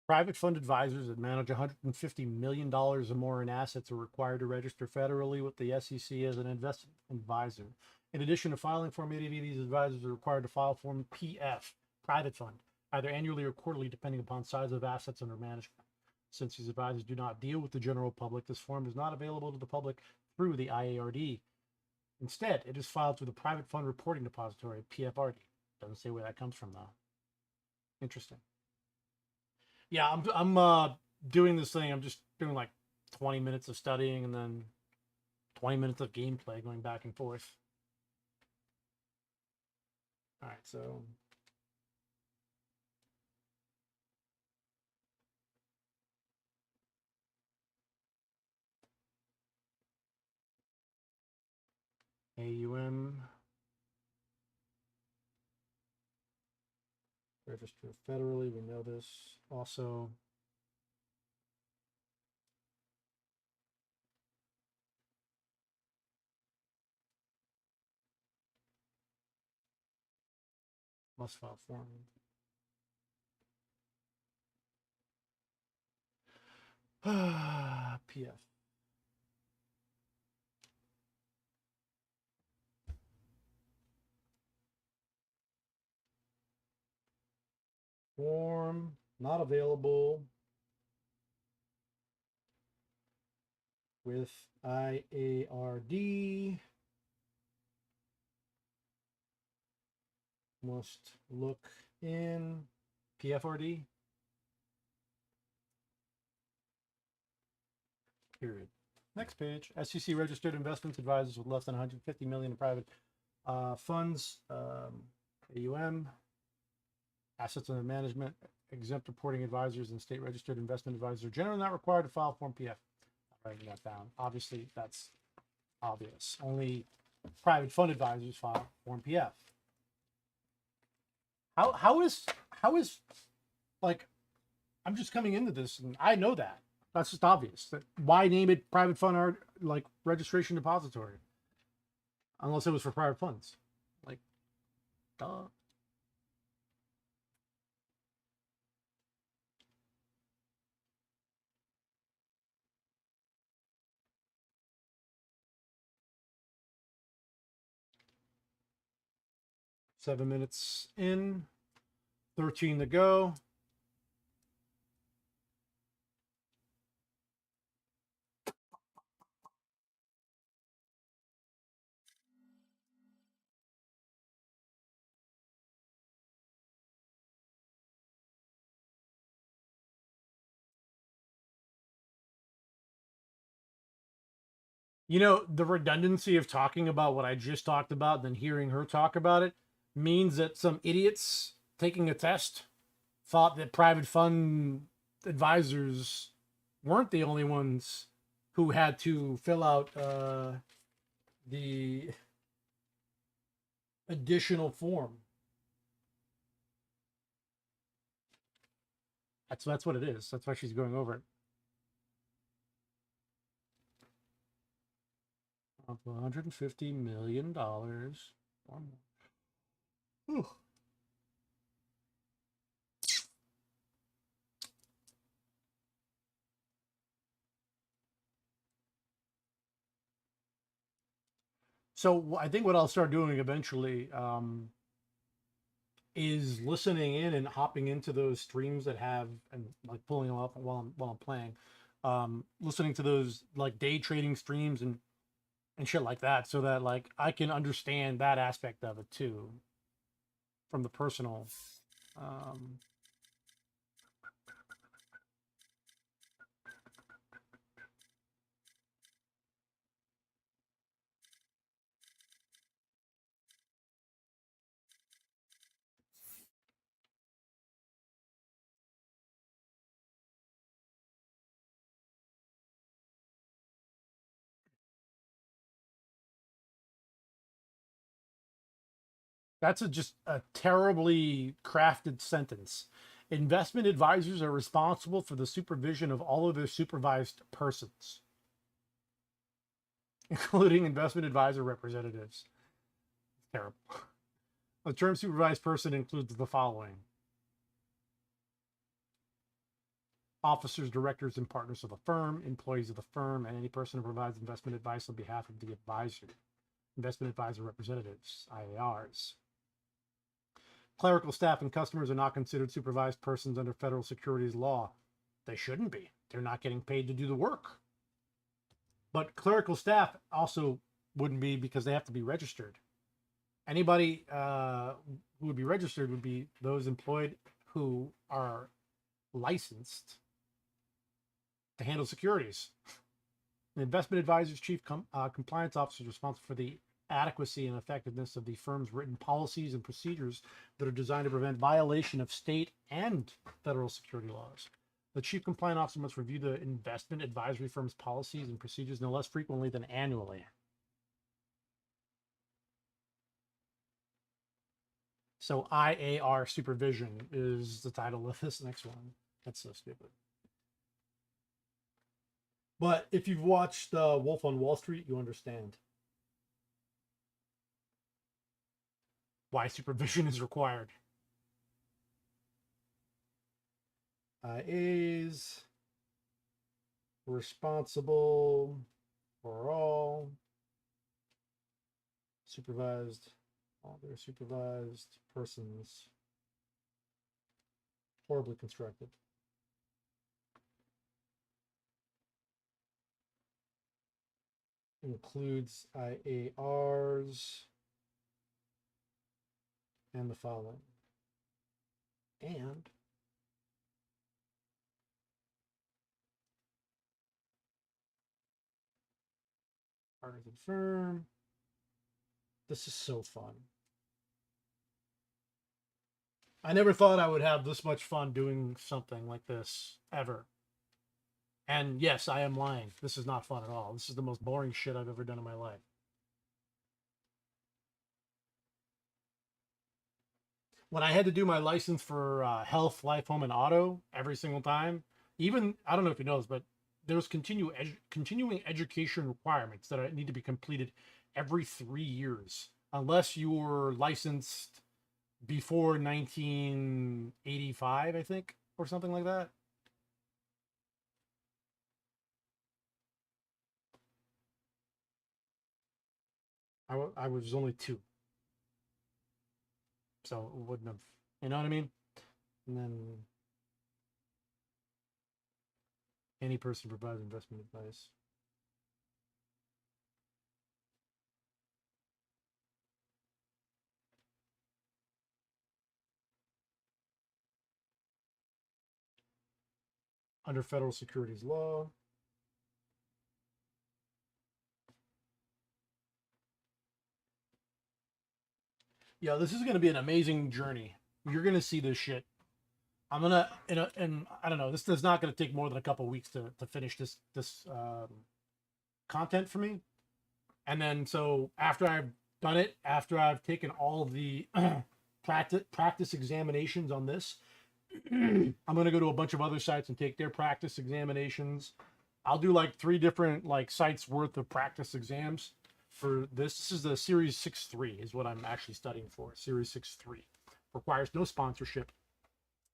Private fund advisors that manage $150 million or more in assets are required to register federally with the SEC as an investment advisor. In addition to filing Form 80B, these advisors are required to file Form PF, private fund, either annually or quarterly, depending upon size of assets under management. Since these advisors do not deal with the general public, this form is not available to the public through the IARD. Instead, it is filed through the Private Fund Reporting Depository, PFRD. Doesn't say where that comes from, though. Interesting. Yeah, I'm doing this thing. I'm just doing like 20 minutes of studying and then 20 minutes of gameplay going back and forth. All right, so AUM register federally. We know this. Also, must file form. PF. Form not available with IARD. Must look in PFRD. Period. Next page. SEC registered investments advisors with less than 150 million in private funds, AUM, assets under management, exempt reporting advisors, and state registered investment advisors are generally not required to file Form PF. I'm writing that down. Obviously, that's obvious. Only private fund advisors file Form PF. How is like, I'm just coming into this and I know that. That's just obvious. That why name it private fund like registration depository? Unless it was for private funds. Like, duh. Seven minutes in, 13 to go. You know, the redundancy of talking about what I just talked about, then hearing her talk about it, means that some idiots taking a test thought that private fund advisors weren't the only ones who had to fill out the additional form. That's what it is. That's why she's going over it. Of $150 million or more. Whew. So I think what I'll start doing eventually is listening in and hopping into those streams that have, and like pulling them up while I'm playing, listening to those like day trading streams and and shit like that, so that like I can understand that aspect of it too, from the personal. Um, That's just a terribly crafted sentence. Investment advisors are responsible for the supervision of all of their supervised persons, including investment advisor representatives. Terrible. The term supervised person includes the following: officers, directors, and partners of the firm, employees of the firm, and any person who provides investment advice on behalf of the advisor. Investment advisor representatives, IARs. Clerical staff and customers are not considered supervised persons under federal securities law. They shouldn't be. They're not getting paid to do the work. But clerical staff also wouldn't be, because they have to be registered. Anybody who would be registered would be those employed who are licensed to handle securities. An investment advisor's chief compliance officer is responsible for the adequacy and effectiveness of the firm's written policies and procedures that are designed to prevent violation of state and federal security laws. The chief compliance officer must review the investment advisory firm's policies and procedures no less frequently than annually. So IAR supervision is the title of this next one. That's so stupid. But if you've watched Wolf on Wall Street, you understand why supervision is required. IAs responsible for all their supervised persons. Horribly constructed. Includes IARs and the following. And partners of the firm. This is so fun. I never thought I would have this much fun doing something like this ever. And yes, I am lying. This is not fun at all. This is the most boring shit I've ever done in my life. When I had to do my license for health, life, home, and auto every single time, even, I don't know if you know this, but there's continuing education requirements that need to be completed every 3 years, unless you were licensed before 1985, I think, or something like that. I was only 2. So it wouldn't have, you know what I mean? And then any person provides investment advice. Under federal securities law. Yeah, this is going to be an amazing journey. You're going to see this shit. I'm going to, and I don't know, this is not going to take more than a couple of weeks to finish this content for me. And then, so after I've done it, after I've taken all of the practice examinations on this, I'm going to go to a bunch of other sites and take their practice examinations. I'll do like 3 different like sites worth of practice exams for this. This is the Series 6.3 is what I'm actually studying for. Series 6.3 requires no sponsorship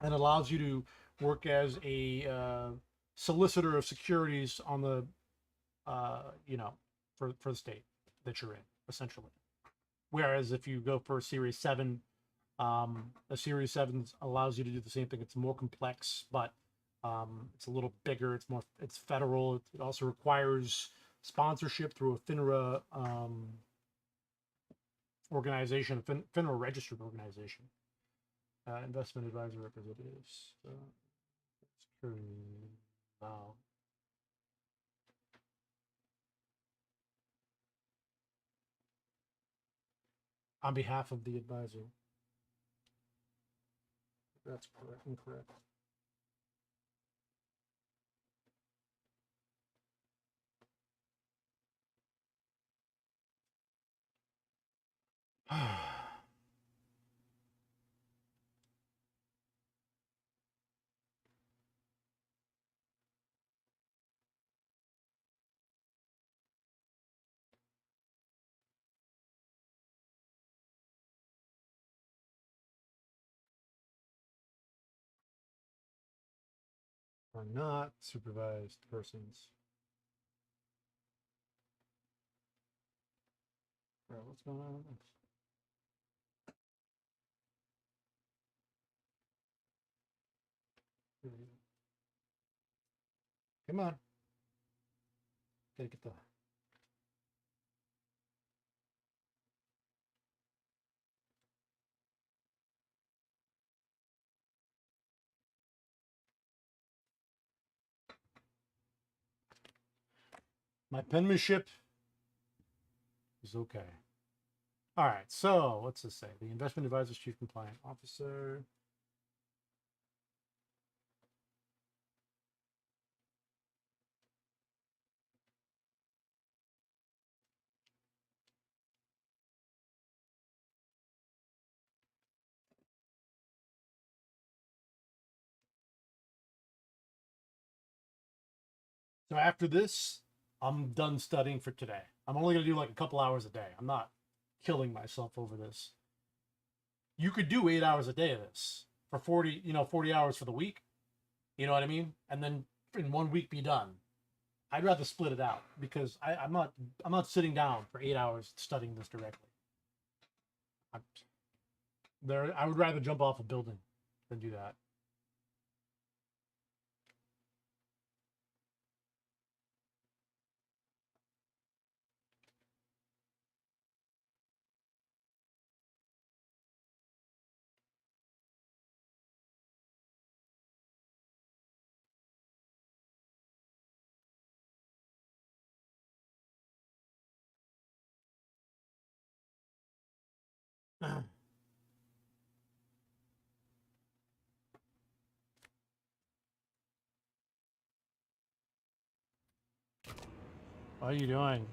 and allows you to work as a solicitor of securities on the, for the state that you're in, essentially. Whereas if you go for a Series 7, a Series 7 allows you to do the same thing. It's more complex, but it's a little bigger. It's federal. It also requires sponsorship through a FINRA organization, FINRA registered organization. Investment advisor representatives. Wow. On behalf of the advisor. That's correct. Incorrect. Are not supervised persons. Bro, what's going on with this? Here we go. Come on. Gotta get the. My penmanship is okay. All right, so what's this say? The investment advisor's chief compliant officer. So after this, I'm done studying for today. I'm only gonna do like a couple hours a day. I'm not killing myself over this. You could do 8 hours a day of this for 40, 40 hours for the week. You know what I mean? And then in 1 week be done. I'd rather split it out because I'm not sitting down for 8 hours studying this directly. I would rather jump off a building than do that. What are you doing?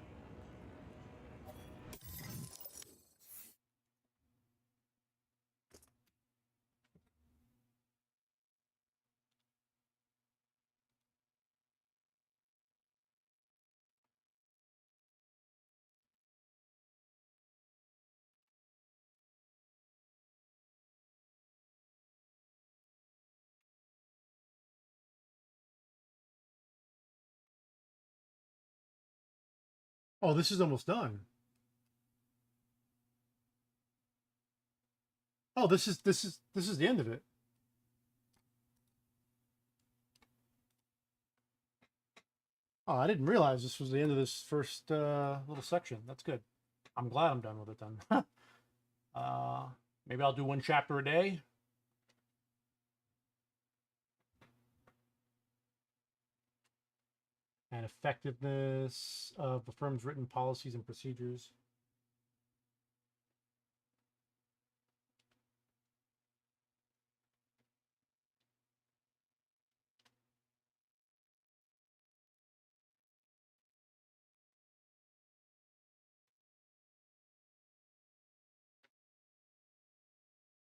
Oh, this is almost done. Oh, this is the end of it. Oh, I didn't realize this was the end of this first little section. That's good. I'm glad I'm done with it then. Maybe I'll do 1 chapter a day. And effectiveness of the firm's written policies and procedures.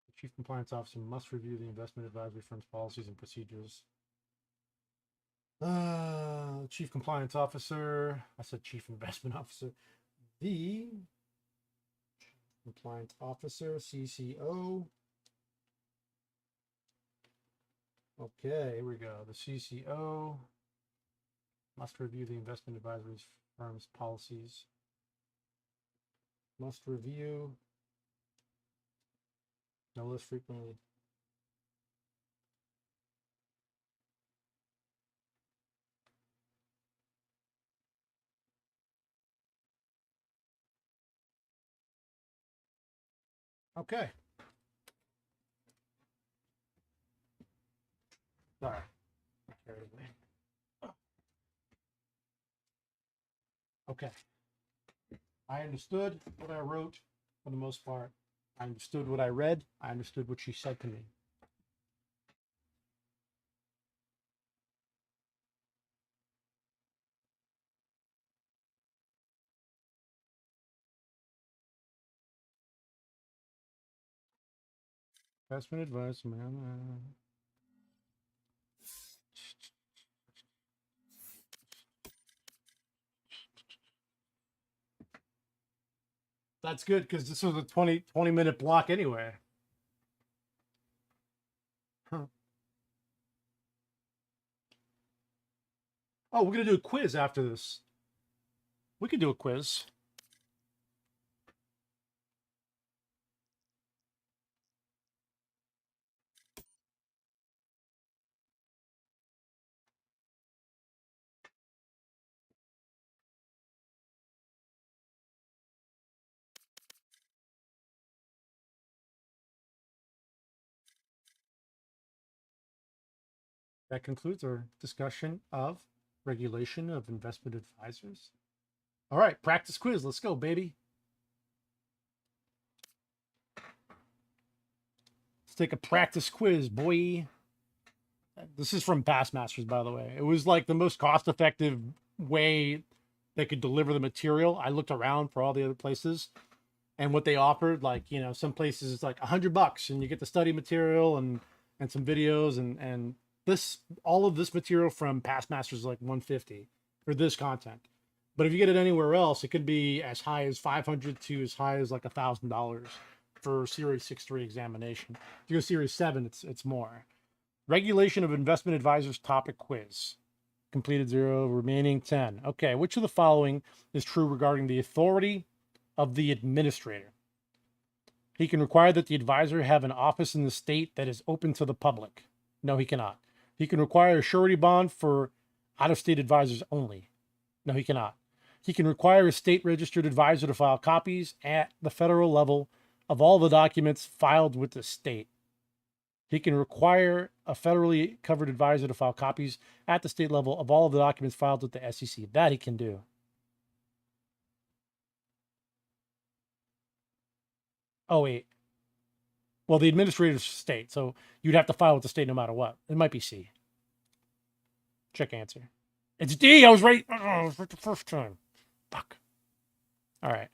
The chief compliance officer must review the investment advisory firm's policies and procedures. Chief compliance officer. I said chief investment officer. The compliance officer, CCO. Okay, here we go. The CCO must review the investment advisory firm's policies. Must review no less frequently. Okay. Sorry. Carried away. Okay. I understood what I wrote for the most part. I understood what I read. I understood what she said to me. Investment advice, man. That's good because this was a 20-minute block anyway. Huh. Oh, we're going to do a quiz after this. We could do a quiz. That concludes our discussion of regulation of investment advisors. All right, practice quiz. Let's go, baby. Let's take a practice quiz, boy. This is from Bassmasters, by the way. It was like the most cost-effective way they could deliver the material. I looked around for all the other places, and what they offered, like, you know, some places it's like $100 and you get the study material and some videos and this, all of this material from Bassmasters is like $150 for this content. But if you get it anywhere else, it could be as high as $500 to as high as like $1,000 for Series 6.3 examination. If you go Series 7, it's more. Regulation of investment advisors topic quiz. Completed 0, remaining 10. Okay, which of the following is true regarding the authority of the administrator? He can require that the advisor have an office in the state that is open to the public. No, he cannot. He can require a surety bond for out-of-state advisors only. No, he cannot. He can require a state-registered advisor to file copies at the federal level of all the documents filed with the state. He can require a federally covered advisor to file copies at the state level of all of the documents filed with the SEC. That he can do. Oh, wait. Well, the administrator's state, so you'd have to file with the state no matter what. It might be C. Check answer. It's D. I was right. Oh, I was right the first time. Fuck. All right.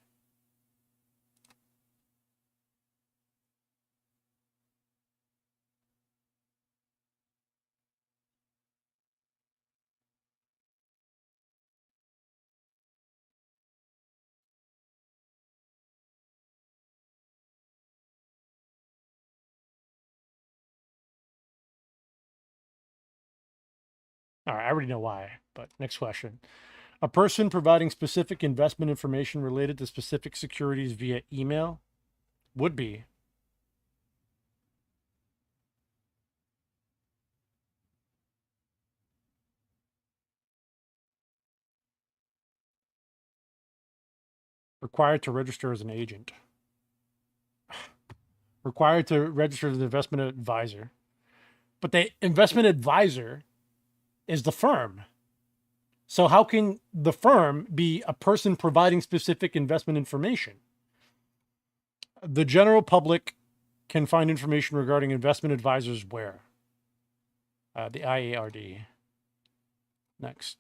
All right, I already know why, but next question. A person providing specific investment information related to specific securities via email would be required to register as an agent. Required to register as an investment advisor. But the investment advisor is the firm. So how can the firm be a person providing specific investment information? The general public can find information regarding investment advisors where? The IARD. Next.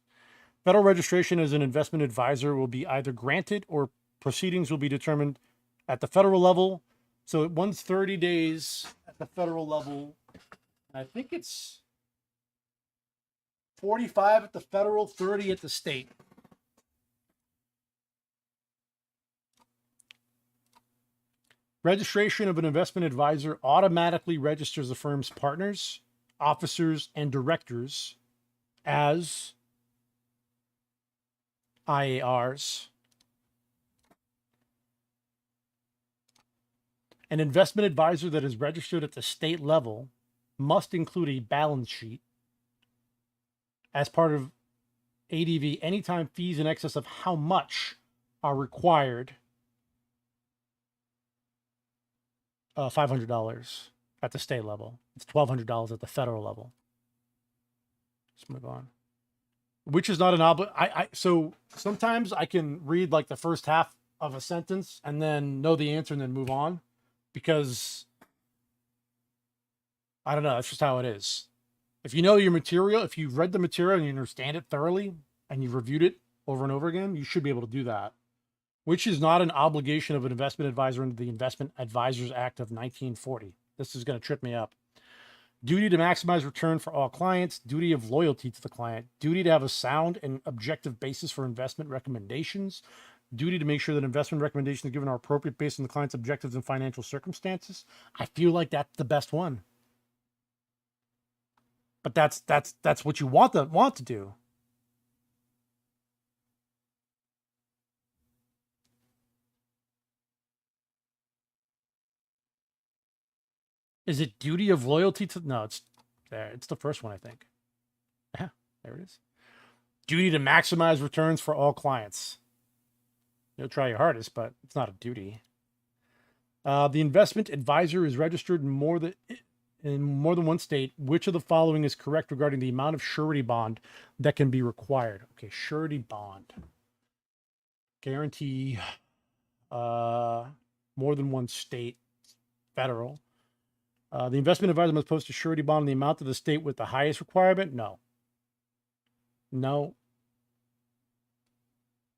Federal registration as an investment advisor will be either granted or proceedings will be determined at the federal level. So it runs 30 days at the federal level. I think it's 45 at the federal, 30 at the state. Registration of an investment advisor automatically registers the firm's partners, officers, and directors as IARs. An investment advisor that is registered at the state level must include a balance sheet as part of ADV anytime fees in excess of how much are required $500 at the state level. It's $1,200 at the federal level. Let's move on. Which is not an so sometimes I can read like the first half of a sentence and then know the answer and then move on, because I don't know, that's just how it is. If you know your material, if you've read the material and you understand it thoroughly and you've reviewed it over and over again, you should be able to do that. Which is not an obligation of an investment advisor under the Investment Advisors Act of 1940. This is going to trip me up. Duty to maximize return for all clients, duty of loyalty to the client, duty to have a sound and objective basis for investment recommendations, duty to make sure that investment recommendations given are appropriate based on the client's objectives and financial circumstances. I feel like that's the best one. But that's what you want to do. Is it duty of loyalty to? No, it's there. It's the first one, I think. Yeah, there it is. Duty to maximize returns for all clients. You'll try your hardest, but it's not a duty. The investment advisor is registered in more than one state. Which of the following is correct regarding the amount of surety bond that can be required? Okay, surety bond. Guarantee more than one state, federal. The investment advisor must post a surety bond on the amount of the state with the highest requirement? No. No.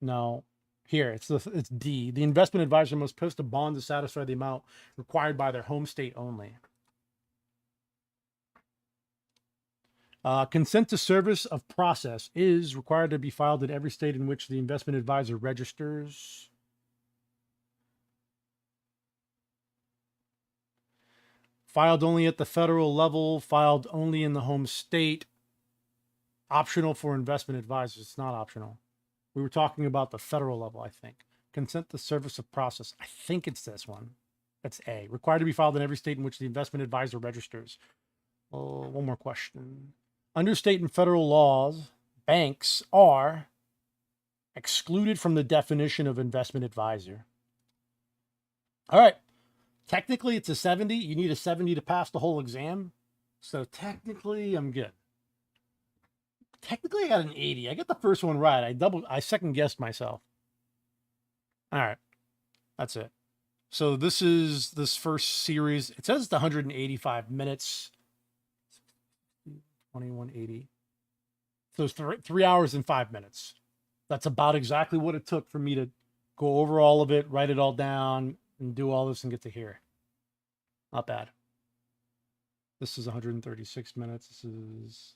No. Here, it's D. The investment advisor must post a bond to satisfy the amount required by their home state only. Consent to service of process is required to be filed in every state in which the investment advisor registers. Filed only at the federal level, filed only in the home state. Optional for investment advisors. It's not optional. We were talking about the federal level, I think. Consent to service of process. I think it's this one. That's A. Required to be filed in every state in which the investment advisor registers. Oh, one more question. Under state and federal laws, banks are excluded from the definition of investment advisor. All right. Technically, it's a 70. You need a 70 to pass the whole exam. So technically, I'm good. Technically, I got an 80. I got the first one right. I second guessed myself. All right. That's it. So this is this first series. It says it's 185 minutes. 2180. So it's 3 hours and 5 minutes. That's about exactly what it took for me to go over all of it, write it all down, and do all this and get to here. Not bad. This is 136 minutes. This is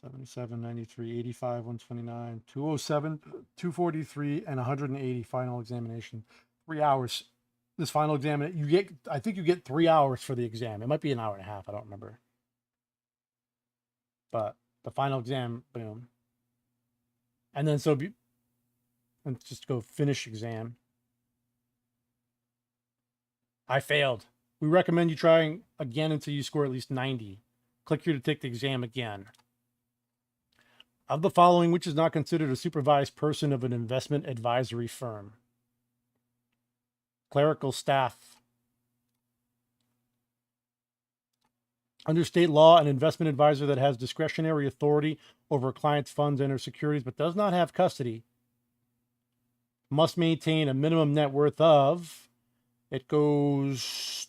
77, 93, 85, 129, 207, 243, and 180 final examination. 3 hours. This final exam, I think you get 3 hours for the exam. It might be an hour and a half. I don't remember. But the final exam, boom. And then and just go finish exam. I failed. We recommend you trying again until you score at least 90. Click here to take the exam again. Of the following, which is not considered a supervised person of an investment advisory firm? Clerical staff. Under state law, an investment advisor that has discretionary authority over a client's funds and or securities but does not have custody must maintain a minimum net worth of, it goes,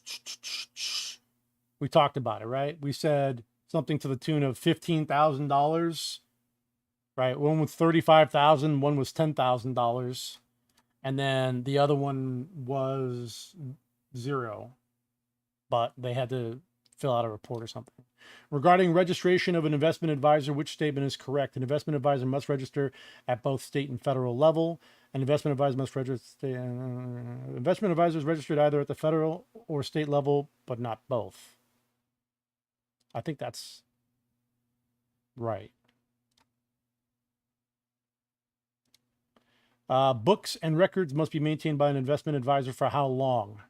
we talked about it, right? We said something to the tune of $15,000, right? One was $35,000, one was $10,000, and then the other one was $0, but they had to fill out a report or something. Regarding registration of an investment advisor, which statement is correct? An investment advisor must register at both state and federal level. An investment advisor must register. Investment advisor is registered either at the federal or state level, but not both. I think that's right. Books and records must be maintained by an investment advisor for how long?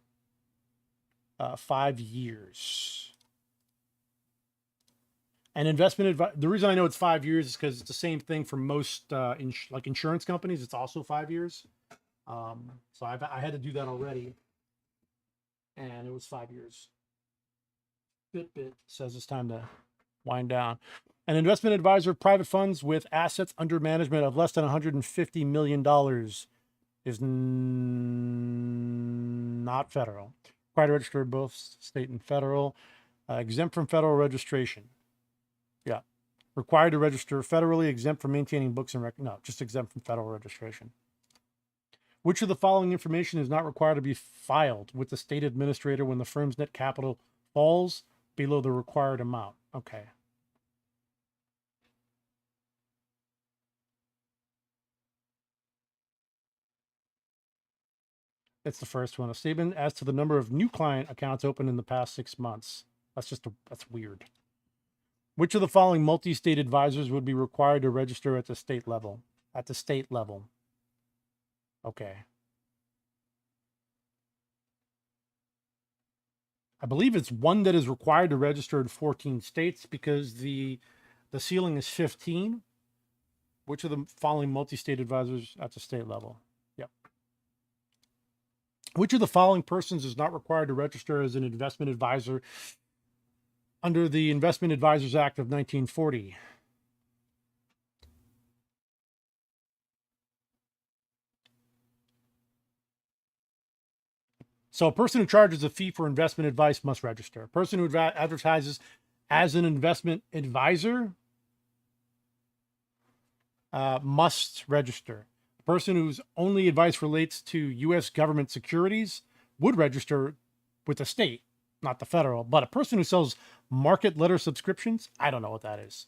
5 years. And the reason I know it's 5 years is because it's the same thing for most like insurance companies. It's also 5 years. So I had to do that already. and it was 5 years. Fitbit says it's time to wind down. An investment advisor of private funds with assets under management of less than $150 million is not federal. Required to register both state and federal. Exempt from federal registration. Yeah. Required to register federally, exempt from maintaining books and records. No, just exempt from federal registration. Which of the following information is not required to be filed with the state administrator when the firm's net capital falls below the required amount? Okay. That's the first one. A statement as to the number of new client accounts opened in the past 6 months. That's weird. Which of the following multi-state advisors would be required to register at the state level? At the state level. Okay. I believe it's one that is required to register in 14 states because the ceiling is 15. Which of the following multi-state advisors at the state level? Yep. Which of the following persons is not required to register as an investment advisor under the Investment Advisors Act of 1940? So a person who charges a fee for investment advice must register. A person who advertises as an investment advisor must register. A person whose only advice relates to U.S. government securities would register with the state, not the federal. But a person who sells market letter subscriptions, I don't know what that is.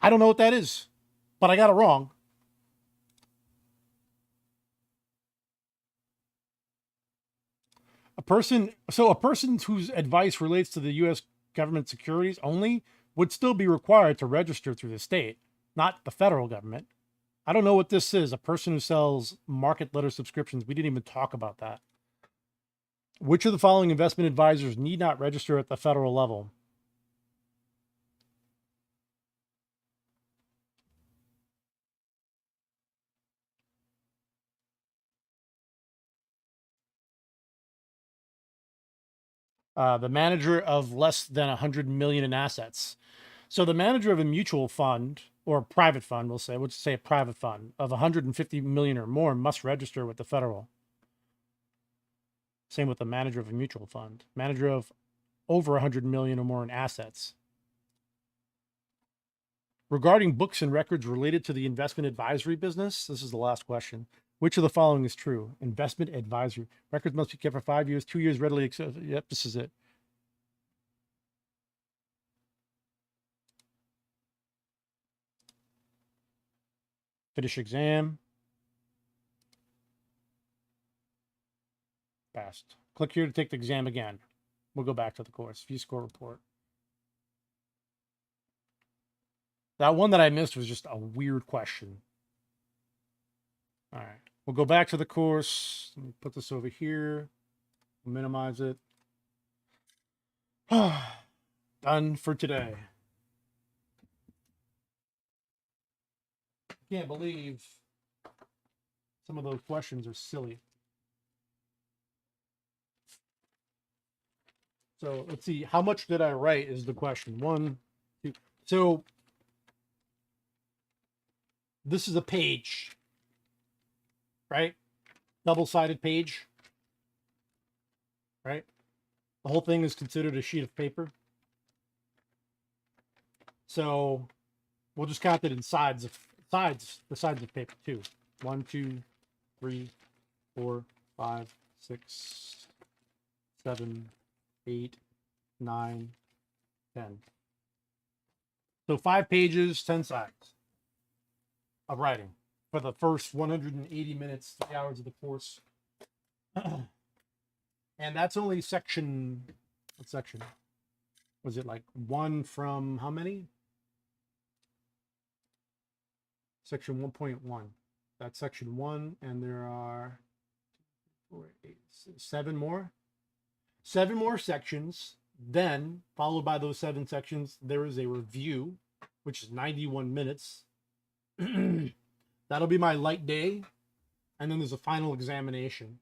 I don't know what that is, but I got it wrong. A person whose advice relates to the U.S. government securities only would still be required to register through the state, not the federal government. I don't know what this is. A person who sells market letter subscriptions. We didn't even talk about that. Which of the following investment advisors need not register at the federal level? The manager of less than 100 million in assets. So the manager of a mutual fund or a private fund, we'll say a private fund of 150 million or more must register with the federal. Same with the manager of a mutual fund. Manager of over 100 million or more in assets. Regarding books and records related to the investment advisory business, this is the last question. Which of the following is true? Investment advisory. Records must be kept for 5 years, 2 years readily accessible. Yep, this is it. Finish exam. Passed. Click here to take the exam again. We'll go back to the course. View score report. That one that I missed was just a weird question. All right. We'll go back to the course. Let me put this over here. Minimize it. Done for today. Can't believe some of those questions are silly. So let's see. How much did I write is the question. 1, 2. So this is a page. Right? Double-sided page. Right? The whole thing is considered a sheet of paper. So we'll just count it in the sides of paper too. 1, 2, 3, 4, 5, 6, 7, 8, 9, 10. So 5 pages, 10 sides of writing for the first 180 minutes, 3 hours of the course. And that's only section, what section? Was it like 1 from how many? Section 1.1. That's section 1, and there are 4, 8, 7 more. 7 more sections. Then, followed by those 7 sections, there is a review, which is 91 minutes. That'll be my light day. And then there's a final examination.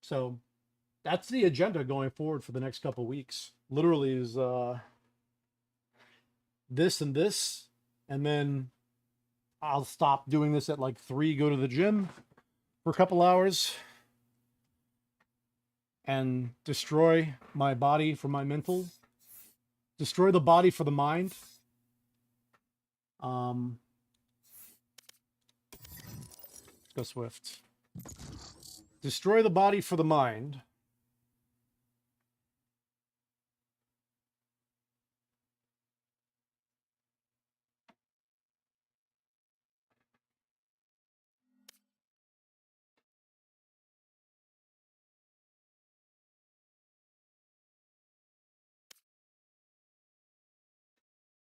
So that's the agenda going forward for the next couple weeks. Literally is this and this, and then I'll stop doing this at like 3, go to the gym for a couple hours and destroy my body for my mental, destroy the body for the mind. Let's go Swift. Destroy the body for the mind.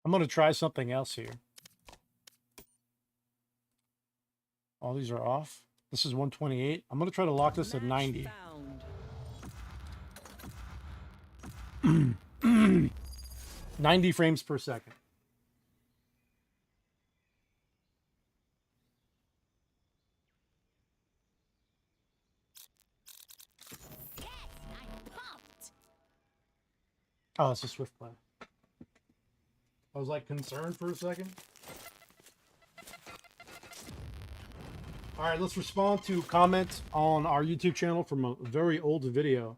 I'm going to try something else here. All these are off. This is 128. I'm going to try to lock this at 90. Found. 90 frames per second. Yes, I'm pumped. Oh, it's a Swift play. I was like concerned for a second. All right, let's respond to comments on our YouTube channel from a very old video.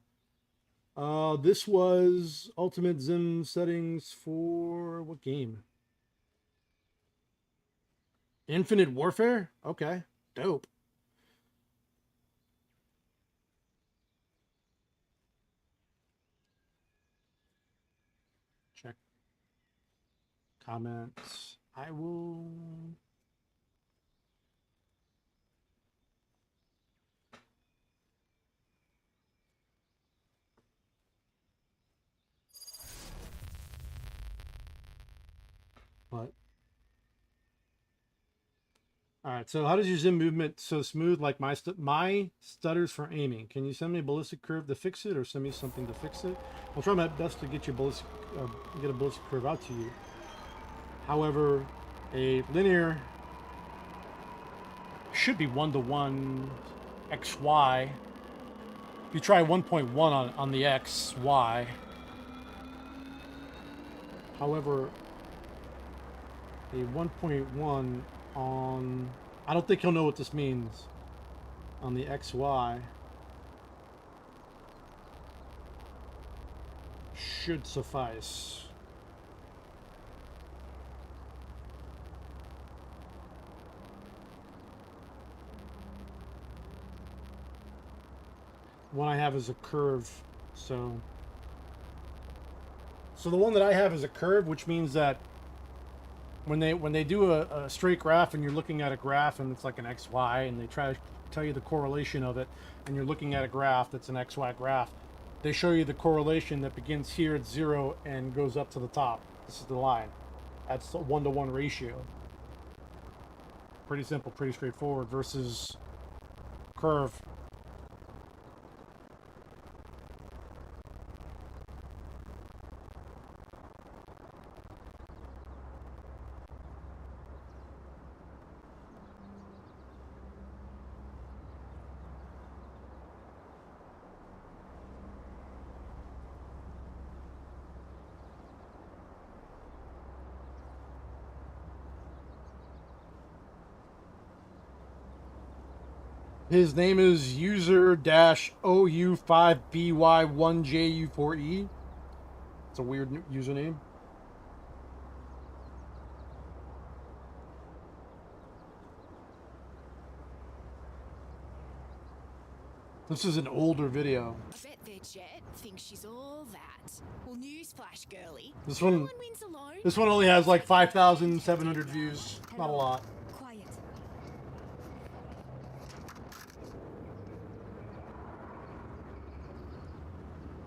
This was Ultimate Zim settings for what game? Infinite Warfare? Okay, dope. Check comments. I will. What? All right, so how does your Zim movement so smooth like my stutters for aiming? Can you send me a ballistic curve to fix it, or send me something to fix it? I'll try my best to get you get a ballistic curve out to you. However, a linear should be 1-to-1 XY. If you try 1.1 on the XY, however, a 1.1 on, I don't think he'll know what this means on the XY. Should suffice. One I have is a curve, so the one that I have is a curve, which means that when they do a straight graph and you're looking at a graph and it's like an XY and they try to tell you the correlation of it and you're looking at a graph that's an XY graph, they show you the correlation that begins here at 0 and goes up to the top. This is the line. That's a 1-to-1 ratio. Pretty simple, pretty straightforward versus curve. His name is user-OU5BY1JU4E. It's a weird username. This is an older video. I bet their jet thinks she's all that. Well, newsflash, girly. This No one, one wins alone. this one only has like 5,700 views. Not a lot. Quiet.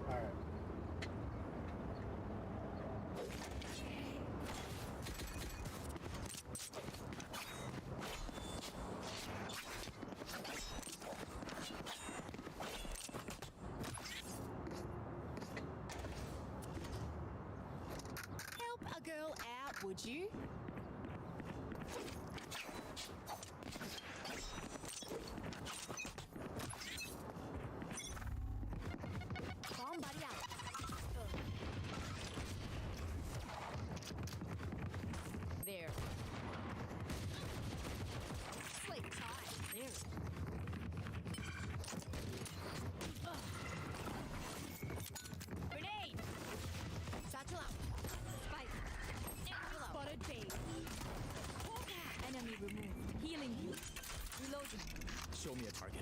All right. Help a girl out, would you? Show me a target.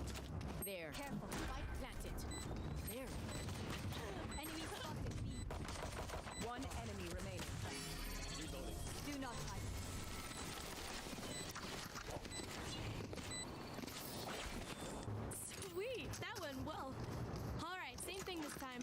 There. Careful. Spike planted. There. Enemy spotted. B. One enemy remaining. Reloading. Do not hide. Sweet. That went well. All right. Same thing this time.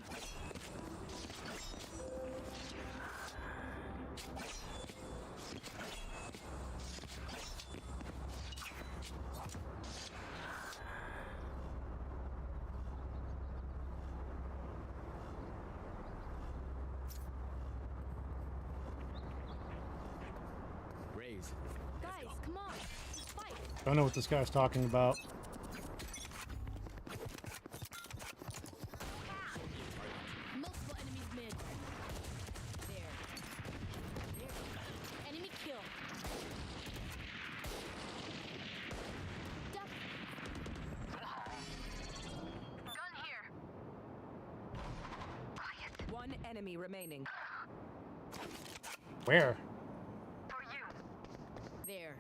Raise. Guys, come on. Fight. Don't know what this guy's talking about. Multiple enemies mid. There. There. Enemy kill. Duck. Gun here. One enemy remaining. Where? There.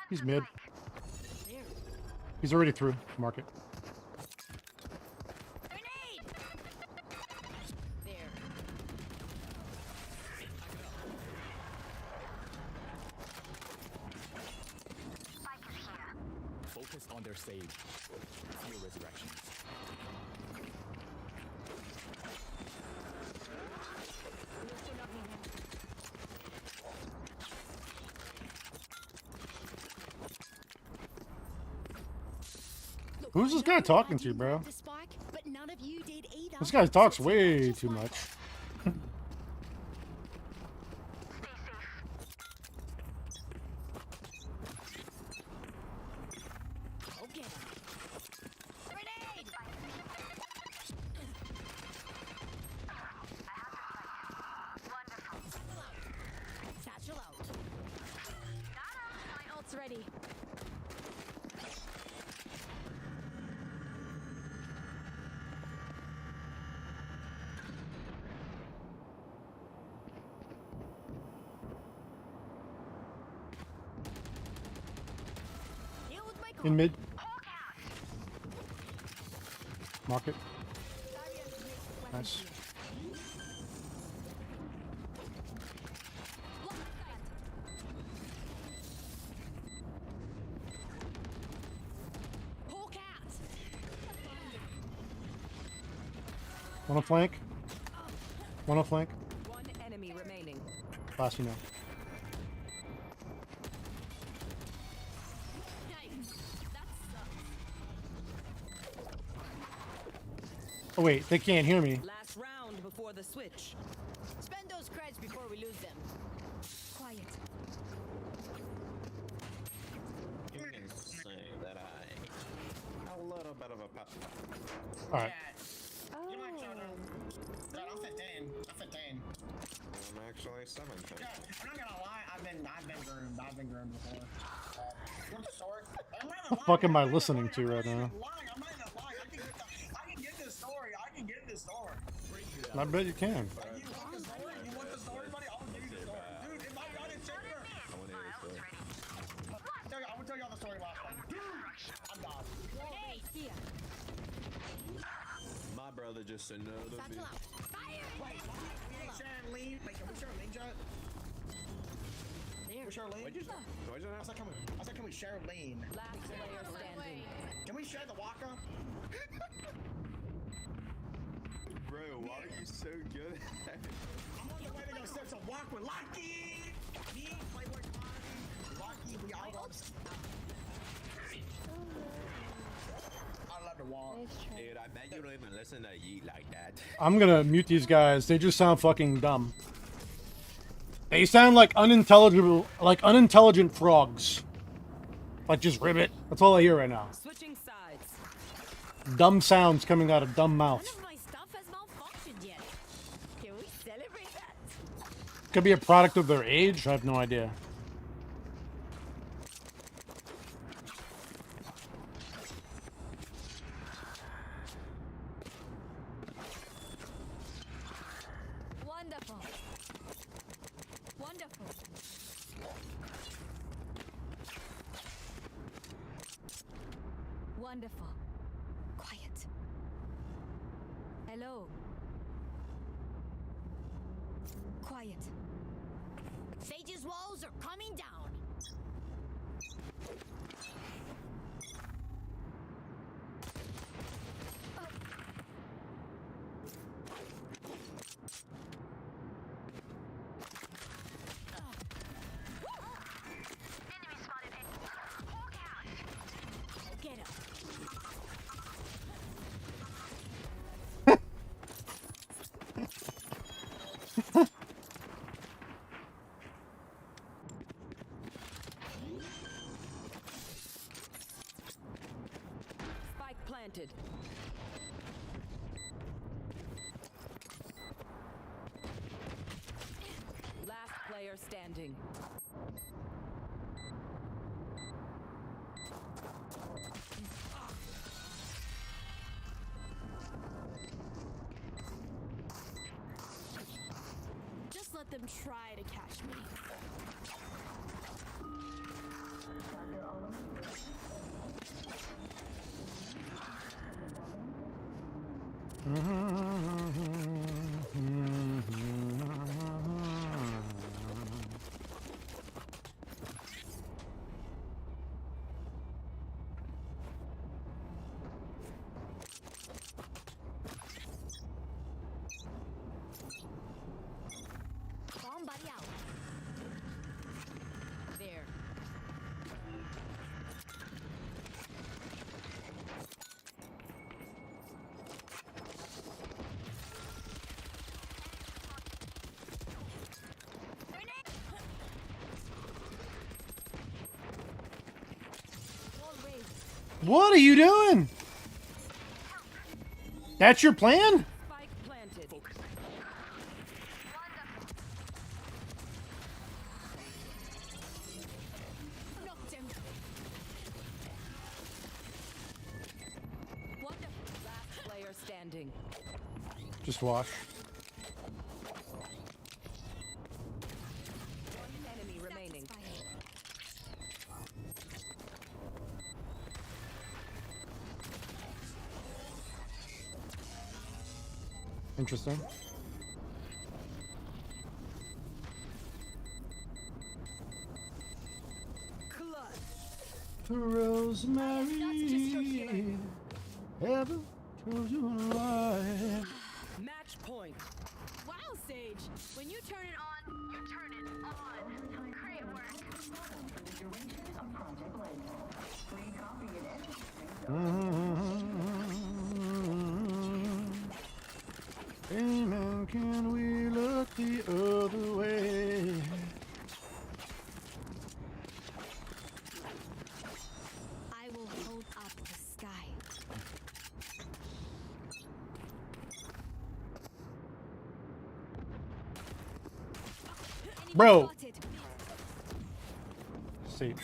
He's mid. There. He's already through market. Grenade! There. Focus on their stage. Fear resurrections. Look, Who's I this know guy that talking I to, didn't bro? have the spark, but none of you did either. This guy talks So way just too like- much. Go get him. Grenade! Satchel out. Got him. My ult's ready. Deal with my In mid. Market. Nice. One on flank. One on flank. One enemy remaining. Last you know. Oh wait, they can't hear me. Last round before the switch. Spend those creds before we lose them. Quiet. You can say that I a little bit of a pep. Alright. You might show them. God, I'm 15. I'm 15. I'm actually 17. Yeah, I'm not gonna lie. I've been groomed. I've been groomed before. You want the story? I'm not The gonna fuck lie, am I I'm not listening gonna to lie, right now? I'm not even lying. I can get this story. I can get this story. I bet you can. You want the story? You want the story, buddy? I'll give you the story. Dude, if I got it, check her. I want to hear the story. I'm gonna tell y'all the story last time. I'm done. Hey, here. My brother just another Satchel bitch. out. Fire! Wait, we ain't sharing lead. Wait, can we share a lead, Jet? There. We share a lead? What'd you say? What'd you I say? said, can we share a lean? Last player standing. Can we share the Waka? Bro, why are you so good at it? I'm on the way to go set some walk with Lucky. Me, Playboy Cardi, Lucky, we all love. I love to walk. Dude, I bet you don't even listen to Yeet like that. I'm gonna mute these guys. They just sound fucking dumb. They sound like unintelligent frogs. Like just ribbit. That's all I hear right now. Switching sides. Dumb sounds coming out of dumb None mouths. of my stuff has malfunctioned yet. Can we celebrate that? Could be a product of their age. I have no idea. Wonderful. Wonderful. Quiet. Hello. Quiet. Sage's walls are coming down. Get up. Spike planted. Last player standing. Just let them try to catch me. Bomb buddy out. There. Wall raised. What are you doing? That's your plan? Spike planted. Knocked him. Wonderful. Last player standing. Just watch. One enemy remaining. Satisfying. Interesting. Clutch. Rosemary, ever told you a lie. Match point. Wow, Sage. When you turn it on, you turn it on. Great work. Hey man, can we look the other way? I will hold up the sky. Enemy Bro. spotted. Sage.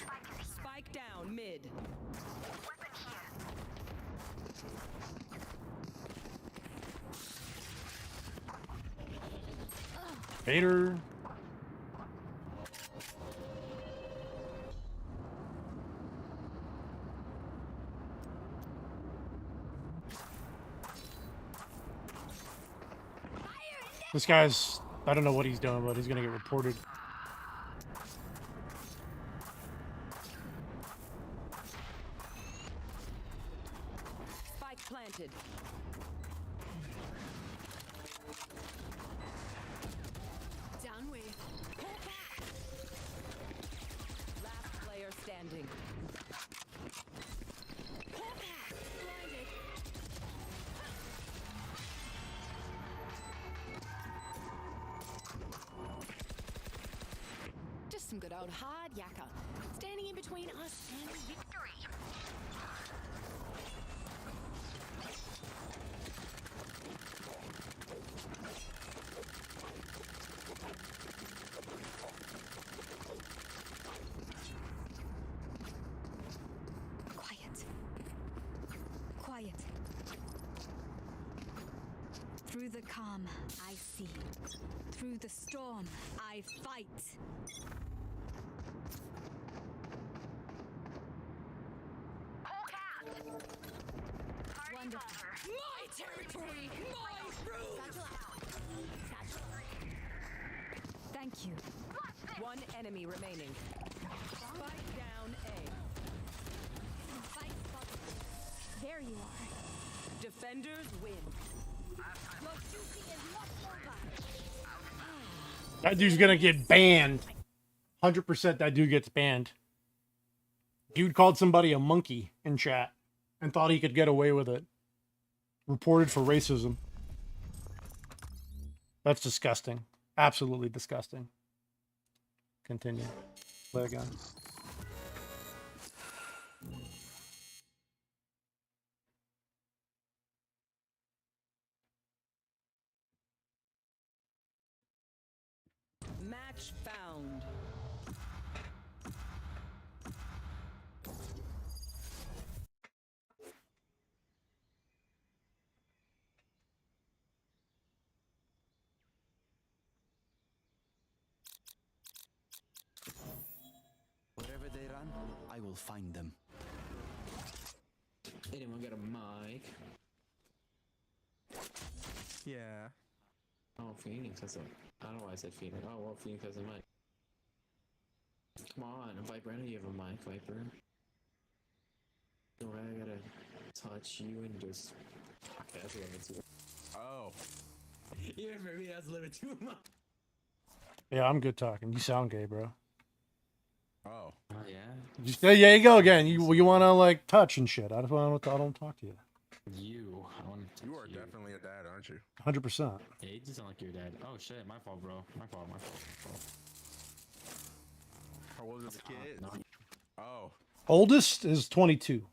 Spike down mid. Hater. This guy's, I don't know what he's doing, but he's gonna get reported. Spike planted. Down way. Pull back. Last player standing. Pull back. Blinded. Just some good old hard yakka, standing in between us and victory. Quiet. Quiet. Through the calm, I see. Through the storm, I fight. Hawk out! kind of my territory, my rules. Thank you. One enemy remaining. Spike down A. There you are. Defenders win. Your duty is not over. That dude's gonna get banned. 100% that dude gets banned. Dude called somebody a monkey in chat and thought he could get away with it. Reported for racism. That's disgusting. Absolutely disgusting. Continue. Play again. Match found. Wherever they run, I will find them. Anyone got a mic? Yeah. Oh, Phoenix has a. I don't know why I said Phoenix. Oh, well, Phoenix has a mic. Come on, Viper, I know you have a mic, Viper. Don't I gotta touch you and just. Okay, that's a little bit too. Oh. Even for me, that's a little bit too much. Yeah, I'm good talking. You sound gay, bro. Oh. Oh, yeah? There you go again. You wanna like touch and shit. I don't talk to you. You. I want to touch You are definitely a dad, aren't you? 100%. Yeah, you just sound like your dad. Oh, shit, my fault, bro. My fault. How old is the kid? No. Oh. Oldest is 22.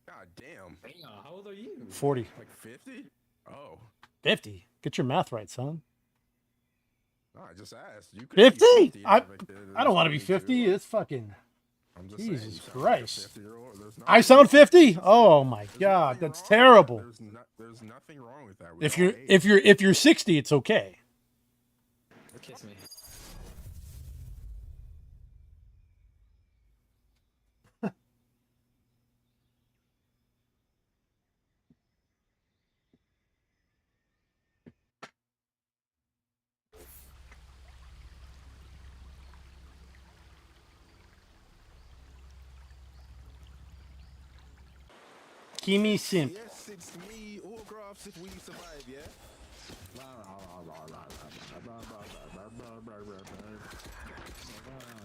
God damn. Damn, how old are you? 40. Like 50? Oh. 50. Get your math right, son. No, I just asked. You could be 50? 50 and I have a kid I don't that's want to be 22. 50. It's fucking. I'm just saying, you Jesus sound like a Christ. 50-year-old. There's I nothing sound wrong- 50? Oh my there's god, nothing that's wrong. terrible. There's nothing wrong with that. We If all you're age. if you're 60, it's okay. Kiss me. Kimi Simp. Yes, it's me. Autographs if we survive, yeah?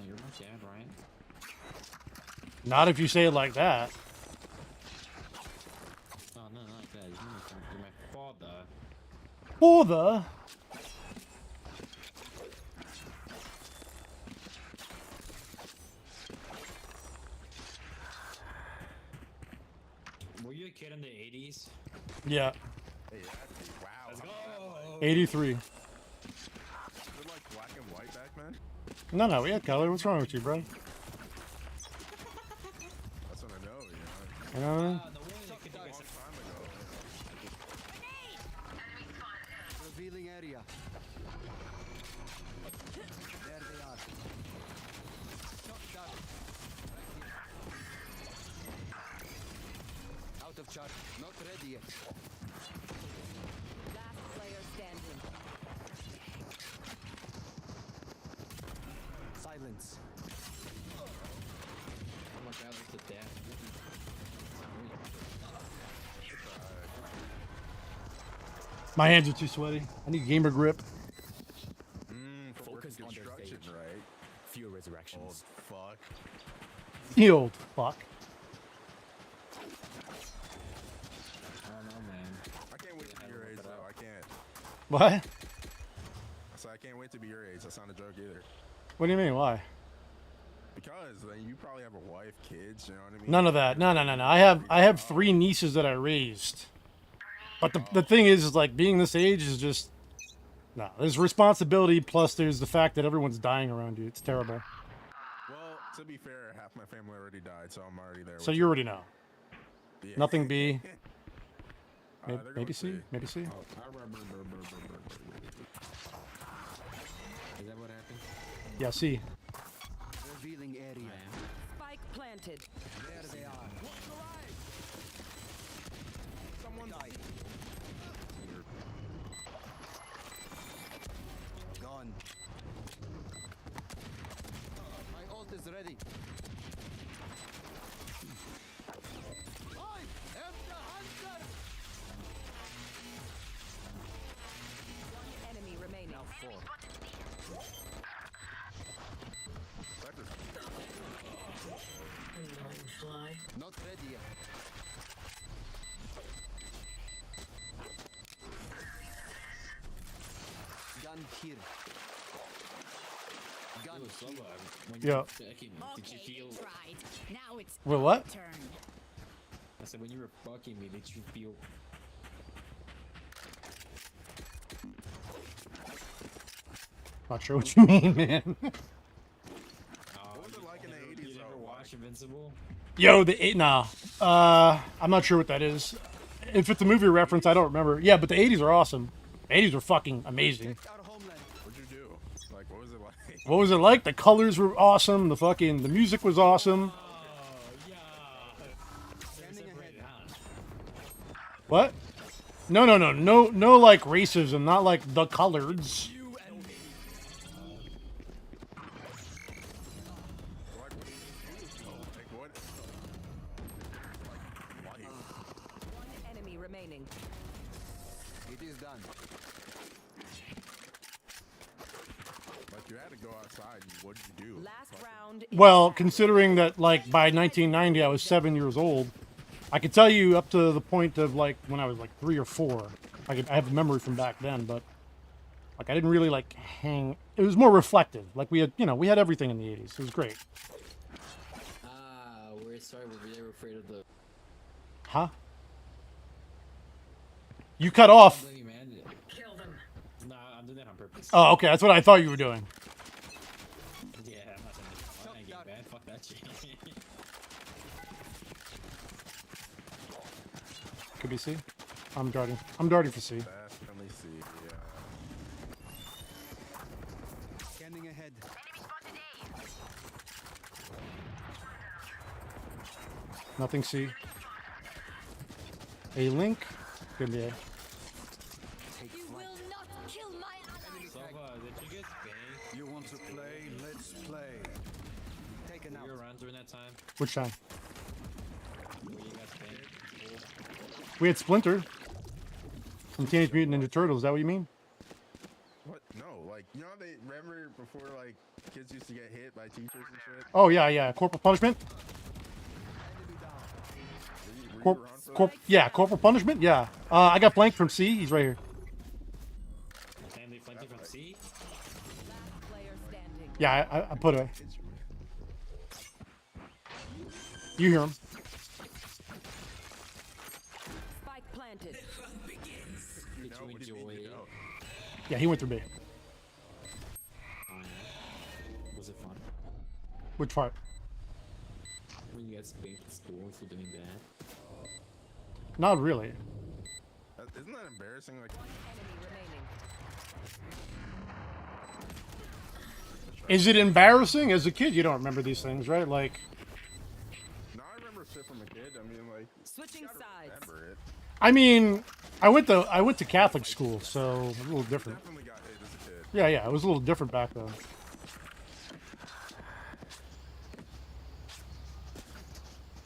You're my dad, right? Not if you say it like that. Oh, no, not like that. You're my father. For the Were you a kid in the 80s? yeah, Hey, that's, wow. Let's how- go! 83. Was it like black and white back then? No, we had color. What's wrong with you, bro? That's what I know, you know. You know what I mean? The one that could A long time ago. Revealing area. There they are. Shot down. Out of charge. Not ready yet. Last player standing. Silence. Oh my god, look at that. My hands are too sweaty. I need gamer grip. Focus on construction, right? Few resurrections. Old fuck. You old fuck. I don't know, man. I can't wait to be your age, though. I can't. What? So I can't wait to be your age. That's not a joke either. What do you mean? Why? Because you probably have a wife, kids. You know what I mean? None of that. No. I have 3 nieces that I raised. But the thing is like being this age is just no. There's responsibility plus there's the fact that everyone's dying around you. It's terrible. Well, to be fair, half my family already died, so I'm already there. So with you already know. Yeah. Nothing B. They're Maybe, going C. Maybe C. Is that what happened? Yeah, C. Revealing area. Spike planted. There they are. ready. I am the hunter. One enemy remaining. Now 4. Not ready yet. Gun here. Gun Yo, here. Slova, when Yeah. you were fucking, did you feel? tried. Now it's Well, what? turn. I said when you were fucking me, did you feel? Not sure what you mean, man. What was it like in the 80s, You ever though? watch Invincible? Yo, the eight. Nah. I'm not sure what that is. If it's a movie reference, I don't remember. Yeah, but the 80s are awesome. The 80s were fucking amazing. Our homeland. What'd you do? Like, what was it like? What was it like? The colors were awesome. The music was awesome. Oh yeah. Separated, huh? What? No, like racism, not like the colors. Like, what did you do? Like, what? Like, One enemy remaining. It is done. like you had to go outside. What'd you do? Last Fucking- round. Well, considering that like by 1990 I was 7 years old, I could tell you up to the point of like when I was like 3 or 4. I have a memory from back then, but like I didn't really like hang. It was more reflective. Like we had everything in the 80s. It was great. Where it started with they were afraid of the Huh? You cut off. bloody man. Kill them. Nah, I'm doing that on purpose. Oh, okay. That's what I thought you were doing. Yeah, I'm not saying that. I get bad. Fuck that shit. Could be C. I'm darting. I'm darting for C. Definitely see. Yeah. Scanning ahead. Nothing C. A link. Could be A. Take You flight. will not kill my ally. Slova, did you get banged? You want to play? Let's play. Taken Were out. you around during that time? Which time? Where you got banged? We had Splinter from Teenage Mutant Ninja Turtles. Is that what you mean? What? No, like, you know, they remember before, like, kids used to get hit by teachers and shit? Oh yeah. Corporal Punishment. Were you around for that? Yeah, Corporal Punishment. Yeah. I got flanked from C. He's right here. And they flanked you from C? Last player standing. Yeah, I put away. You hear him? Spike planted. Did you What do you mean enjoy you it? know? Yeah, he went through B. Oh, yeah. Was it fun? Which part? When you got spanked at school for doing that? Not really. Isn't that embarrassing? Like, Enemy remaining. Is it embarrassing? As a kid, you don't remember these things, right? Like, no, I remember shit from a kid. I mean, like, Switching you gotta sides. remember it. I mean, I went to Catholic school, so a little different. Definitely got hit as a kid. Yeah, it was a little different back then.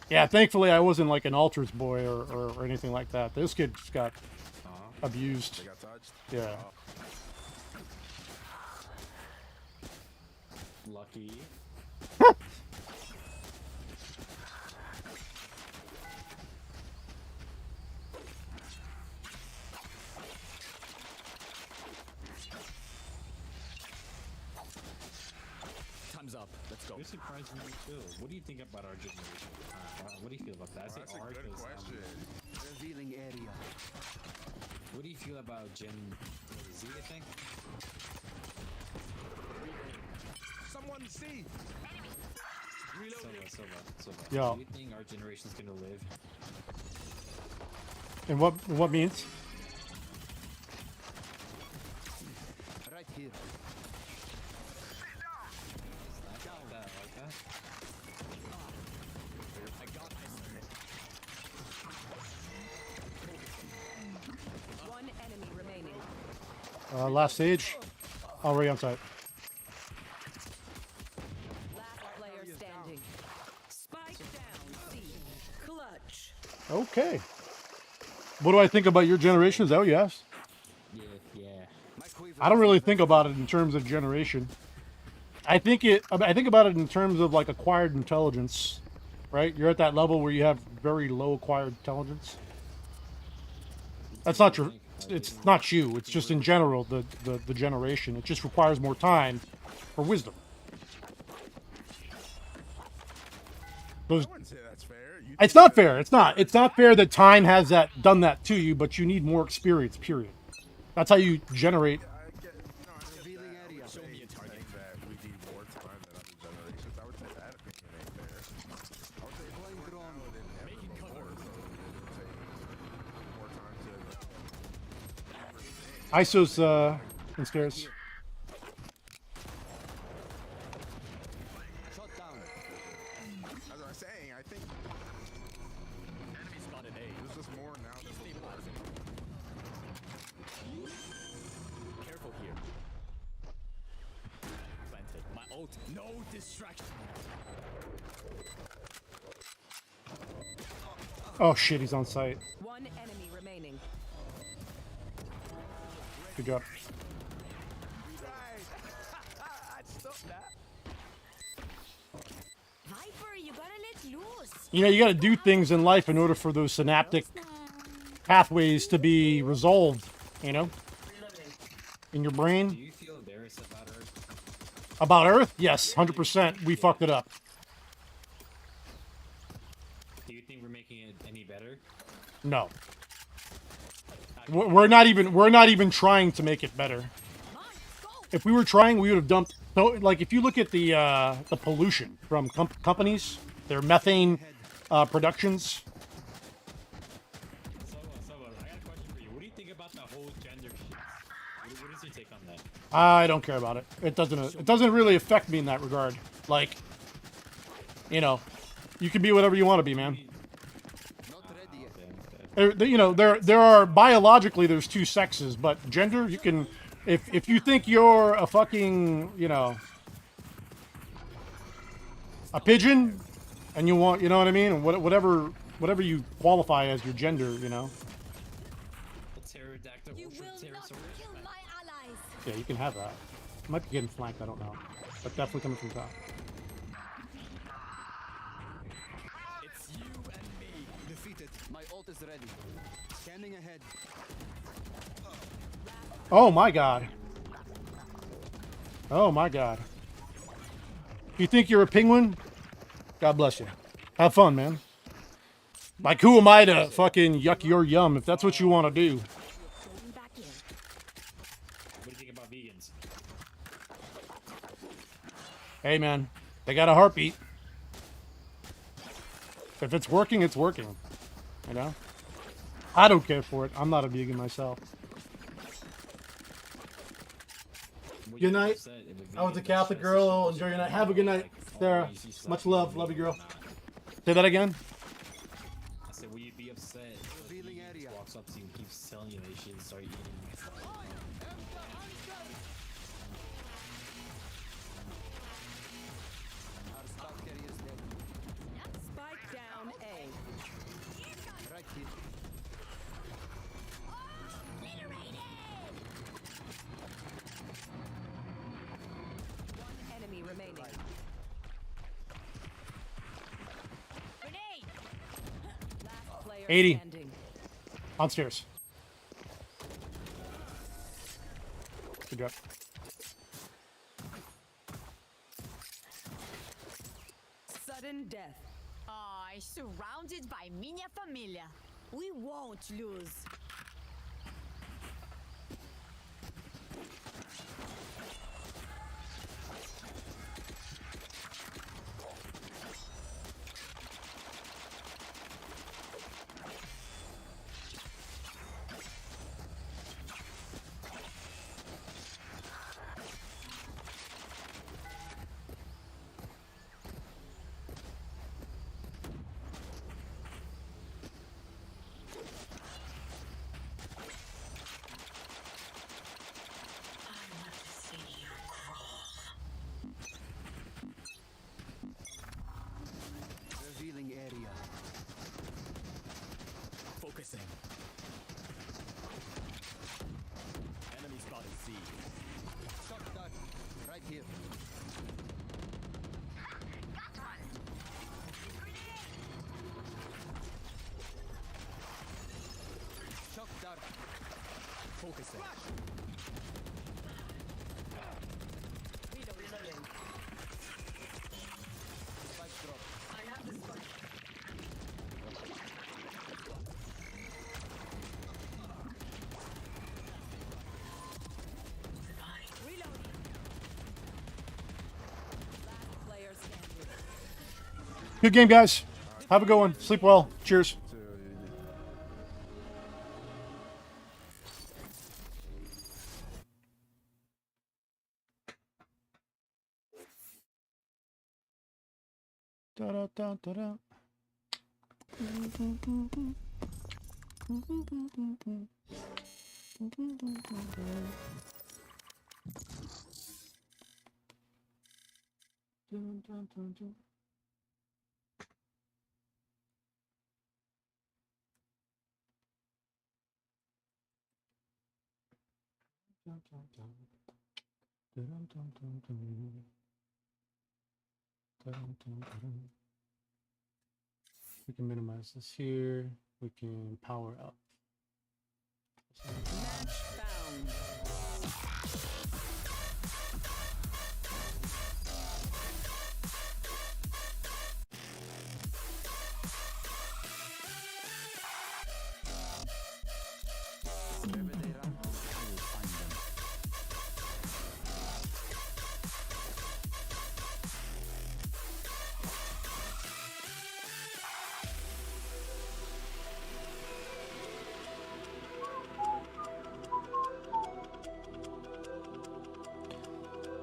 Yeah, thankfully I wasn't like an altars boy or anything like that. This kid just got abused. They got touched. Yeah. Lucky. Time's up. Let's go. You're surprising me too. What do you think about our generation? What do you feel about that? I say That's a our good 'cause, question. Revealing area. what do you feel about Gen Z, I think? Someone see. Silva. Yeah. Do you think our generation's gonna live? And what means? Right here. Like that? One enemy remaining. Last stage. Already on site. Last player standing. Okay. What do I think about your generation? Is that what you asked? Yeah, yeah. I don't really think about it in terms of generation. I think about it in terms of like acquired intelligence, right? You're at that level where you have very low acquired intelligence. That's not your. It's not you. It's just in general the generation. It just requires more time for wisdom. Those. I wouldn't say that's fair. You It's not fair. It's not. It's not fair that time has done that to you, but you need more experience. Period. That's how you generate. I get, no, I revealing area. Show me a target. That we need more time than other generations. I would say that opinion ain't fair. I would say playing drone making cover. So it would take more time to. ISO's downstairs. Shut down. As I was saying, I think Enemy spotted A. there's just more now than before. Careful here. Planted. My ult. No distraction. Oh shit, he's on site. One enemy remaining. Good job. Viper, you gotta let loose. You know, you got to do things in life in order for those synaptic pathways to be resolved. You know, in your Do brain. you feel embarrassed about Earth? About Earth, yes, 100%. We fucked it up. Do you think we're making it any better? No, we're not even trying to make it better. If we were trying, we would have dumped. So, like, if you look at the pollution from companies, their methane productions. So, I got a question for you. What do you think about the whole gender shit? What is your take on that? I don't care about it. It doesn't really affect me in that regard. Like, you know, you can be whatever you want to be, man. You know, there are biologically there's two sexes, but gender you can. If you think you're a fucking, you know, a pigeon, and you want, you know what I mean, and whatever you qualify as your gender, you know. A pterodactyl You ultra will not pterosaurus? kill my allies. Yeah, you can have that. Might be getting flanked, I don't know, but definitely coming from top. It's you and me. Defeated. My ult is ready. Scanning ahead. Oh my god. Oh my god. You think you're a penguin? God bless you. Have fun, man. Like, who am I to fucking yuck your yum if that's what you want to do? Going back in. What do you think about vegans? Hey, man. They got a heartbeat. If it's working, it's working. You know? I don't care for it. I'm not a vegan myself. Would Good you be night. upset if I was a vegan Catholic stresses girl. you Enjoy your night. like, Have a good night, Sarah. you see stuff Much you love. do Love you, girl. or not? Say that again. I said, will you be upset if a vegan just walks up to you and keeps telling you that you should start eating? Our scout carrier is dead. Spike down A. Right here. One enemy remaining. Grenade. Last player 80. standing. On-stairs. Good job. Sudden death. I surrounded by minha família. We won't lose. Player standing. Good game, guys. Have a good one. Sleep well. Cheers. Da, da, da, da, da. We can minimize this here. We can power up. Match found.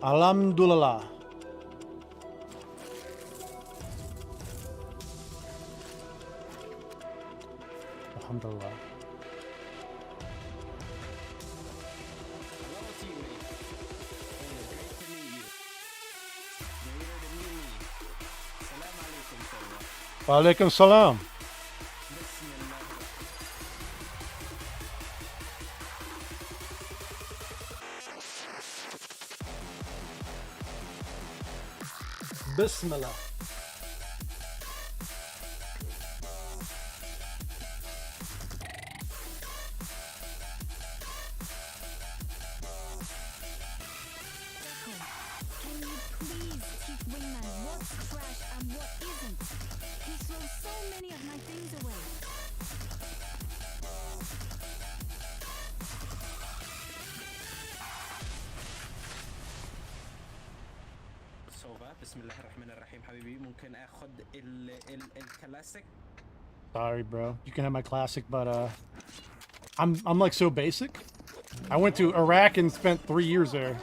Alhamdulillah. Alhamdulillah. Hello to you, mate. Hey, great to meet you. You're here to meet me. Salam alaikum, sir. Wa alaikum salam. Bismillah. Bismillah. Can you please teach Wingman what's trash and what isn't? He throws so many of my things away. صوبة بسم الله الرحمن الرحيم حبيبي ممكن اخد الكلاسيك. Sorry, bro. You can have my classic, but I'm like so basic. I went to Iraq and spent 3 years there.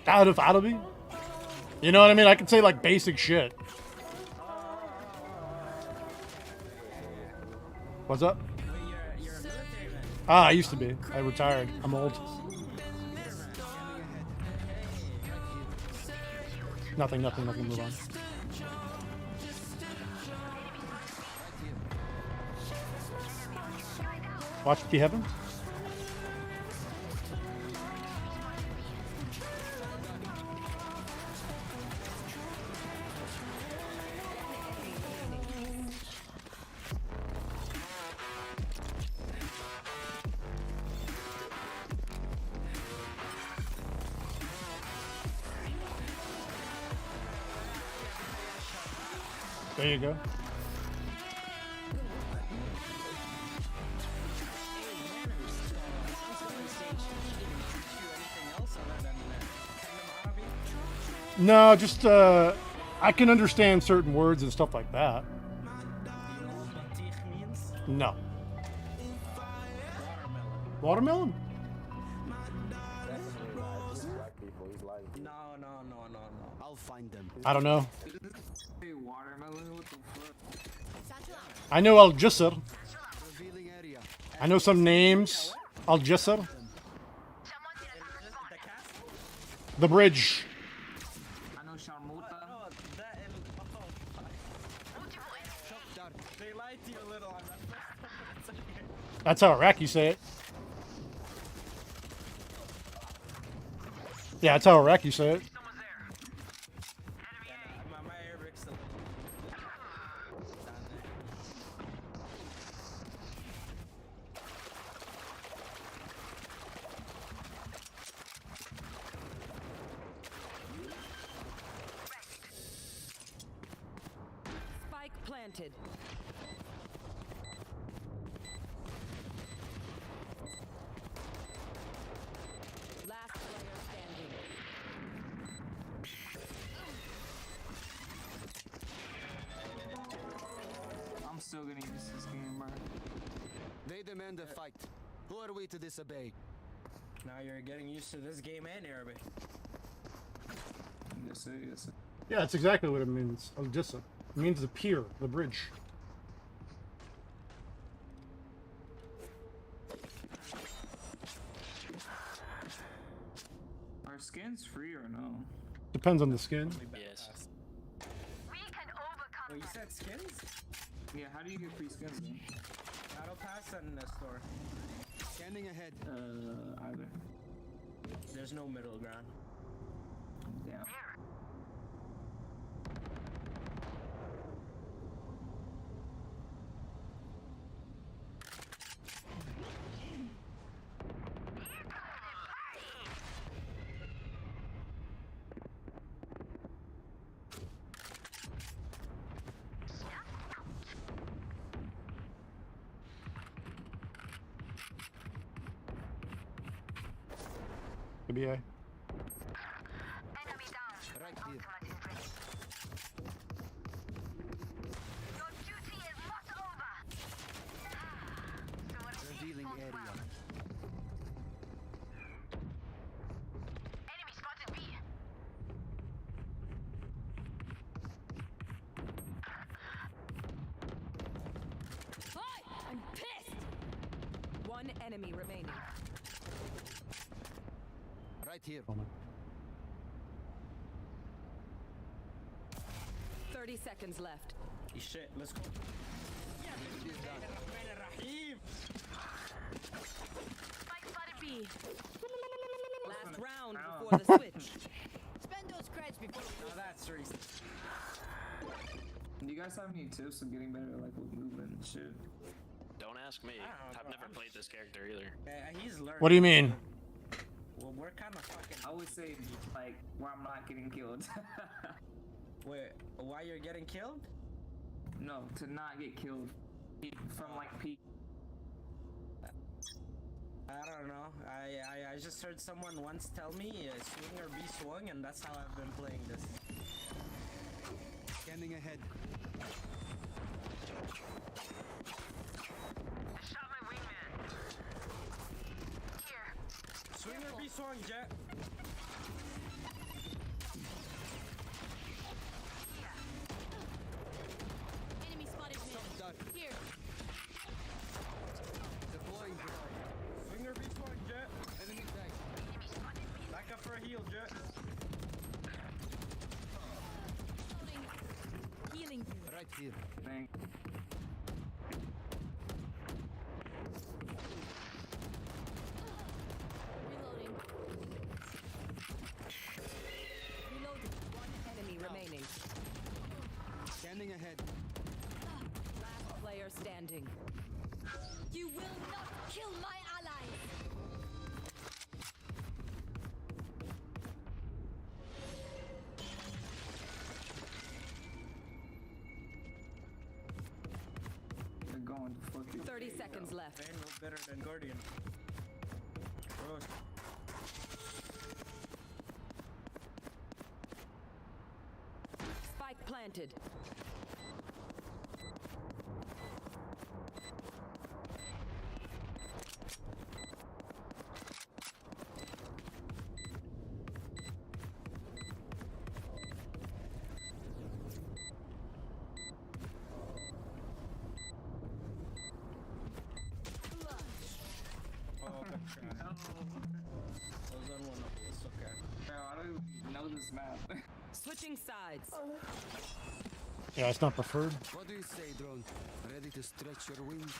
Out of me. You know what I mean? I can say like basic shit. What's up? You're a military man. Ah, I used to be. I retired. I'm old. Nothing. Move on. Watch the heavens. There you go. No, just I can understand certain words and stuff like that. No. Watermelon? No. I'll find them. I don't know. Watermelon? What the fuck? I know Al Jisr. Revealing area. I know some names. Al Jisr. The bridge. I know Sharmuta. They lied to you a little on that. That's how Iraqis say it. Yeah, that's how Iraqis say it. My Arabic's still. planted. Last player standing. I'm still gonna use this game, bro. They demand a fight. Who are we to disobey? Now you're getting used to this game and Arabic. Yes, sir, yes, sir. Yeah, that's exactly what it means. Odessa. It means the pier, the bridge. Are skins free or no? Depends on the skin. Yes. We can overcome Oh, you said skins? Yeah, how do you get free skins then? Battle pass and in the store. Scanning ahead. Either. There's no middle ground. Damn. Could be A. enemy down. Right here. Your duty is not over. So what Revealing area. enemy spotted B. I'm pissed. One enemy remaining. Right here. 30 seconds left. Shit, let's go. Spike spotted B. Last round Ow. before the switch. Spend those creds before Now that's reason. Do you guys have any tips of getting better, like with movement and shit? Don't ask me. I don't I've know, never I'm played this character either. He's learning. What do you mean? Well, we're kind of fucking. I would say like where I'm not getting killed. Wait, why you're getting killed? No, to not get killed from like peak. I don't know. I just heard someone once tell me swing or be swung, and that's how I've been playing this. Scanning ahead. shot my wingman. Here. Swing or be swung, Jet. Enemy spotted mid. Done. Here. Deploying drone. Swing or be swung, Jet. Enemy tag. Enemy spotted mid. Back up for a heal, Jet. Loading. Healing you. Right here. Thing. Reloading. Reloading. One enemy remaining. Scanning ahead. Last player standing. You will not kill my allies. They're going to fuck you. 30 seconds left. Ain't no better than Guardian. Bro, Spike planted. oh, okay. I was on one of this, okay. Bro, I don't even know this map. Switching sides. Yeah, it's not preferred. What do you say, drone? Ready to stretch your wings?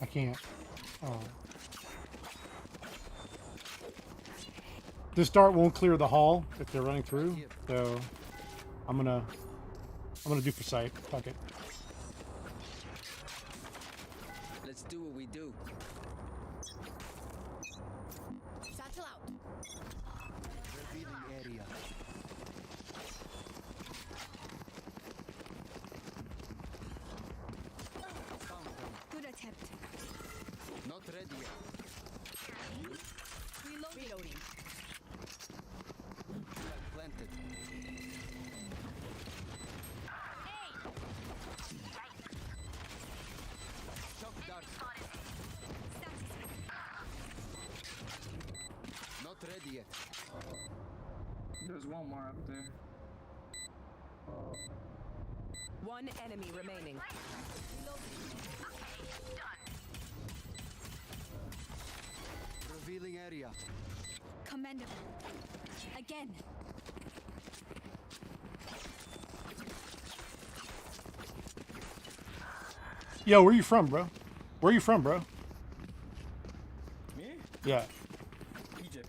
I can't. Oh. This dart won't clear the hall if they're running through, so I'm gonna do for sight. Fuck it. Let's do what we do. Satchel out. Revealing area. Good attempt. Not ready yet. Reloading. Planted. Shock dart. Not ready yet. There's one more up there. One enemy remaining. Revealing area. Commendable. Again. Yo, where you from, bro? Where you from, bro? Me? Yeah. Egypt.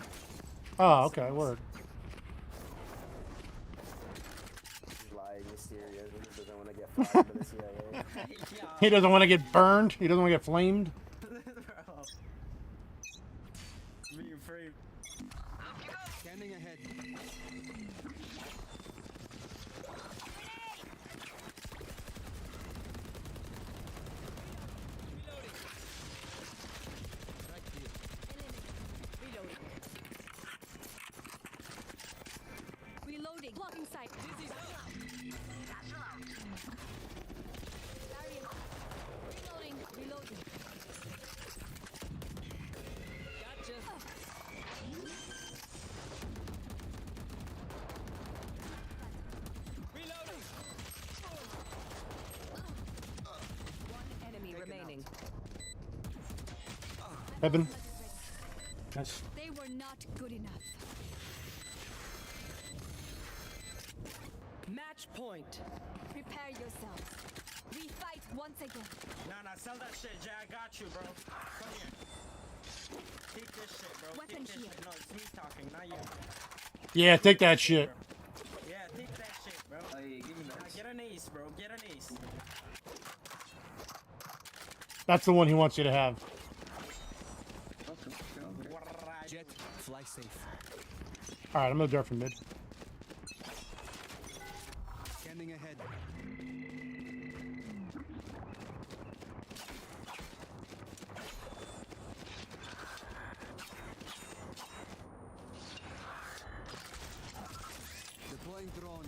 Oh, okay. Word. He's lying, mysterious. He doesn't want to get fired by the CIA. He doesn't want to get burned. He doesn't want to get flamed. Being free. Scanning ahead. Reloading. Blocking sight. Satchel out. Barrier. Reloading. One enemy remaining. Heaven. Nice. They were not good enough. Match point. Prepare yourselves. We fight once again. Nah, sell that shit, Jay. I got you, bro. Come here. Take this shit, bro. Weapon Take this here. shit. No, it's me talking, not you. Yeah, take that shit. Yeah, take that shit, bro. Hey, give me Nah, that. get an ace, bro. Get an ace. That's the one he wants you to have. Okay. Jet, fly safe. All right, I'm gonna dart from mid. Scanning ahead. Deploying drone.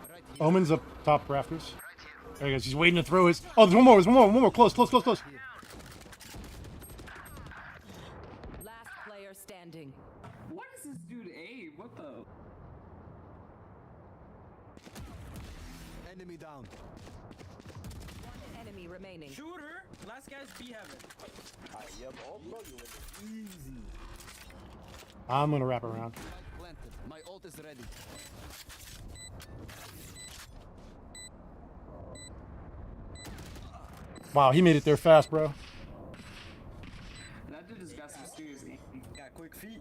Right here. Omen's up top rafters. There he goes. He's waiting to throw his. Oh, there's one more. There's one more. Close. Last player standing. What is this dude aim? What the? Enemy down. One enemy remaining. Shooter. Last guy's B heaven. I'm gonna wrap around. Spike planted. My ult is ready. Wow, he made it there fast, bro. That dude just got some serious aim. Got quick feet.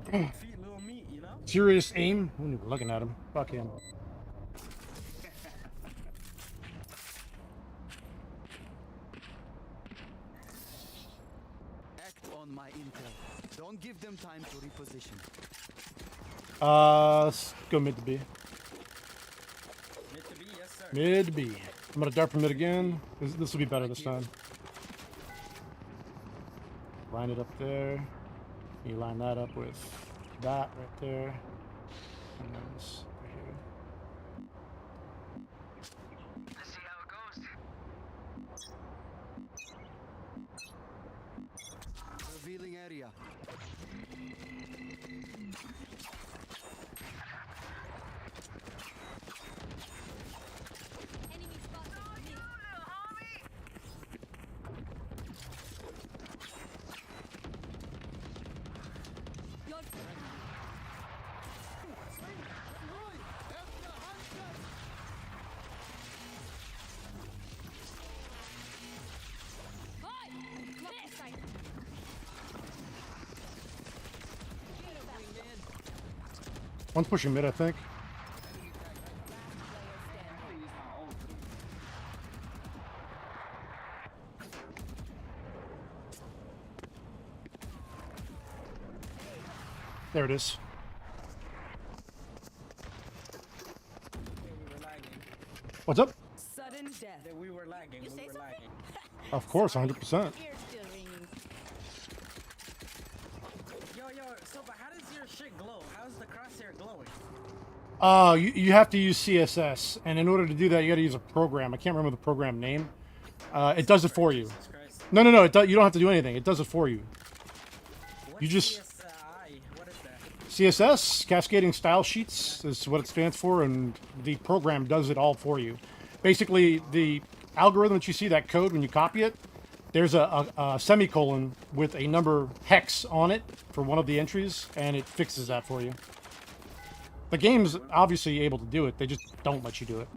Quick feet, little meat, you know? Serious aim. I'm not even looking at him. Fuck him. Act on my intel. Don't give them time to reposition. Let's go mid to B. Mid to B, yes, sir. Mid to B. I'm gonna dart from mid again. This will be better this time. Line it up there. You line that up with that right there. And then this right here. Let's see how it goes. Revealing area. Enemy spotted. Mid. Your Hi! Blocking sight. One's pushing mid, I think. There it is. What's up? Sudden death. That we were lagging. We were lagging. Of course, 100%. Ears still ringing. Yo, so but how does your shit glow? How's the crosshair glowing? You have to use CSS, and in order to do that, you got to use a program. I can't remember the program name. It does it for you. No, you don't have to do anything. It does it for you. You just What is that? CSS, Cascading Style Sheets, is what it stands for, and the program does it all for you. Basically, the algorithm that you see, that code, when you copy it, there's a semicolon with a number hex on it for one of the entries, and it fixes that for you. The game's obviously able to do it, they just don't let you do it.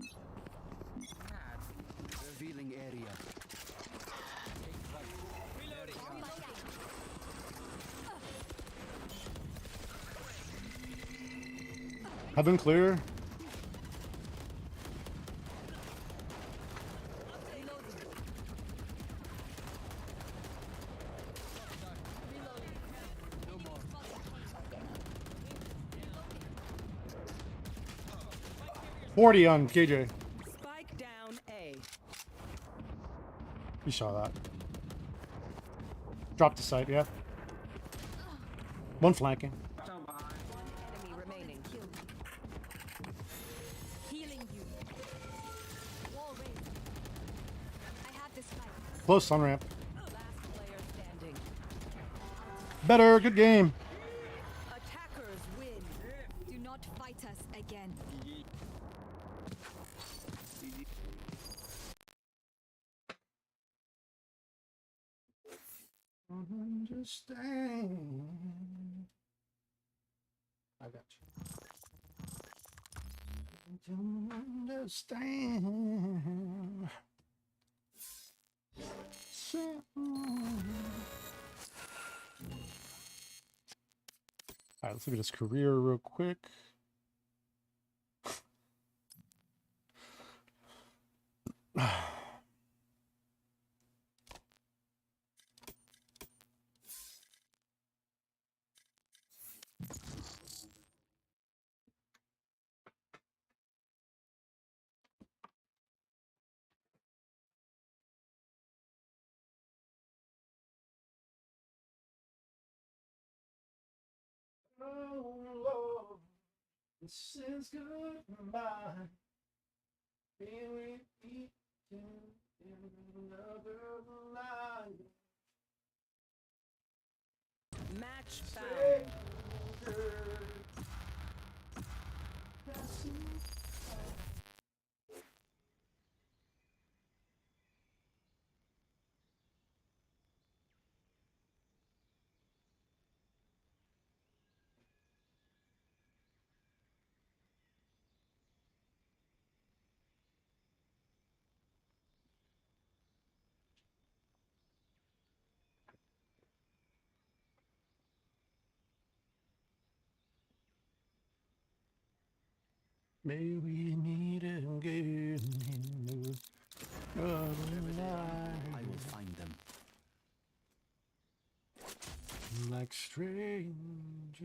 Revealing area. Heaven clear. $40 on KJ. Spike down A. You saw that. Drop the site, yeah. One flanking. Enemy remaining. Healing you. Wall raised. I have this fight. Close on ramp. Last player standing. Better, good game. Attackers win. Do not fight us again. Understand. I got you. Don't understand. Alright, let's look at his career real quick. Oh Lord, this is goodbye. Here we eat in another life. Match found. May we meet again in another life. I will find them. Like strangers.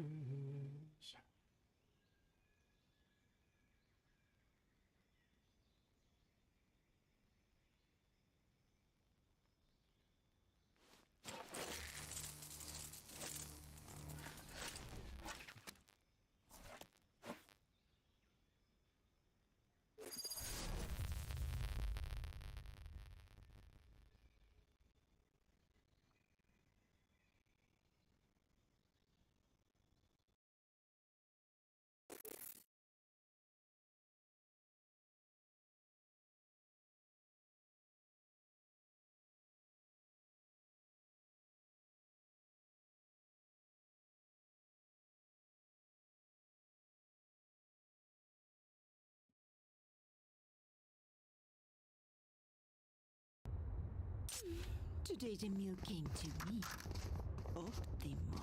Today the meal came to me. Optimo.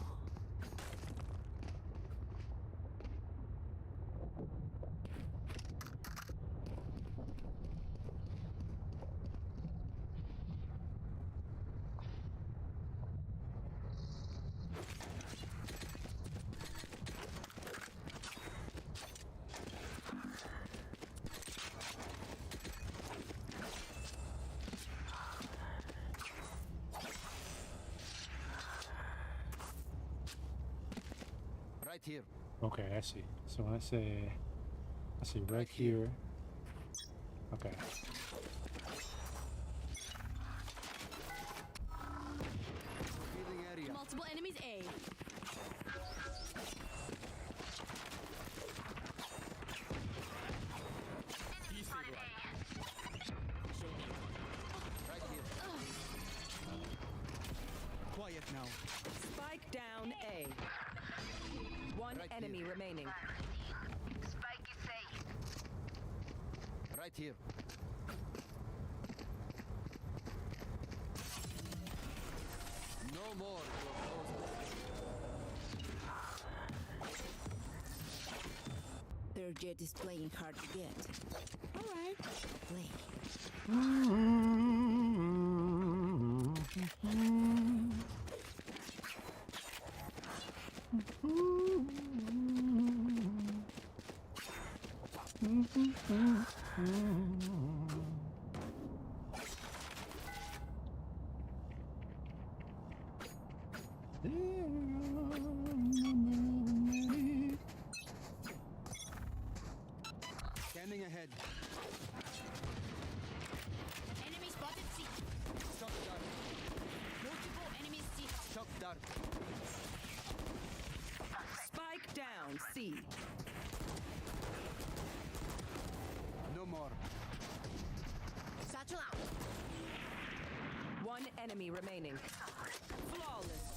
Right here. Okay, I see. So when I say right here. Okay. Revealing area. Multiple enemies A. Right here. Quiet now. Spike down A. One Right enemy here. remaining. Right here. No more. Their jet is playing hard to get. Alright, play. Scanning ahead. Enemy spotted C. Shock dart. Multiple enemies C. Shock dart. Spike down C. No more. Satchel out. One enemy remaining. Flawless.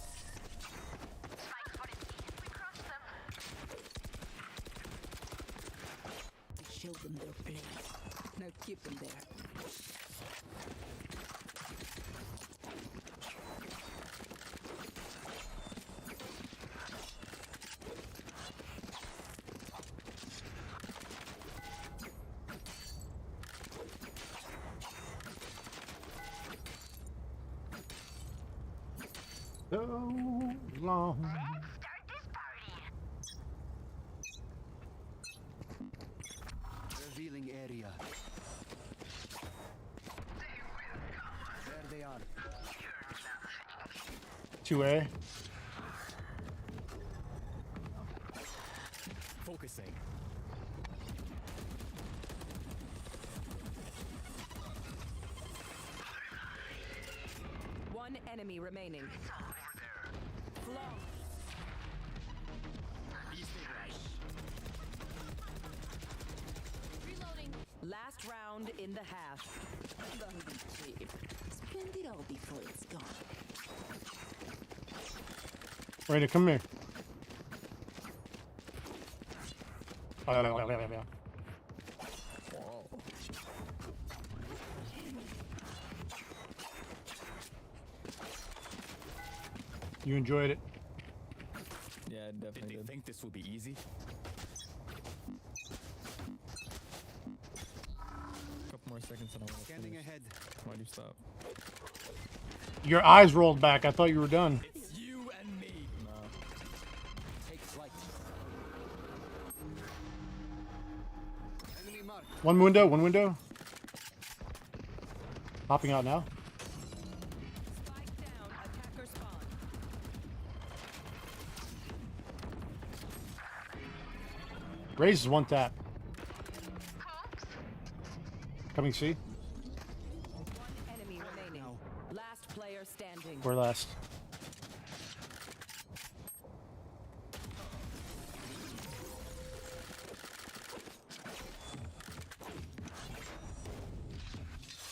Show them their place. Now keep them there. So long. Revealing area. There they are. 2A. Focusing. One enemy remaining. Flawless. Reloading. Last round in the half. Don't be cheap. Spend it all before it's gone. Ready, come here. You enjoyed it. Yeah, definitely. Did they think this would be easy? Couple more seconds and I want to Scanning finish. ahead. Why'd you stop? Your eyes rolled back. I thought you were done. It's you and me. No. Take flight. Enemy mark. One window, one window. Hopping out now. Spike down. Attacker spawn. Raze is one tap. Coming C. One enemy remaining. Last player standing. We're last.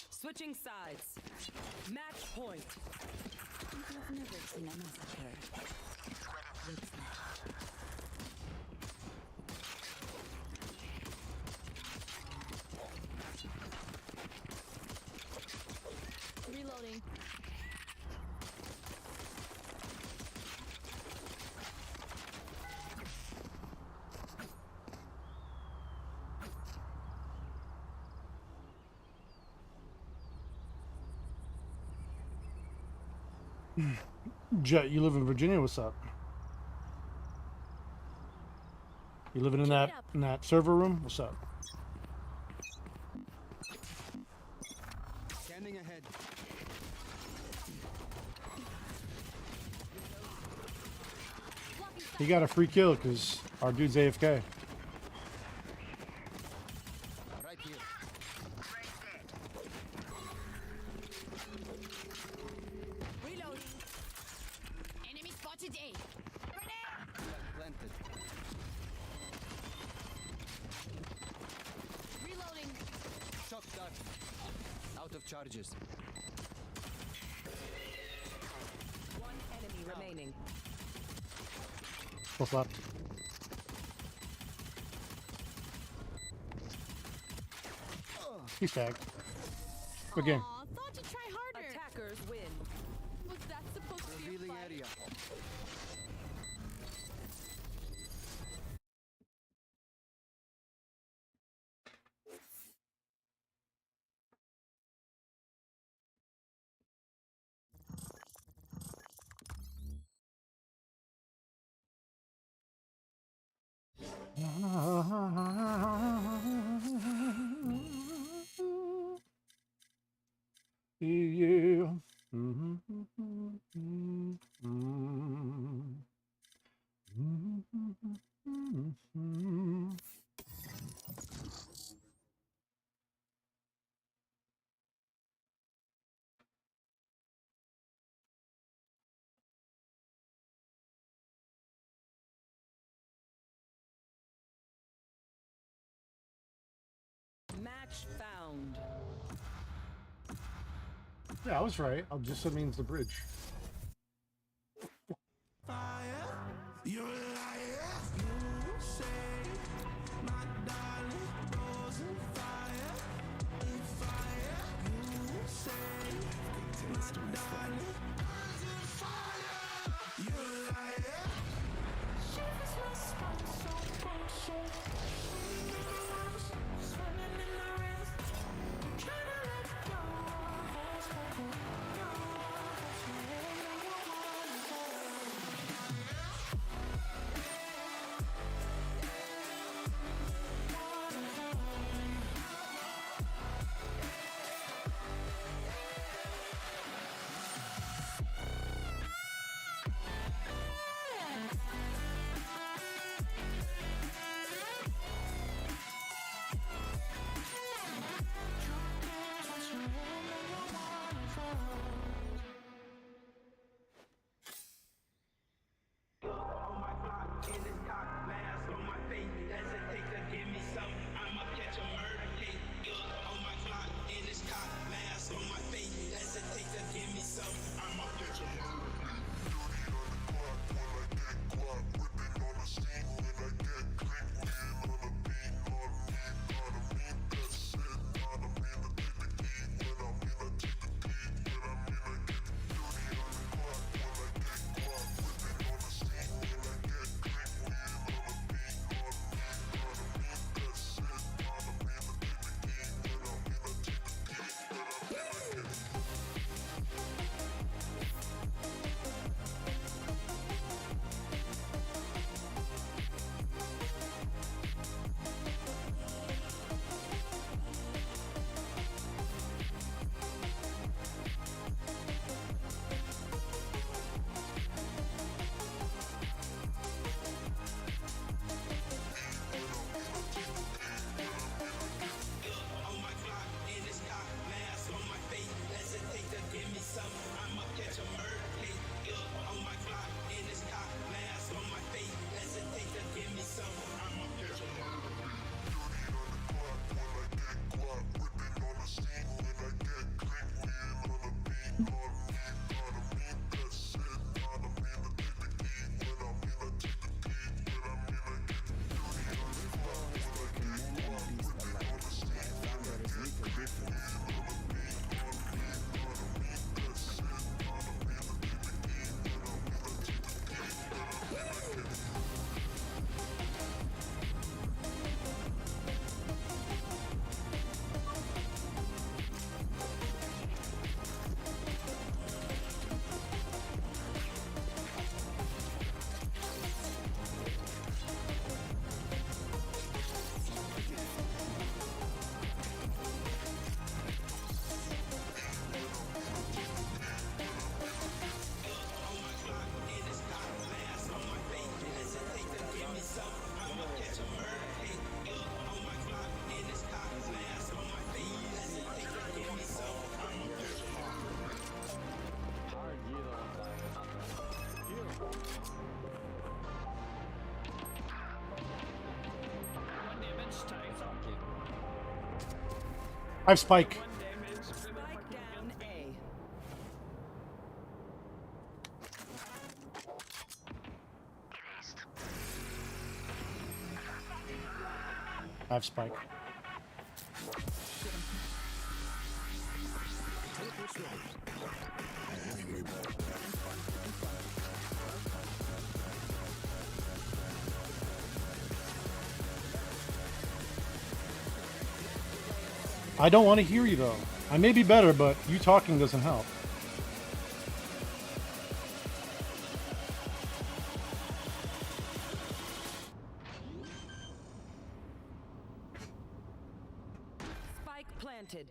Switching sides. Match point. You've never seen a massacre. It's what it looks like. Reloading. Jet, you live in Virginia. What's up? You living in that server room? What's up? Scanning ahead. He got a free kill because our dude's AFK. Right here. Reloading. Enemy spotted A. Planted. Reloading. Shock dart. Out of charges. One enemy remaining. Close left. He's tagged. Good game. Aw, thought you'd try harder. Attackers win. Was that supposed to be a Revealing fight? area. Yeah. Match found. Yeah, I was right. I'll just it means the bridge. You're a liar. You say my darling goes in fire. In fire. You say my darling goes in fire. You're a liar. She was my spot, so bullshit. Swimming in my wrist. Trying to let go. I have spike. Spike down A. I have spike. I don't want to hear you though. I may be better, but you talking doesn't help. Spike planted.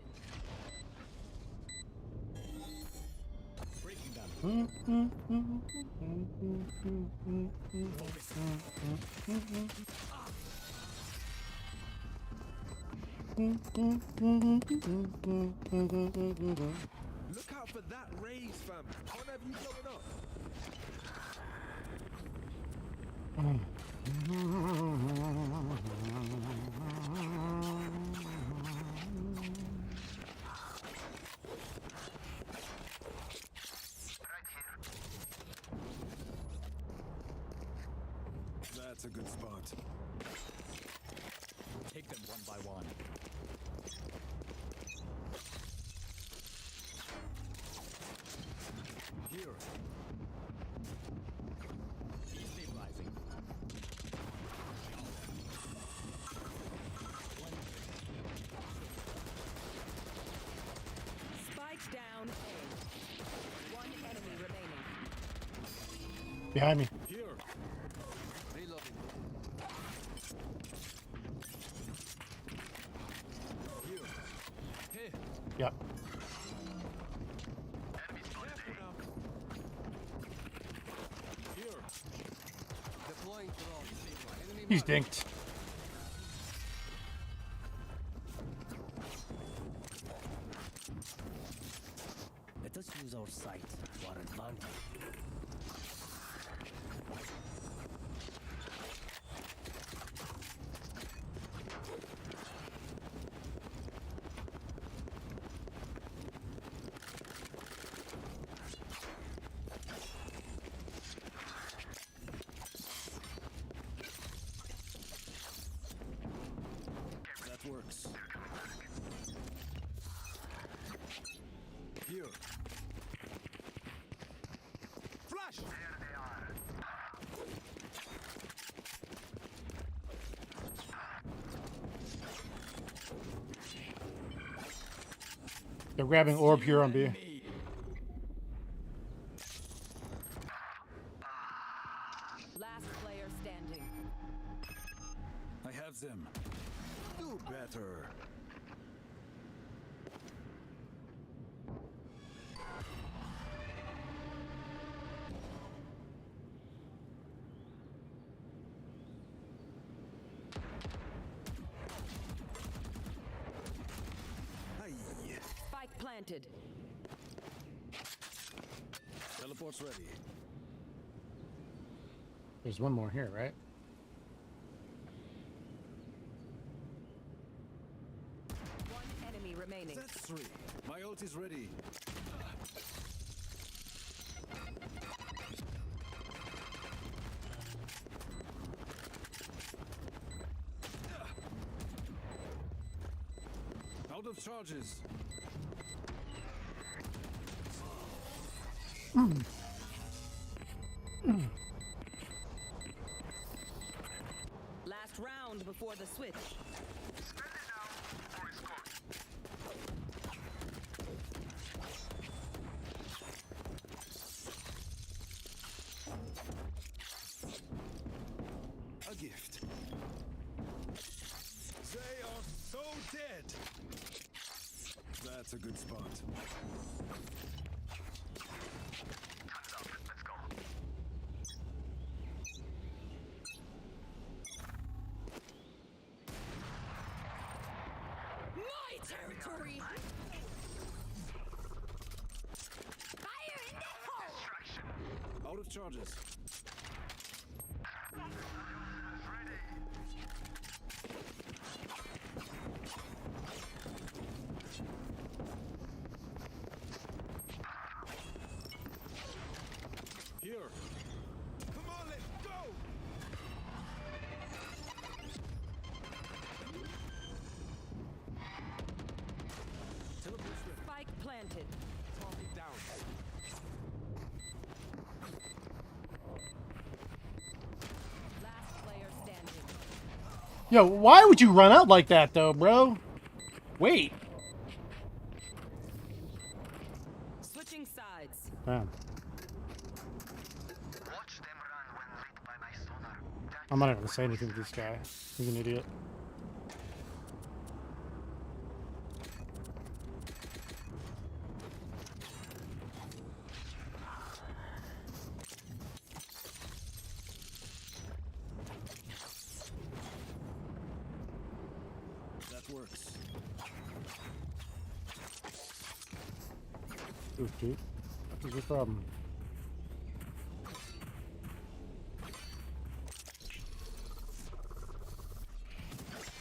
Look out for that raise, fam. Can't have you blowing up. That's a good spot. Take them one by one. Here. Destabilizing. Spike down A. One enemy remaining. Behind me. Here. Reloading. Here. Hey. Yep. Careful now. Here. Deploying drone. Enemy He's mark. dinked. Let us use our sight to our advantage. That works. Here. Flash! There they are. They're grabbing orb here on B. Last player standing. I have them. Do better. Aye. Spike planted. Teleport's ready. There's one more here, right? One enemy remaining. That's three. My ult is ready. Out of charges. Last round before the switch. A gift. They are so dead. That's a good spot. Let's go. My territory! Fire in the hole! Out of charges. Here. Come on, let's go. Spike planted. Target down. Last player standing. Yo, why would you run out like that, though, bro? Wait. Switching sides. Damn. I'm not even gonna say anything to this guy. He's an idiot. That works. Ooh, dude. What's your problem?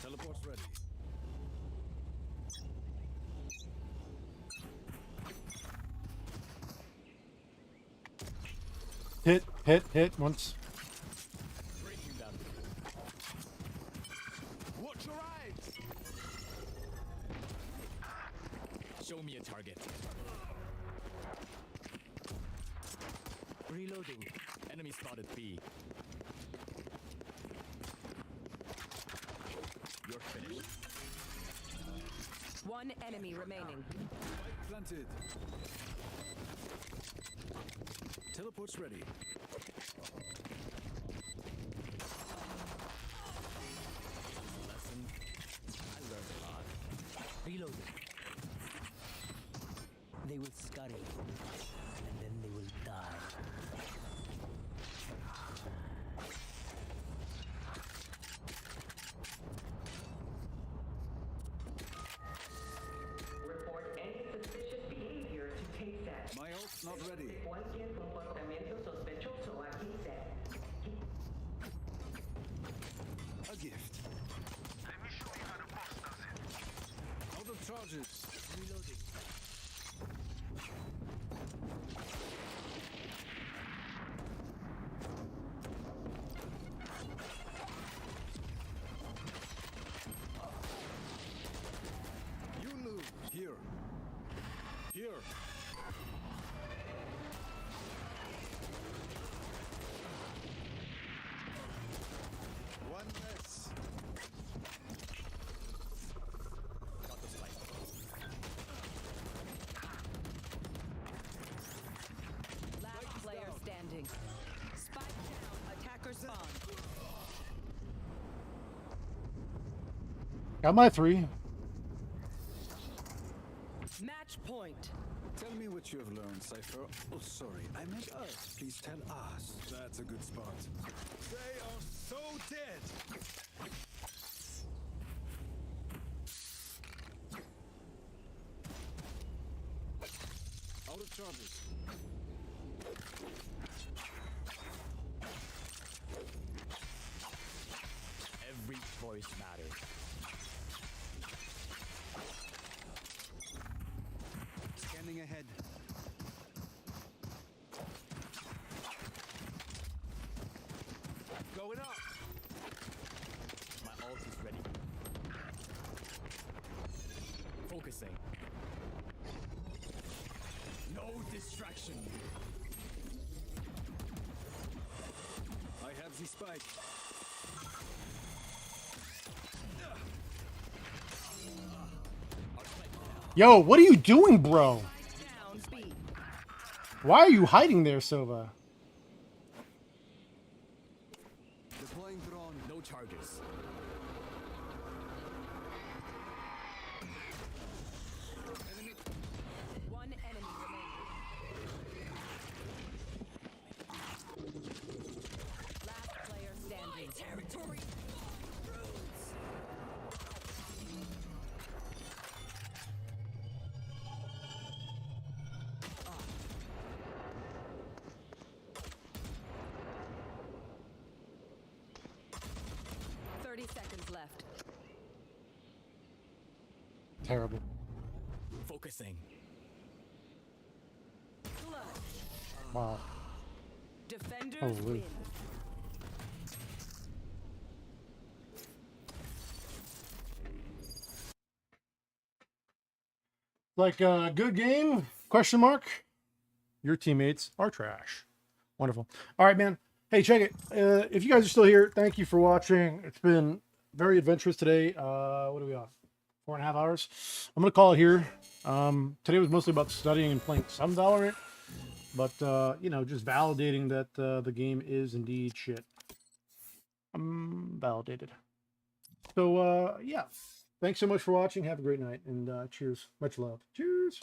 Teleport's ready. Hit once. Breaking them. Watch your eyes. Show me a target. Reloading. Enemy spotted B. You're finished. One enemy remaining. Spike planted. Teleport's ready. Lesson. I learned a lot. Reloading. They will scurry, and then they will die. Report any suspicious behavior to KSAT. My ult's not ready. Cualquier comportamiento sospechoso a KSAT. A gift. Let me show you how the boss does it. Out of charges. Reloading. You move. Here. Here. One less. Got the spike. Last player standing. Spike down. Attacker spawn. Got my 3. Match point. Tell me what you have learned, Cypher. Oh, sorry. I meant us. Please tell us. That's a good spot. They are so dead. Out of charges. Every voice matters. Scanning ahead. Going up. My ult is ready. Focusing. No distraction. I have the spike. Yo, what are you doing, bro? Down B. Why are you hiding there, Silva? Deploying drone. No charges. Enemy. One enemy remaining. Last player standing. Territory. Left. Terrible. Focusing. Wow. Defenders Holy. win. Like a good game? Question mark. Your teammates are trash. Wonderful. All right, man. Hey, check it. If you guys are still here, thank you for watching. It's been very adventurous today. What are we on? 4.5 hours. I'm gonna call it here. Today was mostly about studying and playing some Valorant, but you know, just validating that the game is indeed shit. I'm validated. So yeah, thanks so much for watching. Have a great night, and cheers. Much love. Cheers.